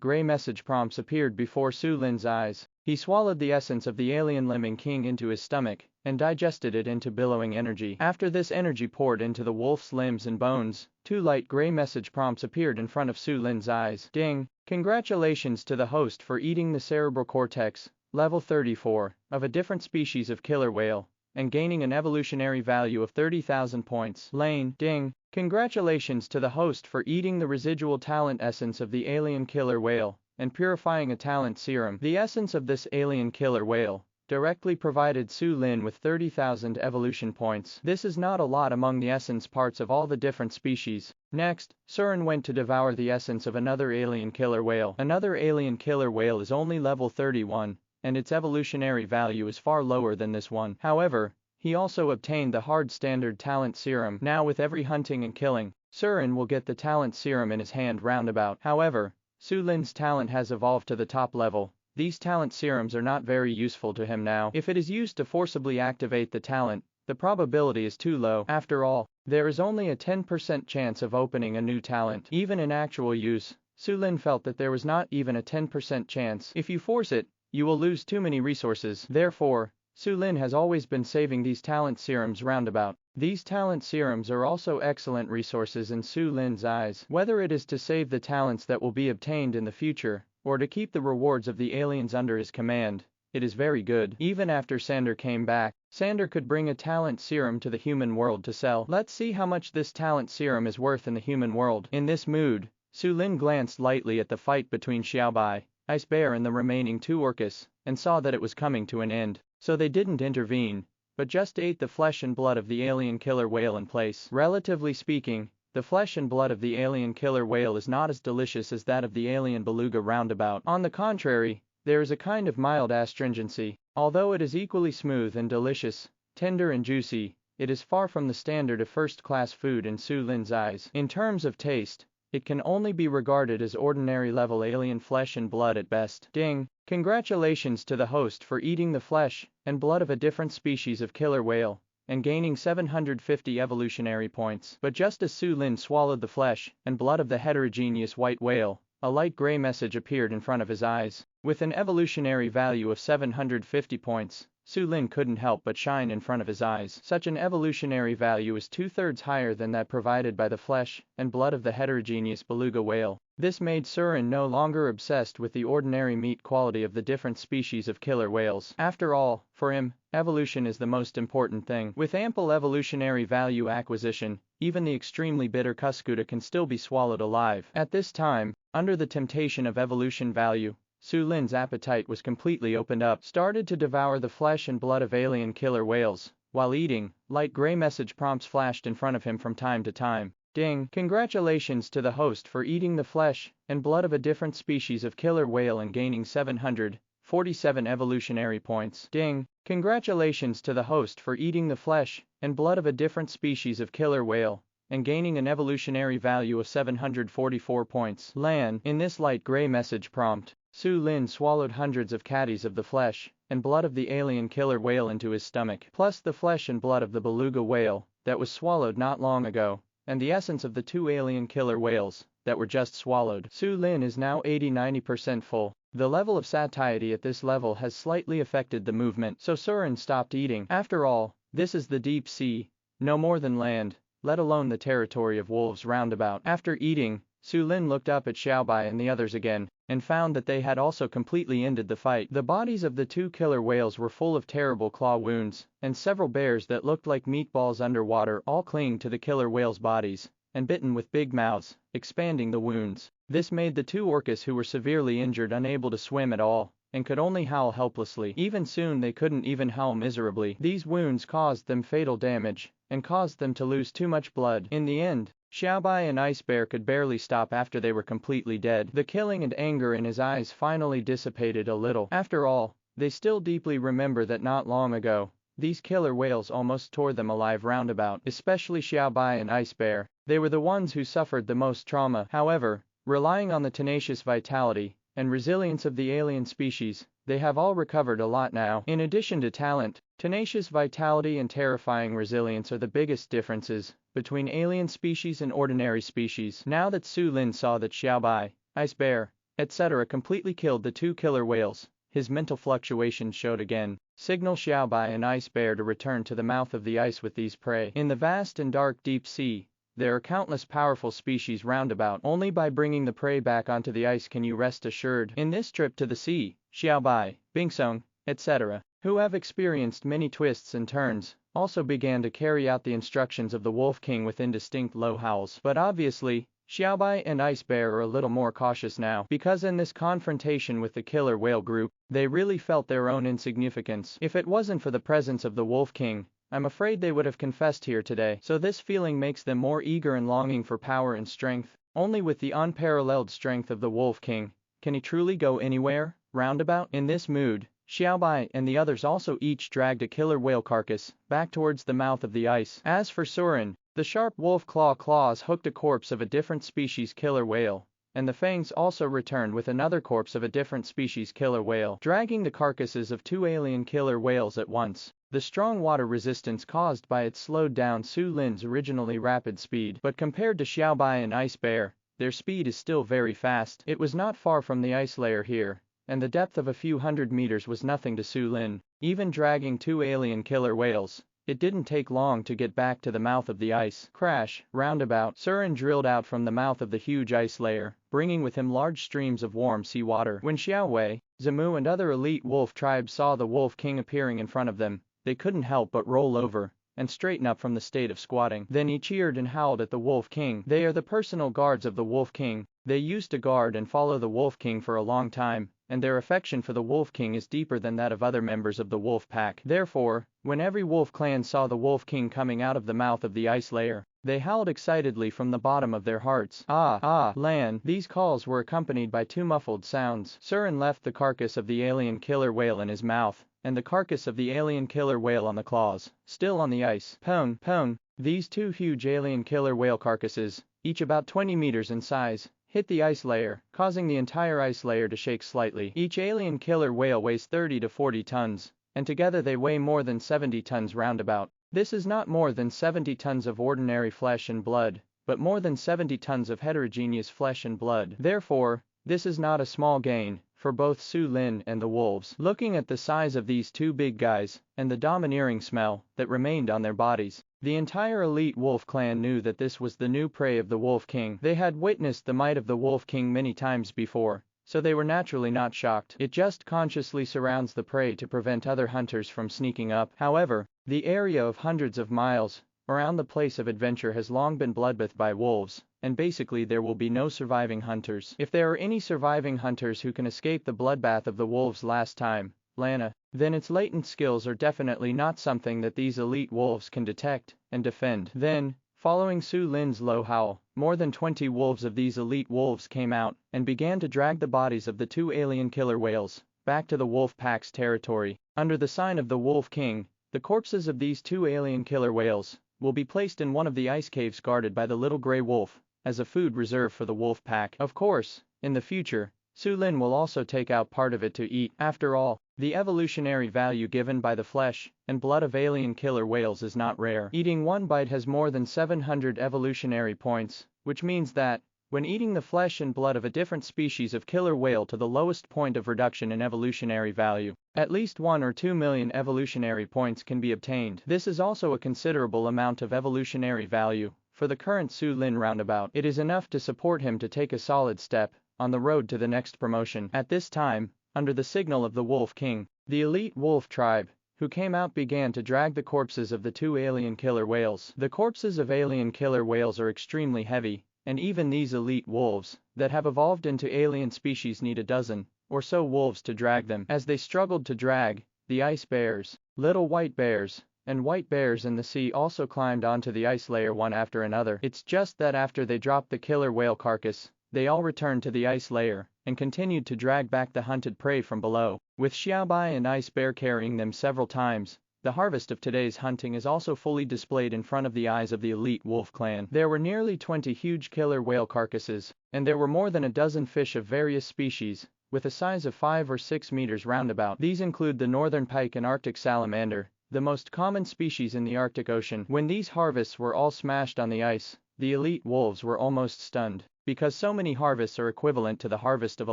gray message prompts appeared before Su Lin's eyes. He swallowed the essence of the alien lemming king into his stomach, and digested it into billowing energy. After this energy poured into the wolf's limbs and bones, 2 light gray message prompts appeared in front of Su Lin's eyes. Ding! Congratulations to the host for eating the cerebral cortex, level 34, of a different species of killer whale, and gaining an evolutionary value of 30,000 points. Lane, ding! Congratulations to the host for eating the residual talent essence of the alien killer whale, and purifying a talent serum. The essence of this alien killer whale directly provided Su Lin with 30,000 evolution points. This is not a lot among the essence parts of all the different species. Next, Surin went to devour the essence of another alien killer whale. Another alien killer whale is only level 31, and its evolutionary value is far lower than this one. However, he also obtained the hard standard talent serum. Now with every hunting and killing, Surin will get the talent serum in his hand roundabout. However, Su Lin's talent has evolved to the top level. These talent serums are not very useful to him now. If it is used to forcibly activate the talent, the probability is too low. After all, there is only a 10% chance of opening a new talent. Even in actual use, Su Lin felt that there was not even a 10% chance. If you force it, you will lose too many resources. Therefore, Su Lin has always been saving these talent serums roundabout. These talent serums are also excellent resources in Su Lin's eyes. Whether it is to save the talents that will be obtained in the future, or to keep the rewards of the aliens under his command, it is very good. Even after Sander came back, Sander could bring a talent serum to the human world to sell. Let's see how much this talent serum is worth in the human world. In this mood, Su Lin glanced lightly at the fight between Xiaobai, Ice Bear and the remaining two orcas, and saw that it was coming to an end, so they didn't intervene, but just ate the flesh and blood of the alien killer whale in place. Relatively speaking, the flesh and blood of the alien killer whale is not as delicious as that of the alien beluga roundabout. On the contrary, there is a kind of mild astringency. Although it is equally smooth and delicious, tender and juicy, it is far from the standard of first-class food in Su Lin's eyes. In terms of taste, it can only be regarded as ordinary level alien flesh and blood at best. Ding! Congratulations to the host for eating the flesh and blood of a different species of killer whale and gaining 750 evolutionary points. But just as Su Lin swallowed the flesh and blood of the heterogeneous white whale, a light gray message appeared in front of his eyes. With an evolutionary value of 750 points, Su Lin couldn't help but shine in front of his eyes. Such an evolutionary value is 2/3 higher than that provided by the flesh and blood of the heterogeneous beluga whale. This made Surin no longer obsessed with the ordinary meat quality of the different species of killer whales. After all, for him, evolution is the most important thing. With ample evolutionary value acquisition, even the extremely bitter cuscuta can still be swallowed alive. At this time, under the temptation of evolution value, Su Lin's appetite was completely opened up. Started to devour the flesh and blood of alien killer whales. While eating, light gray message prompts flashed in front of him from time to time. Ding! Congratulations to the host for eating the flesh and blood of a different species of killer whale and gaining 747 evolutionary points. Ding! Congratulations to the host for eating the flesh and blood of a different species of killer whale and gaining an evolutionary value of 744 points. Lan. In this light gray message prompt, Su Lin swallowed hundreds of caddies of the flesh and blood of the alien killer whale into his stomach, plus the flesh and blood of the beluga whale that was swallowed not long ago, and the essence of the two alien killer whales that were just swallowed. Su Lin is now 80–90% full. The level of satiety at this level has slightly affected the movement, so Surin stopped eating. After all, this is the deep sea, no more than land, let alone the territory of wolves roundabout. After eating, Su Lin looked up at Xiaobai and the others again, and found that they had also completely ended the fight. The bodies of the two killer whales were full of terrible claw wounds, and several bears that looked like meatballs underwater all clinging to the killer whales' bodies, and bitten with big mouths, expanding the wounds. This made the two orcas who were severely injured unable to swim at all, and could only howl helplessly. Even soon they couldn't even howl miserably. These wounds caused them fatal damage, and caused them to lose too much blood. In the end, Xiaobai and Ice Bear could barely stop after they were completely dead. The killing and anger in his eyes finally dissipated a little. After all, they still deeply remember that not long ago, these killer whales almost tore them alive roundabout, especially Xiaobai and Ice Bear. They were the ones who suffered the most trauma. However, relying on the tenacious vitality and resilience of the alien species, they have all recovered a lot now. In addition to talent, tenacious vitality and terrifying resilience are the biggest differences between alien species and ordinary species. Now that Su Lin saw that Xiaobai, Ice Bear, etc. completely killed the two killer whales, his mental fluctuations showed again. Signal Xiaobai and Ice Bear to return to the mouth of the ice with these prey. In the vast and dark deep sea, there are countless powerful species roundabout. Only by bringing the prey back onto the ice can you rest assured. In this trip to the sea, Xiaobai, Bingsong, etc., who have experienced many twists and turns, also began to carry out the instructions of the Wolf King with indistinct low howls. But obviously, Xiaobai and Ice Bear are a little more cautious now, because in this confrontation with the killer whale group, they really felt their own insignificance. If it wasn't for the presence of the Wolf King, I'm afraid they would have confessed here today. So this feeling makes them more eager and longing for power and strength. Only with the unparalleled strength of the Wolf King can he truly go anywhere roundabout. In this mood, Xiaobai and the others also each dragged a killer whale carcass back towards the mouth of the ice. As for Surin, the sharp wolf claws hooked a corpse of a different species killer whale, and the fangs also returned with another corpse of a different species killer whale, dragging the carcasses of two alien killer whales at once. The strong water resistance caused by it slowed down Su Lin's originally rapid speed, but compared to Xiaobai and Ice Bear, their speed is still very fast. It was not far from the ice layer here, and the depth of a few hundred meters was nothing to Su Lin. Even dragging two alien killer whales, it didn't take long to get back to the mouth of the ice. Crash, roundabout, Surin drilled out from the mouth of the huge ice layer, bringing with him large streams of warm seawater. When Xiaowei, Zamu and other elite wolf tribes saw the Wolf King appearing in front of them, they couldn't help but roll over and straighten up from the state of squatting. Then he cheered and howled at the Wolf King. They are the personal guards of the Wolf King. They used to guard and follow the Wolf King for a long time, and their affection for the Wolf King is deeper than that of other members of the wolf pack. Therefore, when every wolf clan saw the Wolf King coming out of the mouth of the ice layer, they howled excitedly from the bottom of their hearts. Ah, ah, Lan. These calls were accompanied by two muffled sounds. Surin left the carcass of the alien killer whale in his mouth, and the carcass of the alien killer whale on the claws, still on the ice. Pone, pone. These two huge alien killer whale carcasses, each about 20 meters in size, hit the ice layer, causing the entire ice layer to shake slightly. Each alien killer whale weighs 30 to 40 tons, and together they weigh more than 70 tons roundabout. This is not more than 70 tons of ordinary flesh and blood, but more than 70 tons of heterogeneous flesh and blood. Therefore, this is not a small gain for both Su Lin and the wolves. Looking at the size of these two big guys, and the domineering smell that remained on their bodies, the entire elite wolf clan knew that this was the new prey of the Wolf King. They had witnessed the might of the Wolf King many times before, so they were naturally not shocked. It just consciously surrounds the prey to prevent other hunters from sneaking up. However, the area of hundreds of miles around the place of adventure has long been bloodbathed by wolves, and basically there will be no surviving hunters. If there are any surviving hunters who can escape the bloodbath of the wolves last time, Lana, then its latent skills are definitely not something that these elite wolves can detect and defend. Then, following Su Lin's low howl, more than 20 wolves of these elite wolves came out and began to drag the bodies of the two alien killer whales back to the wolf pack's territory. Under the sign of the Wolf King, the corpses of these two alien killer whales will be placed in one of the ice caves guarded by the little gray wolf as a food reserve for the wolf pack. Of course, in the future, Su Lin will also take out part of it to eat. After all, the evolutionary value given by the flesh and blood of alien killer whales is not rare. Eating one bite has more than 700 evolutionary points, which means that, when eating the flesh and blood of a different species of killer whale to the lowest point of reduction in evolutionary value, at least 1 or 2 million evolutionary points can be obtained. This is also a considerable amount of evolutionary value for the current Su Lin roundabout. It is enough to support him to take a solid step on the road to the next promotion. At this time, under the signal of the Wolf King, the elite wolf tribe who came out began to drag the corpses of the two alien killer whales. The corpses of alien killer whales are extremely heavy, and even these elite wolves that have evolved into alien species need a dozen or so wolves to drag them. As they struggled to drag, the ice bears, little white bears, and white bears in the sea also climbed onto the ice layer one after another. It's just that after they dropped the killer whale carcass, they all returned to the ice layer and continued to drag back the hunted prey from below, with Xiaobai and Ice Bear carrying them several times. The harvest of today's hunting is also fully displayed in front of the eyes of the elite wolf clan. There were nearly 20 huge killer whale carcasses, and there were more than a dozen fish of various species, with a size of 5 or 6 meters roundabout. These include the northern pike and Arctic salamander, the most common species in the Arctic Ocean. When these harvests were all smashed on the ice, the elite wolves were almost stunned, because so many harvests are equivalent to the harvest of a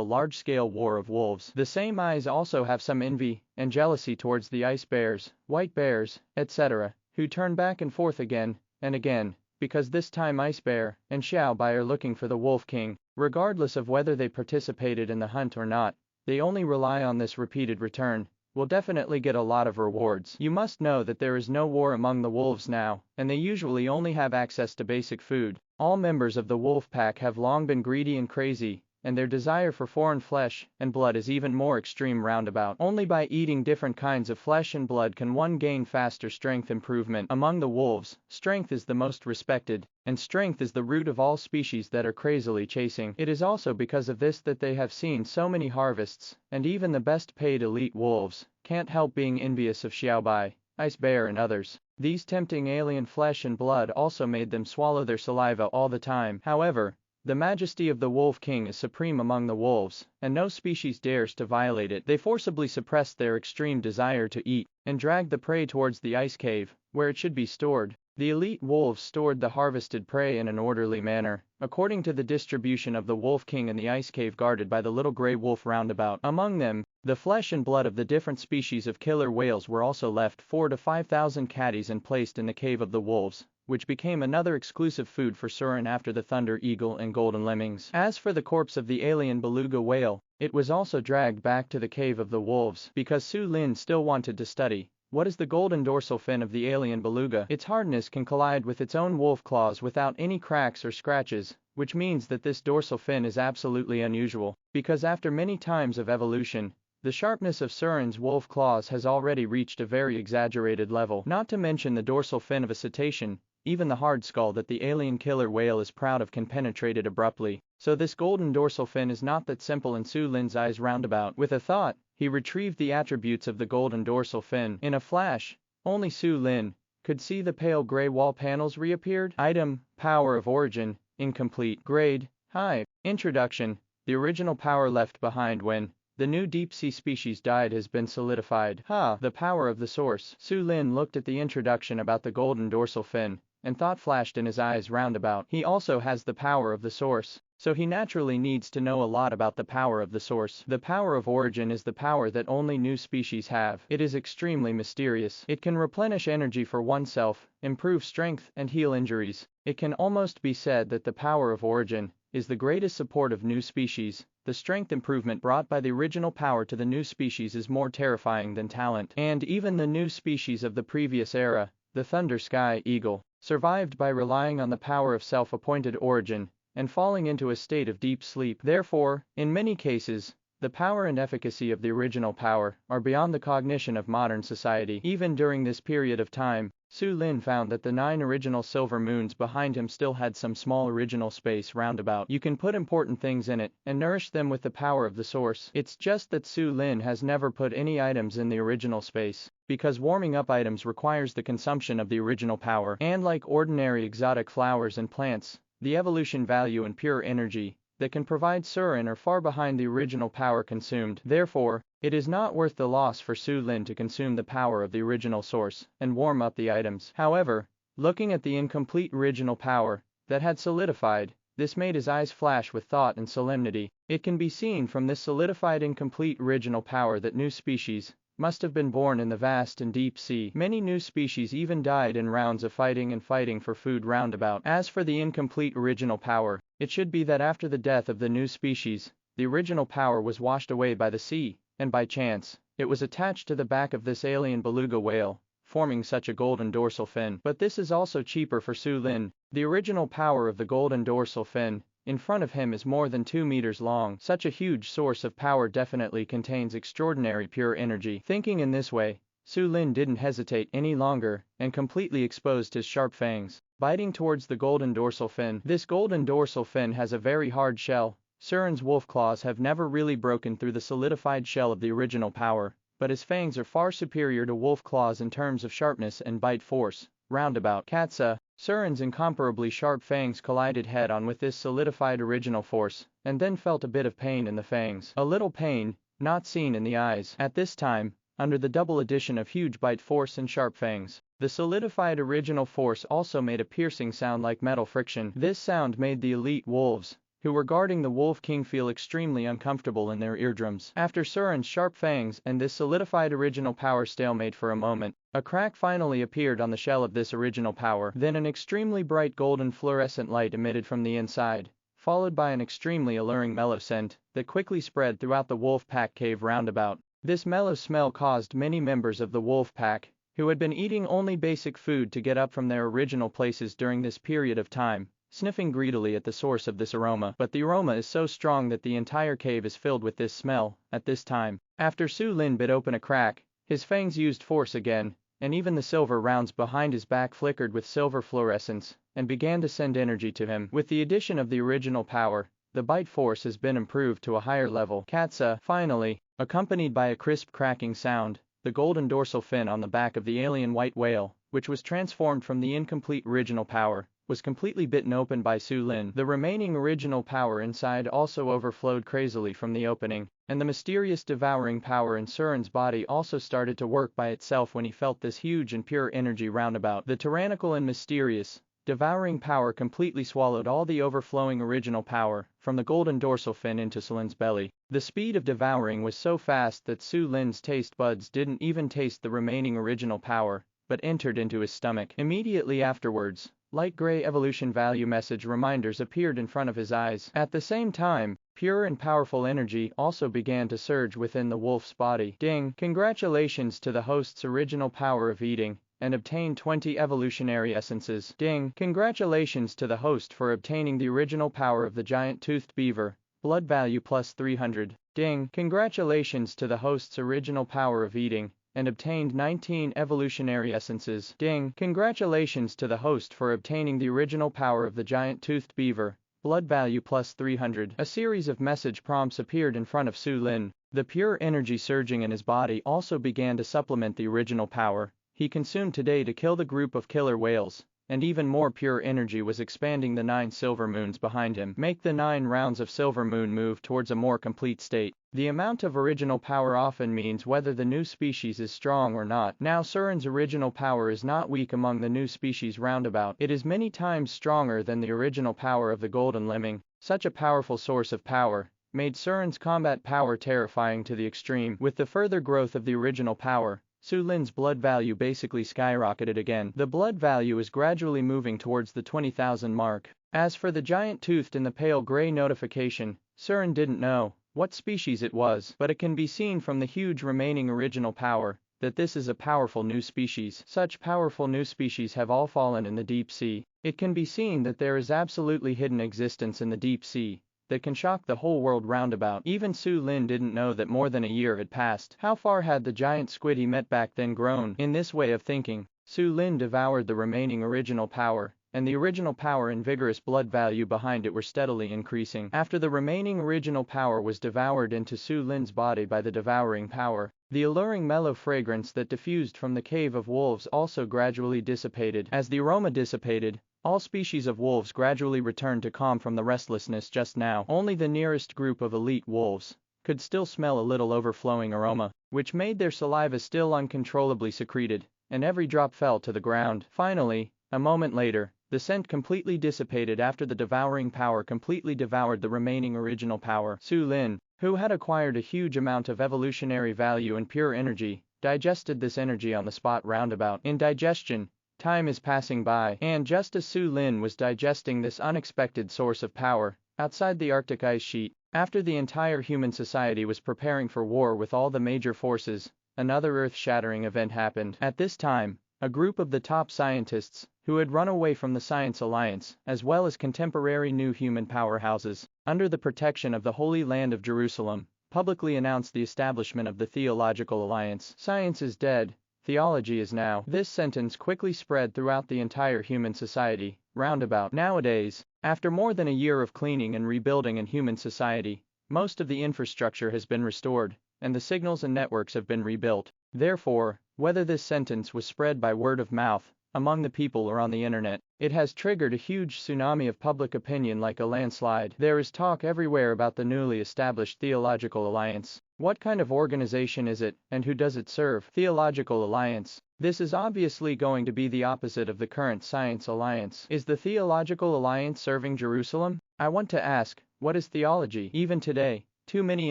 large-scale war of wolves. The same eyes also have some envy and jealousy towards the ice bears, white bears, etc., who turn back and forth again and again, because this time Ice Bear and Xiaobai are looking for the Wolf King. Regardless of whether they participated in the hunt or not, they only rely on this repeated return, will definitely get a lot of rewards. You must know that there is no war among the wolves now, and they usually only have access to basic food. All members of the wolf pack have long been greedy and crazy, and their desire for foreign flesh and blood is even more extreme roundabout. Only by eating different kinds of flesh and blood can one gain faster strength improvement. Among the wolves, strength is the most respected, and strength is the root of all species that are crazily chasing. It is also because of this that they have seen so many harvests, and even the best paid elite wolves can't help being envious of Xiaobai, Ice Bear and others. These tempting alien flesh and blood also made them swallow their saliva all the time. However, the majesty of the Wolf King is supreme among the wolves, and no species dares to violate it. They forcibly suppress their extreme desire to eat, and drag the prey towards the ice cave, where it should be stored. The elite wolves stored the harvested prey in an orderly manner, according to the distribution of the Wolf King in the ice cave guarded by the little gray wolf roundabout. Among them, the flesh and blood of the different species of killer whales were also left 4,000 to 5,000 caddies and placed in the cave of the wolves, which became another exclusive food for Surin after the thunder eagle and golden lemmings. As for the corpse of the alien beluga whale, it was also dragged back to the cave of the wolves, because Su Lin still wanted to study what is the golden dorsal fin of the alien beluga. Its hardness can collide with its own wolf claws without any cracks or scratches, which means that this dorsal fin is absolutely unusual, because after many times of evolution, the sharpness of Surin's wolf claws has already reached a very exaggerated level. Not to mention the dorsal fin of a cetacean, even the hard skull that the alien killer whale is proud of can penetrate it abruptly. So this golden dorsal fin is not that simple in Su Lin's eyes roundabout. With a thought, he retrieved the attributes of the golden dorsal fin. In a flash, only Su Lin could see the pale gray wall panels reappeared. Item, Power of Origin, Incomplete. Grade, High. Introduction, the original power left behind when the new deep-sea species died has been solidified. The power of the source. Su Lin looked at the introduction about the golden dorsal fin, and thought flashed in his eyes roundabout. He also has the power of the source, so he naturally needs to know a lot about the power of the source. The power of origin is the power that only new species have. It is extremely mysterious. It can replenish energy for oneself, improve strength, and heal injuries. It can almost be said that the power of origin is the greatest support of new species. The strength improvement brought by the original power to the new species is more terrifying than talent. And even the new species of the previous era, the Thunder Sky Eagle, survived by relying on the power of self-appointed origin and falling into a state of deep sleep. Therefore, in many cases, the power and efficacy of the original power are beyond the cognition of modern society. Even during this period of time, Su Lin found that the 9 original silver moons behind him still had some small original space roundabout. You can put important things in it and nourish them with the power of the source. It's just that Su Lin has never put any items in the original space, because warming up items requires the consumption of the original power. And like ordinary exotic flowers and plants, the evolution value and pure energy that can provide Surin are far behind the original power consumed. Therefore, it is not worth the loss for Su Lin to consume the power of the original source and warm up the items. However, looking at the incomplete original power that had solidified, this made his eyes flash with thought and solemnity. It can be seen from this solidified incomplete original power that new species must have been born in the vast and deep sea. Many new species even died in rounds of fighting for food roundabout. As for the incomplete original power, it should be that after the death of the new species, the original power was washed away by the sea, and by chance, it was attached to the back of this alien beluga whale, forming such a golden dorsal fin. But this is also cheaper for Su Lin. The original power of the golden dorsal fin in front of him is more than 2 meters long. Such a huge source of power definitely contains extraordinary pure energy. Thinking in this way, Su Lin didn't hesitate any longer and completely exposed his sharp fangs, biting towards the golden dorsal fin. This golden dorsal fin has a very hard shell. Surin's wolf claws have never really broken through the solidified shell of the original power, but his fangs are far superior to wolf claws in terms of sharpness and bite force. Roundabout. Katsa, Surin's incomparably sharp fangs collided head-on with this solidified original force, and then felt a bit of pain in the fangs. A little pain, not seen in the eyes. At this time, under the double addition of huge bite force and sharp fangs, the solidified original force also made a piercing sound like metal friction. This sound made the elite wolves, who were guarding the Wolf King, feel extremely uncomfortable in their eardrums. After Surin's sharp fangs and this solidified original power stalemate for a moment, a crack finally appeared on the shell of this original power. Then an extremely bright golden fluorescent light emitted from the inside, followed by an extremely alluring mellow scent that quickly spread throughout the wolf pack cave roundabout. This mellow smell caused many members of the wolf pack, who had been eating only basic food, to get up from their original places during this period of time, sniffing greedily at the source of this aroma. But the aroma is so strong that the entire cave is filled with this smell. At this time, after Su Lin bit open a crack, his fangs used force again, and even the silver rounds behind his back flickered with silver fluorescence, and began to send energy to him. With the addition of the original power, the bite force has been improved to a higher level. Katsa, finally, accompanied by a crisp cracking sound, the golden dorsal fin on the back of the alien white whale, which was transformed from the incomplete original power, was completely bitten open by Su Lin. The remaining original power inside also overflowed crazily from the opening, and the mysterious devouring power in Surin's body also started to work by itself when he felt this huge and pure energy roundabout. The tyrannical and mysterious devouring power completely swallowed all the overflowing original power from the golden dorsal fin into Su Lin's belly. The speed of devouring was so fast that Su Lin's taste buds didn't even taste the remaining original power, but entered into his stomach. Immediately afterwards, light gray evolution value message reminders appeared in front of his eyes. At the same time, pure and powerful energy also began to surge within the wolf's body. Ding! Congratulations to the host's original power of eating. and obtain 20 evolutionary essences. Ding! Congratulations to the host for obtaining the original power of the giant-toothed beaver, blood value plus 300. Ding! Congratulations to the host's original power of eating, and obtained 19 evolutionary essences. Ding! Congratulations to the host for obtaining the original power of the giant-toothed beaver, blood value plus 300. A series of message prompts appeared in front of Su Lin. The pure energy surging in his body also began to supplement the original power he consumed today to kill the group of killer whales, and even more pure energy was expanding the 9 silver moons behind him. Make the 9 rounds of silver moon move towards a more complete state. The amount of original power often means whether the new species is strong or not. Now Surin's original power is not weak among the new species roundabout. It is many times stronger than the original power of the golden lemming. Such a powerful source of power made Surin's combat power terrifying to the extreme. With the further growth of the original power, Su Lin's blood value basically skyrocketed again. The blood value is gradually moving towards the 20,000 mark. As for the giant toothed in the pale gray notification, Surin didn't know what species it was, but it can be seen from the huge remaining original power that this is a powerful new species. Such powerful new species have all fallen in the deep sea. It can be seen that there is absolutely hidden existence in the deep sea that can shock the whole world roundabout. Even Su Lin didn't know that more than a year had passed. How far had the giant squid he met back then grown? In this way of thinking, Su Lin devoured the remaining original power, and the original power and vigorous blood value behind it were steadily increasing. After the remaining original power was devoured into Su Lin's body by the devouring power, the alluring mellow fragrance that diffused from the cave of wolves also gradually dissipated. As the aroma dissipated, all species of wolves gradually returned to calm from the restlessness just now. Only the nearest group of elite wolves could still smell a little overflowing aroma, which made their saliva still uncontrollably secreted, and every drop fell to the ground. Finally, a moment later, the scent completely dissipated after the devouring power completely devoured the remaining original power. Su Lin, who had acquired a huge amount of evolutionary value and pure energy, digested this energy on the spot roundabout. In digestion, time is passing by, and just as Su Lin was digesting this unexpected source of power, outside the Arctic ice sheet, after the entire human society was preparing for war with all the major forces, another earth-shattering event happened. At this time, a group of the top scientists, who had run away from the Science Alliance, as well as contemporary new human powerhouses, under the protection of the Holy Land of Jerusalem, publicly announced the establishment of the Theological Alliance. Science is dead. Theology is now. This sentence quickly spread throughout the entire human society, roundabout. Nowadays, after more than a year of cleaning and rebuilding in human society, most of the infrastructure has been restored, and the signals and networks have been rebuilt. Therefore, whether this sentence was spread by word of mouth, among the people or on the internet, it has triggered a huge tsunami of public opinion like a landslide. There is talk everywhere about the newly established Theological Alliance. What kind of organization is it, and who does it serve? Theological Alliance. This is obviously going to be the opposite of the current Science Alliance. Is the Theological Alliance serving Jerusalem? I want to ask, what is theology? Even today, too many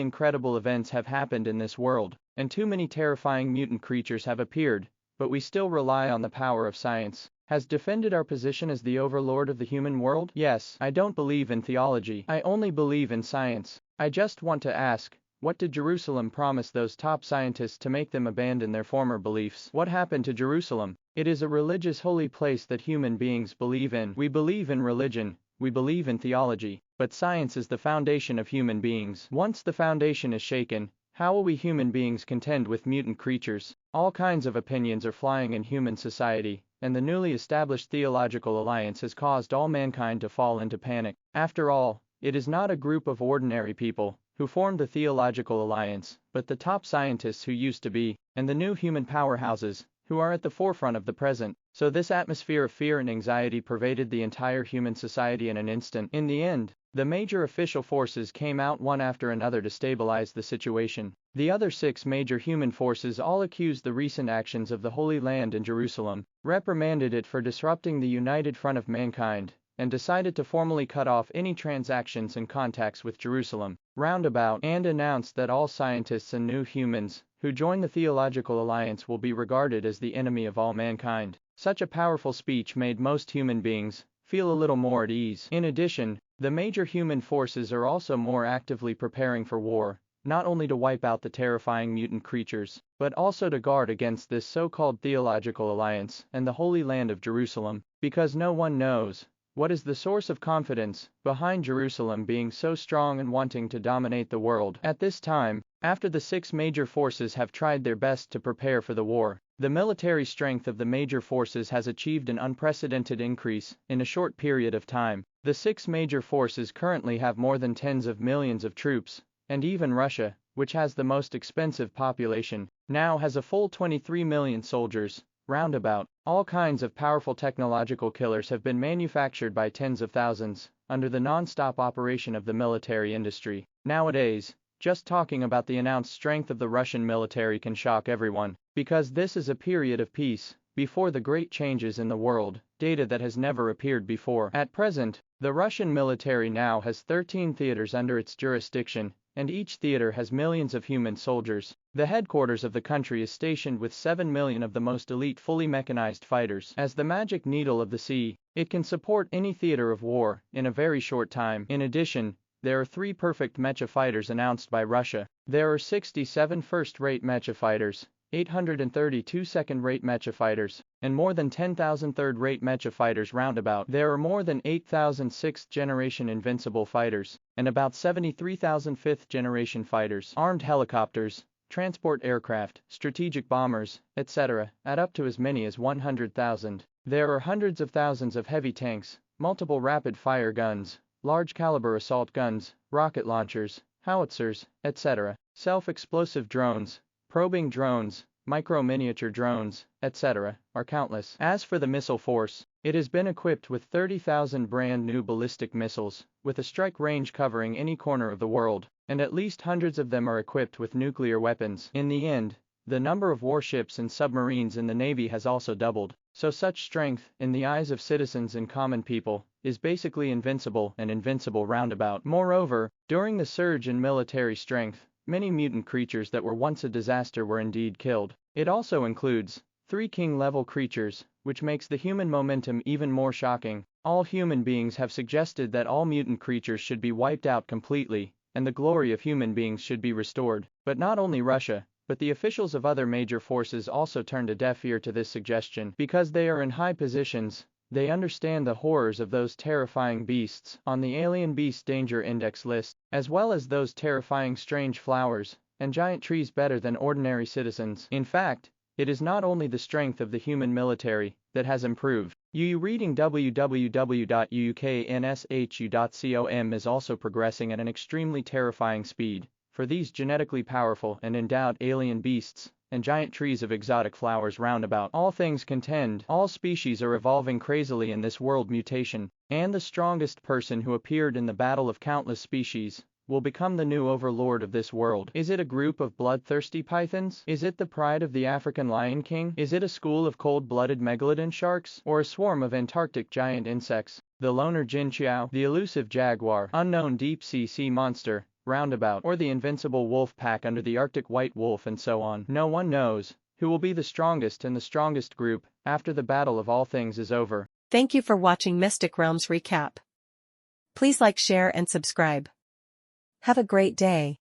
incredible events have happened in this world, and too many terrifying mutant creatures have appeared, but we still rely on the power of science. Has defended our position as the overlord of the human world? Yes, I don't believe in theology. I only believe in science. I just want to ask, what did Jerusalem promise those top scientists to make them abandon their former beliefs? What happened to Jerusalem? It is a religious holy place that human beings believe in. We believe in religion, we believe in theology, but science is the foundation of human beings. Once the foundation is shaken, how will we human beings contend with mutant creatures? All kinds of opinions are flying in human society, and the newly established Theological Alliance has caused all mankind to fall into panic. After all, it is not a group of ordinary people who formed the Theological Alliance, but the top scientists who used to be, and the new human powerhouses, who are at the forefront of the present. So this atmosphere of fear and anxiety pervaded the entire human society in an instant. In the end, the major official forces came out one after another to stabilize the situation. The other 6 major human forces all accused the recent actions of the Holy Land in Jerusalem, reprimanded it for disrupting the united front of mankind, and decided to formally cut off any transactions and contacts with Jerusalem, roundabout, and announced that all scientists and new humans who join the Theological Alliance will be regarded as the enemy of all mankind. Such a powerful speech made most human beings feel a little more at ease. In addition, the major human forces are also more actively preparing for war, not only to wipe out the terrifying mutant creatures, but also to guard against this so-called theological alliance and the Holy Land of Jerusalem, because no one knows what is the source of confidence behind Jerusalem being so strong and wanting to dominate the world at this time, after the 6 major forces have tried their best to prepare for the war. The military strength of the major forces has achieved an unprecedented increase in a short period of time. The 6 major forces currently have more than tens of millions of troops, and even Russia, which has the most expensive population, now has a full 23 million soldiers. Roundabout, all kinds of powerful technological killers have been manufactured by tens of thousands, under the non-stop operation of the military industry. Nowadays, just talking about the announced strength of the Russian military can shock everyone, because this is a period of peace, before the great changes in the world, data that has never appeared before. At present, the Russian military now has 13 theaters under its jurisdiction, and each theater has millions of human soldiers. The headquarters of the country is stationed with 7 million of the most elite fully mechanized fighters. As the magic needle of the sea, it can support any theater of war in a very short time. In addition, there are 3 perfect mecha fighters announced by Russia. There are 67 first-rate mecha fighters, 832 second-rate mecha fighters, and more than 10,000 third-rate mecha fighters roundabout. There are more than 8,000 sixth-generation invincible fighters, and about 73,000 fifth-generation fighters, armed helicopters, transport aircraft, strategic bombers, etc., add up to as many as 100,000. There are hundreds of thousands of heavy tanks, multiple rapid-fire guns, large-caliber assault guns, rocket launchers, howitzers, etc., self-explosive drones, probing drones, micro-miniature drones, etc., are countless. As for the missile force, it has been equipped with 30,000 brand new ballistic missiles, with a strike range covering any corner of the world, and at least hundreds of them are equipped with nuclear weapons. In the end, the number of warships and submarines in the Navy has also doubled, so such strength, in the eyes of citizens and common people, is basically invincible and invincible roundabout. Moreover, during the surge in military strength, many mutant creatures that were once a disaster were indeed killed. It also includes 3 king-level creatures, which makes the human momentum even more shocking. All human beings have suggested that all mutant creatures should be wiped out completely, and the glory of human beings should be restored. But not only Russia, but the officials of other major forces also turned a deaf ear to this suggestion. Because they are in high positions, they understand the horrors of those terrifying beasts on the Alien Beast Danger Index list, as well as those terrifying strange flowers and giant trees better than ordinary citizens. In fact, it is not only the strength of the human military that has improved. Reading www.uknshu.com is also progressing at an extremely terrifying speed, for these genetically powerful and endowed alien beasts and giant trees of exotic flowers roundabout. All things contend, all species are evolving crazily in this world mutation, and the strongest person who appeared in the battle of countless species will become the new overlord of this world. Is it a group of bloodthirsty pythons? Is it the pride of the African lion king? Is it a school of cold-blooded megalodon sharks? Or a swarm of Antarctic giant insects? The loner jinchiao, the elusive jaguar, unknown deep-sea sea monster, roundabout, or the invincible wolf pack under the Arctic white wolf, and so on. No one knows who will be the strongest in the strongest group after the battle of all things is over. Thank you for watching Mystic Realms Recap. Please like, share and subscribe. Have a great day.